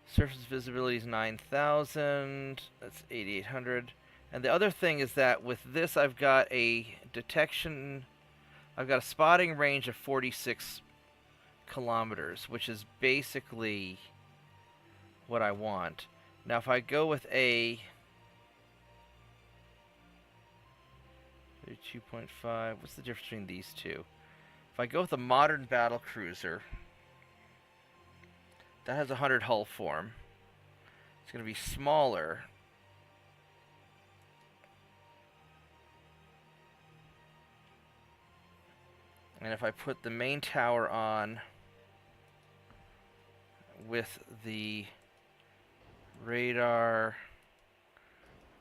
Surface visibility is 9,000. That's 8,800. And the other thing is that with this, I've got a detection. I've got a spotting range of 46 kilometers, which is basically what I want. Now, if I go with a 32.5, what's the difference between these two? If I go with a modern battle cruiser, that has 100 hull form. It's going to be smaller. And if I put the main tower on with the radar,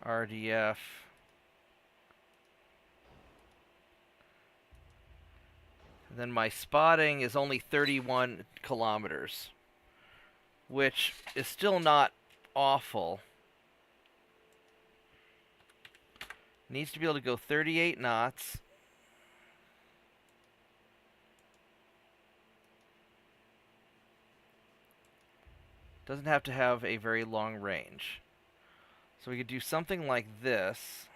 RDF, then my spotting is only 31 kilometers, which is still not awful. Needs to be able to go 38 knots. Doesn't have to have a very long range. So we could do something like this.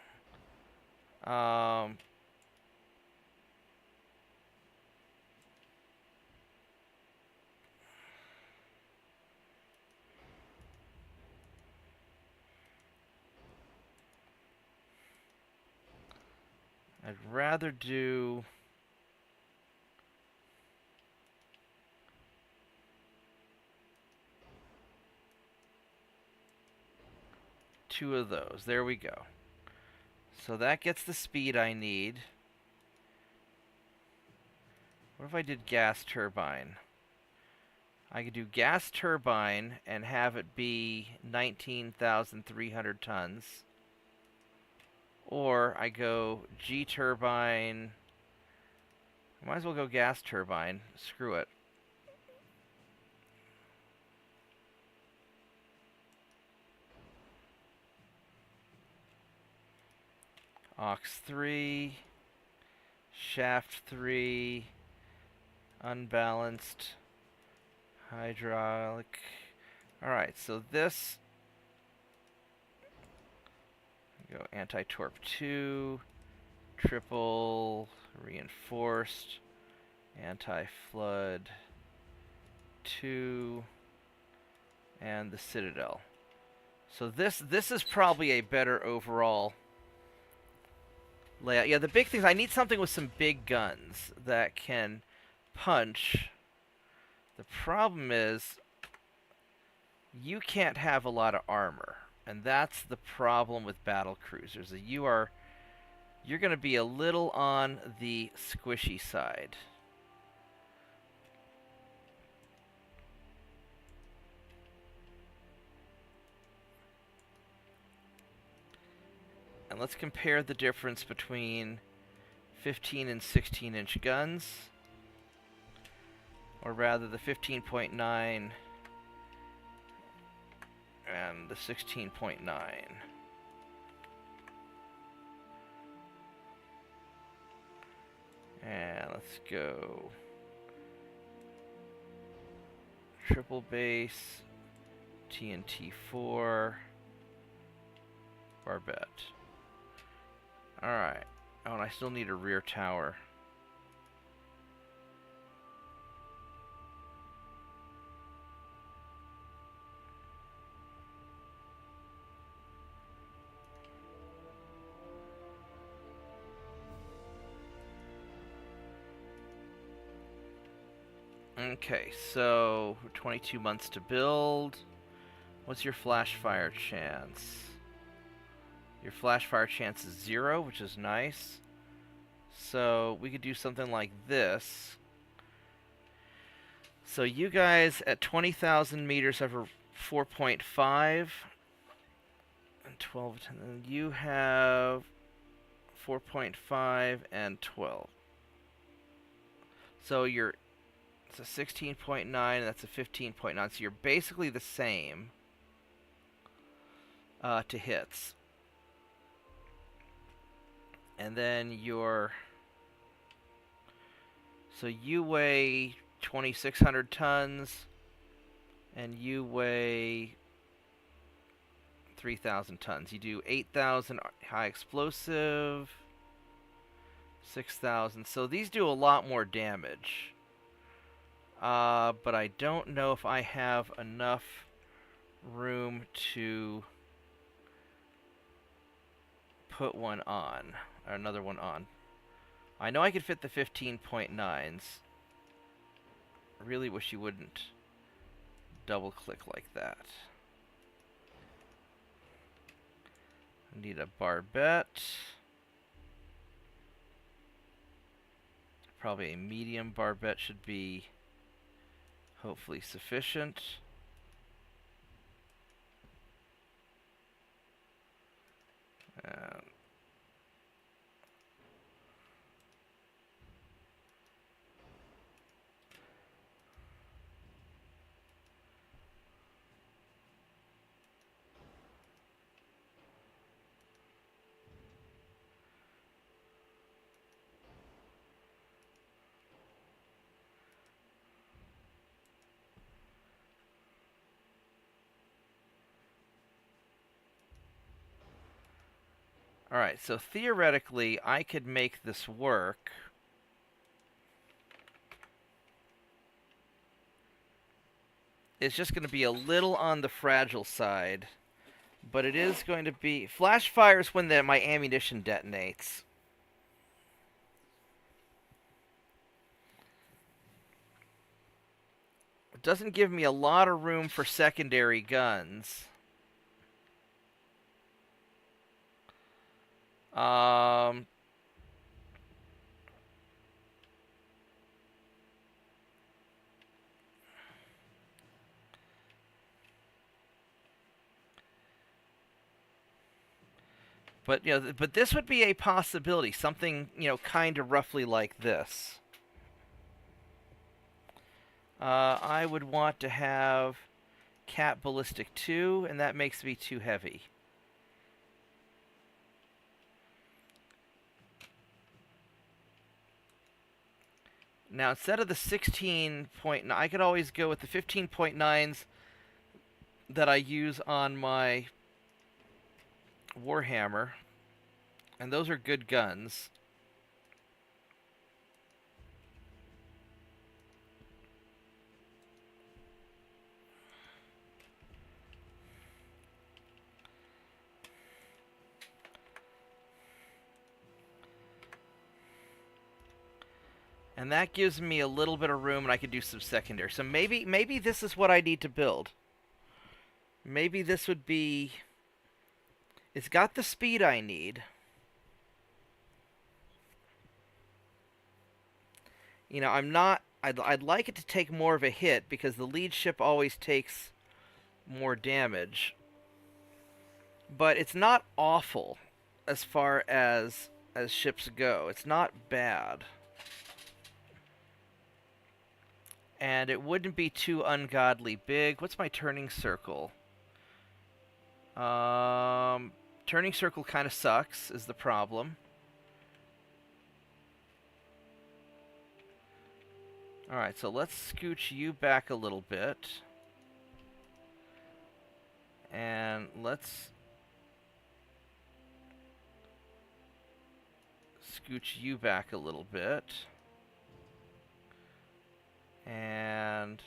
I'd rather do two of those. There we go. So that gets the speed I need. What if I did gas turbine? I could do gas turbine and have it be 19,300 tons. Or I go G turbine. Might as well go gas turbine. Screw it. Aux 3. Shaft 3. Unbalanced. Hydraulic. Alright, so this. Go anti-torp 2. Triple reinforced. Anti-flood 2. And the Citadel. So this is probably a better overall layout. Yeah, the big thing is I need something with some big guns that can punch. The problem is you can't have a lot of armor, and that's the problem with battle cruisers. You're going to be a little on the squishy side. And let's compare the difference between 15 and 16-inch guns. Or rather, the 15.9 and the 16.9. And let's go triple base, TNT-4, barbette. Alright. Oh, and I still need a rear tower. Okay, so 22 months to build. What's your flash fire chance? Your flash fire chance is 0, which is nice. So we could do something like this. So you guys at 20,000 meters have a 4.5 and 12, and you have 4.5 and 12. So you're it's a 16.9 and that's a 15.9. So you're basically the same to hits. And then so you weigh 2,600 tons, and you weigh 3,000 tons. You do 8,000 high explosive, 6,000. So these do a lot more damage. But I don't know if I have enough room to put one on, or another one on. I know I could fit the 15.9s. I really wish you wouldn't double click like that. I need a barbette. Probably a medium barbette should be hopefully sufficient. Alright, so theoretically, I could make this work. It's just going to be a little on the fragile side. But it is going to be... Flash fires when my ammunition detonates. It doesn't give me a lot of room for secondary guns. But but this would be a possibility. Something kind of roughly like this. I would want to have Cat Ballistic 2, and that makes me too heavy. Now, instead of the 16.9, I could always go with the 15.9s that I use on my Warhammer, and those are good guns. And that gives me a little bit of room, and I could do some secondary. So maybe this is what I need to build. Maybe this would be... It's got the speed I need. I'm not... I'd like it to take more of a hit, because the lead ship always takes more damage. But it's not awful as far as ships go. It's not bad. And it wouldn't be too ungodly big. What's my turning circle? Turning circle kind of sucks, is the problem. Alright, so let's scooch you back a little bit. And let's scooch you back a little bit. And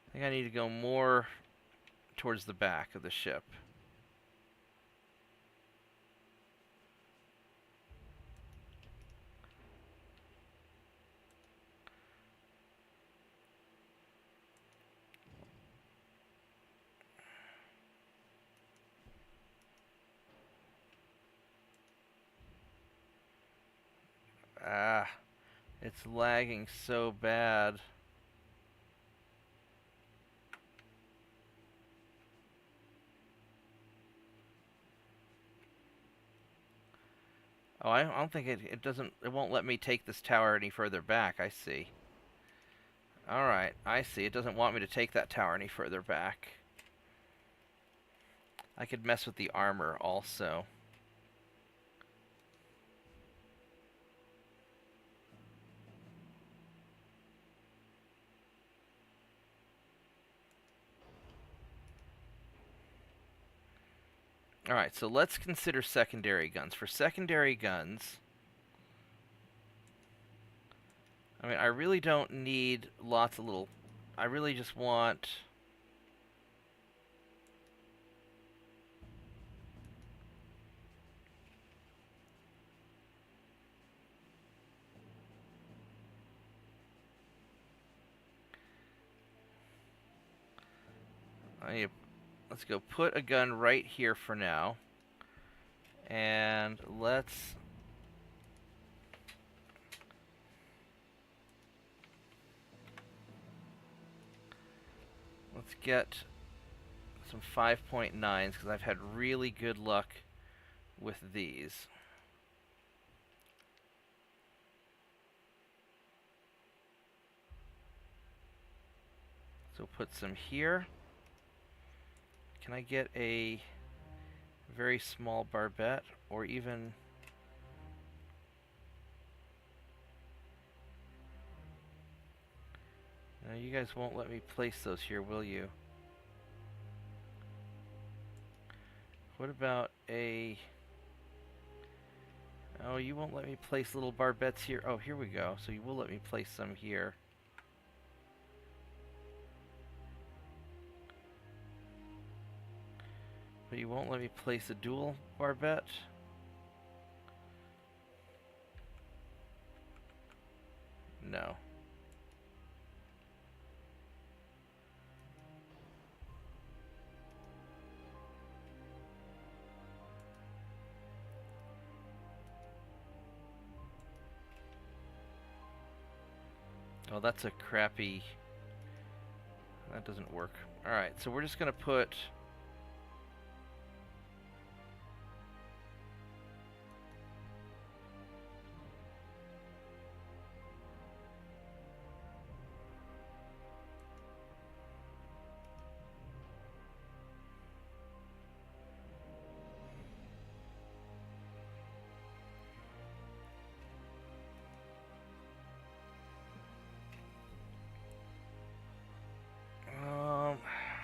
I think I need to go more towards the back of the ship. Ah, it's lagging so bad. Oh, I don't think it doesn't, it won't let me take this tower any further back. I see. Alright, I see. It doesn't want me to take that tower any further back. I could mess with the armor also. Alright, so let's consider secondary guns. For secondary guns, I mean, I really don't need lots of little... I really just want... Let's go put a gun right here for now. And let's get some 5.9s, because I've had really good luck with these. So put some here. Can I get a very small barbette, or even... No, you guys won't let me place those here, will you? What about a... Oh, you won't let me place little barbettes here. Oh, here we go. So you will let me place some here. But you won't let me place a dual barbette? No. Oh, that's a crappy... That doesn't work. Alright, so we're just going to put...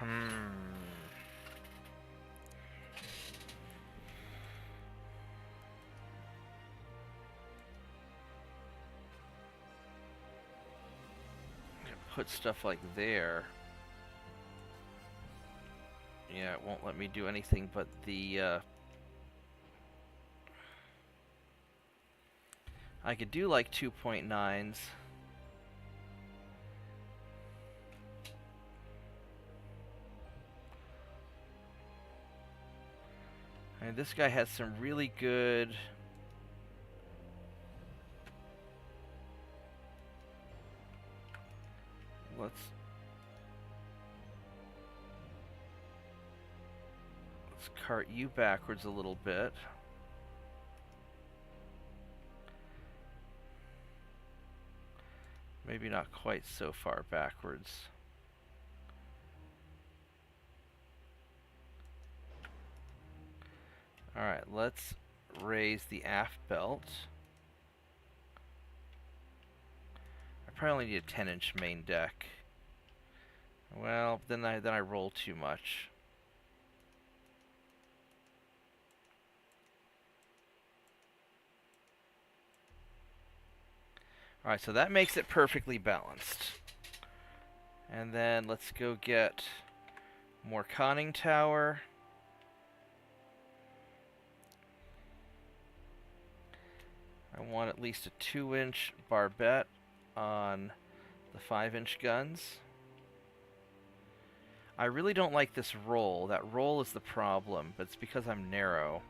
Hmm. Put stuff like there. Yeah, it won't let me do anything but the, I could do like 2.9s. And this guy has some really good... Let's cart you backwards a little bit. Maybe not quite so far backwards. Alright, let's raise the aft belt. I probably need a 10-inch main deck. Well, then I roll too much. Alright, so that makes it perfectly balanced. And then let's go get more conning tower. I want at least a 2-inch barbette on the 5-inch guns. I really don't like this roll. That roll is the problem, but it's because I'm narrow.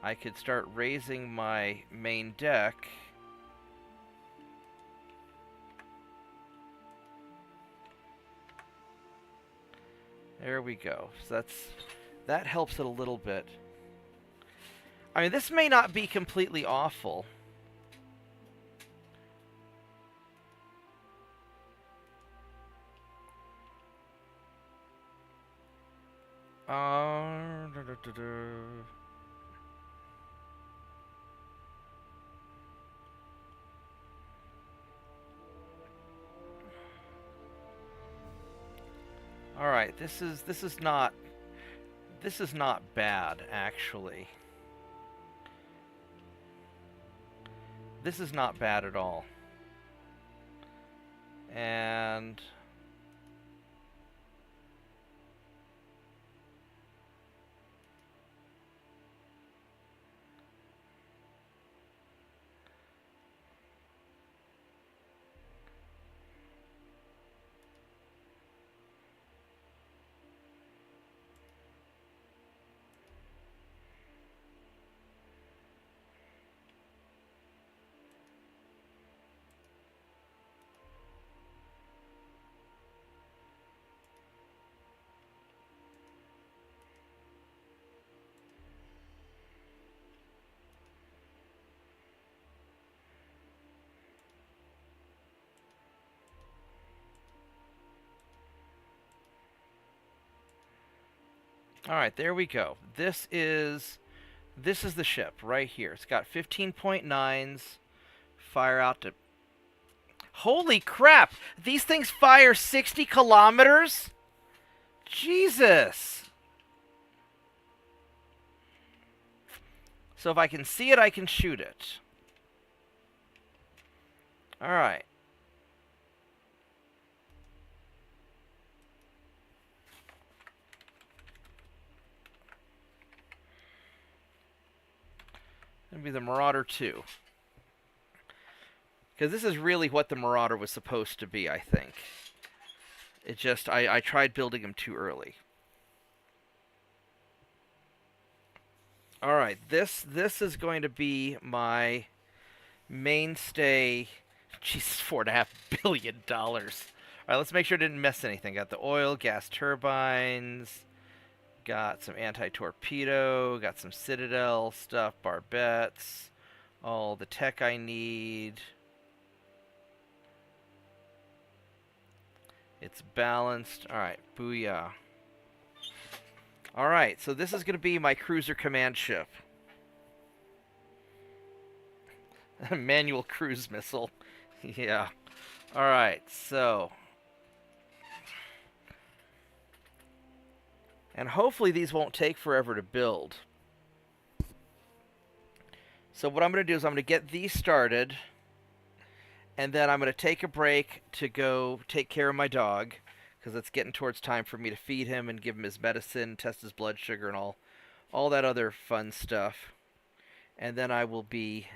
I could start raising my main deck. There we go. So that helps it a little bit. I mean, this may not be completely awful. Da, da, da, da. All right, this is not bad, actually. This is not bad at all. And all right, there we go. This is the ship right here. It's got 15.9s. Fire out to... Holy crap! These things fire 60 kilometers? Jesus! So if I can see it, I can shoot it. Alright. Gonna be the Marauder 2. Because this is really what the Marauder was supposed to be, I think. It just, I tried building him too early. Alright, this is going to be my mainstay Jesus, $4.5 billion. All right, let's make sure I didn't miss anything. Got the oil, gas turbines, got some anti-torpedo, got some Citadel stuff, barbettes, all the tech I need. It's balanced. All right, booyah. All right, so this is going to be my cruiser command ship. Manual cruise missile. Yeah. All right, so. And hopefully these won't take forever to build. So what I'm going to do is I'm going to get these started. And then I'm going to take a break to go take care of my dog. Because it's getting towards time for me to feed him and give him his medicine, test his blood sugar and all that other fun stuff. And then I will be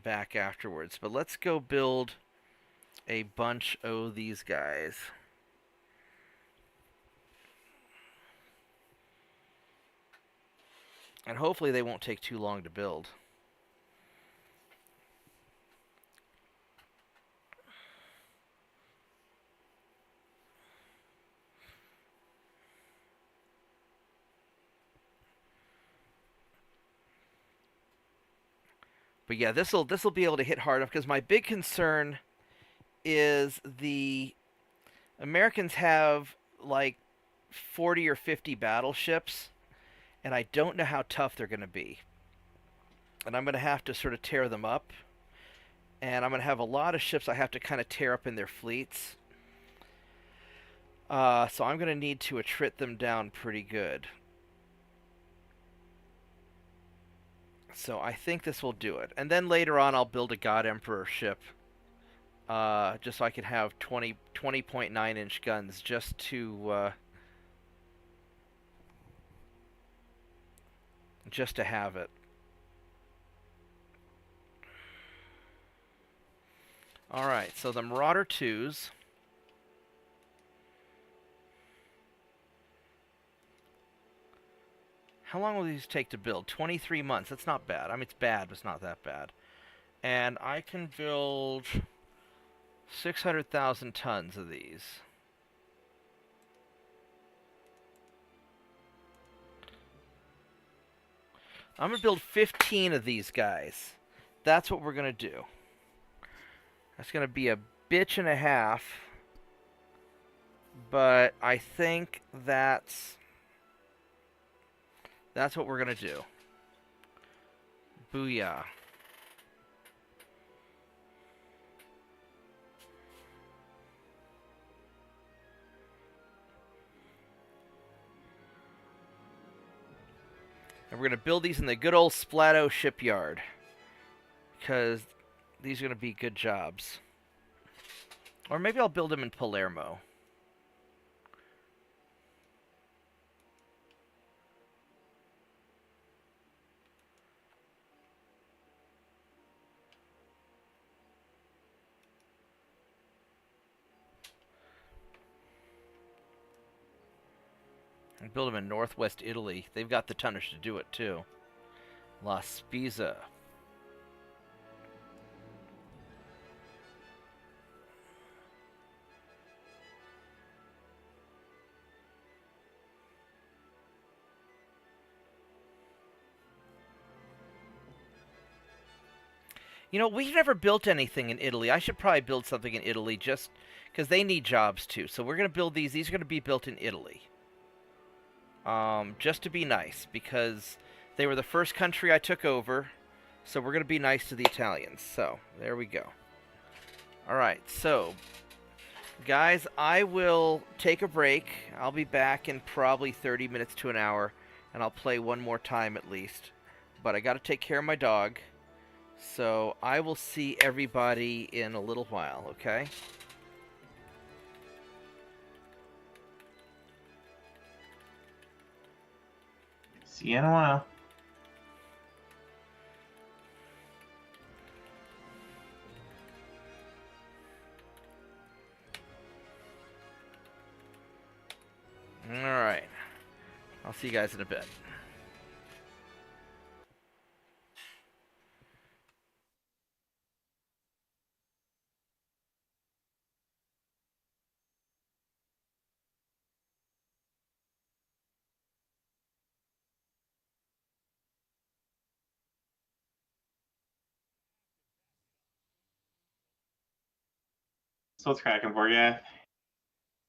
back afterwards. But let's go build a bunch of these guys. And hopefully they won't take too long to build. But yeah, this'll be able to hit hard enough because my big concern is the Americans have like 40 or 50 battleships, and I don't know how tough they're going to be. And I'm going to have to sort of tear them up. And I'm going to have a lot of ships I have to kind of tear up in their fleets. So I'm going to need to attrit them down pretty good. So I think this will do it. And then later on I'll build a God Emperor ship. Just so I can have 20.9 inch guns just to have it. Alright, so the Marauder 2s. How long will these take to build? 23 months. That's not bad. I mean, it's bad, but it's not that bad. And I can build 600,000 tons of these. I'm going to build 15 of these guys. That's what we're going to do. That's going to be a bitch and a half. But I think that's what we're going to do. Booyah. And we're going to build these in the good old Splato shipyard. Because these are going to be good jobs. Or maybe I'll build them in Palermo. And build them in northwest Italy. They've got the tonnage to do it, too. La Spezia. You know, we've never built anything in Italy. I should probably build something in Italy just because they need jobs, too. So we're going to build these. These are going to be built in Italy. Just to be nice, because they were the first country I took over, so we're going to be nice to the Italians. So, there we go. Alright, so, guys, I will take a break. I'll be back in probably 30 minutes to an hour, and I'll play one more time at least. But I got to take care of my dog, so I will see everybody in a little while, okay? See you in a while. Alright. I'll see you guys in a bit. So what's cracking for you?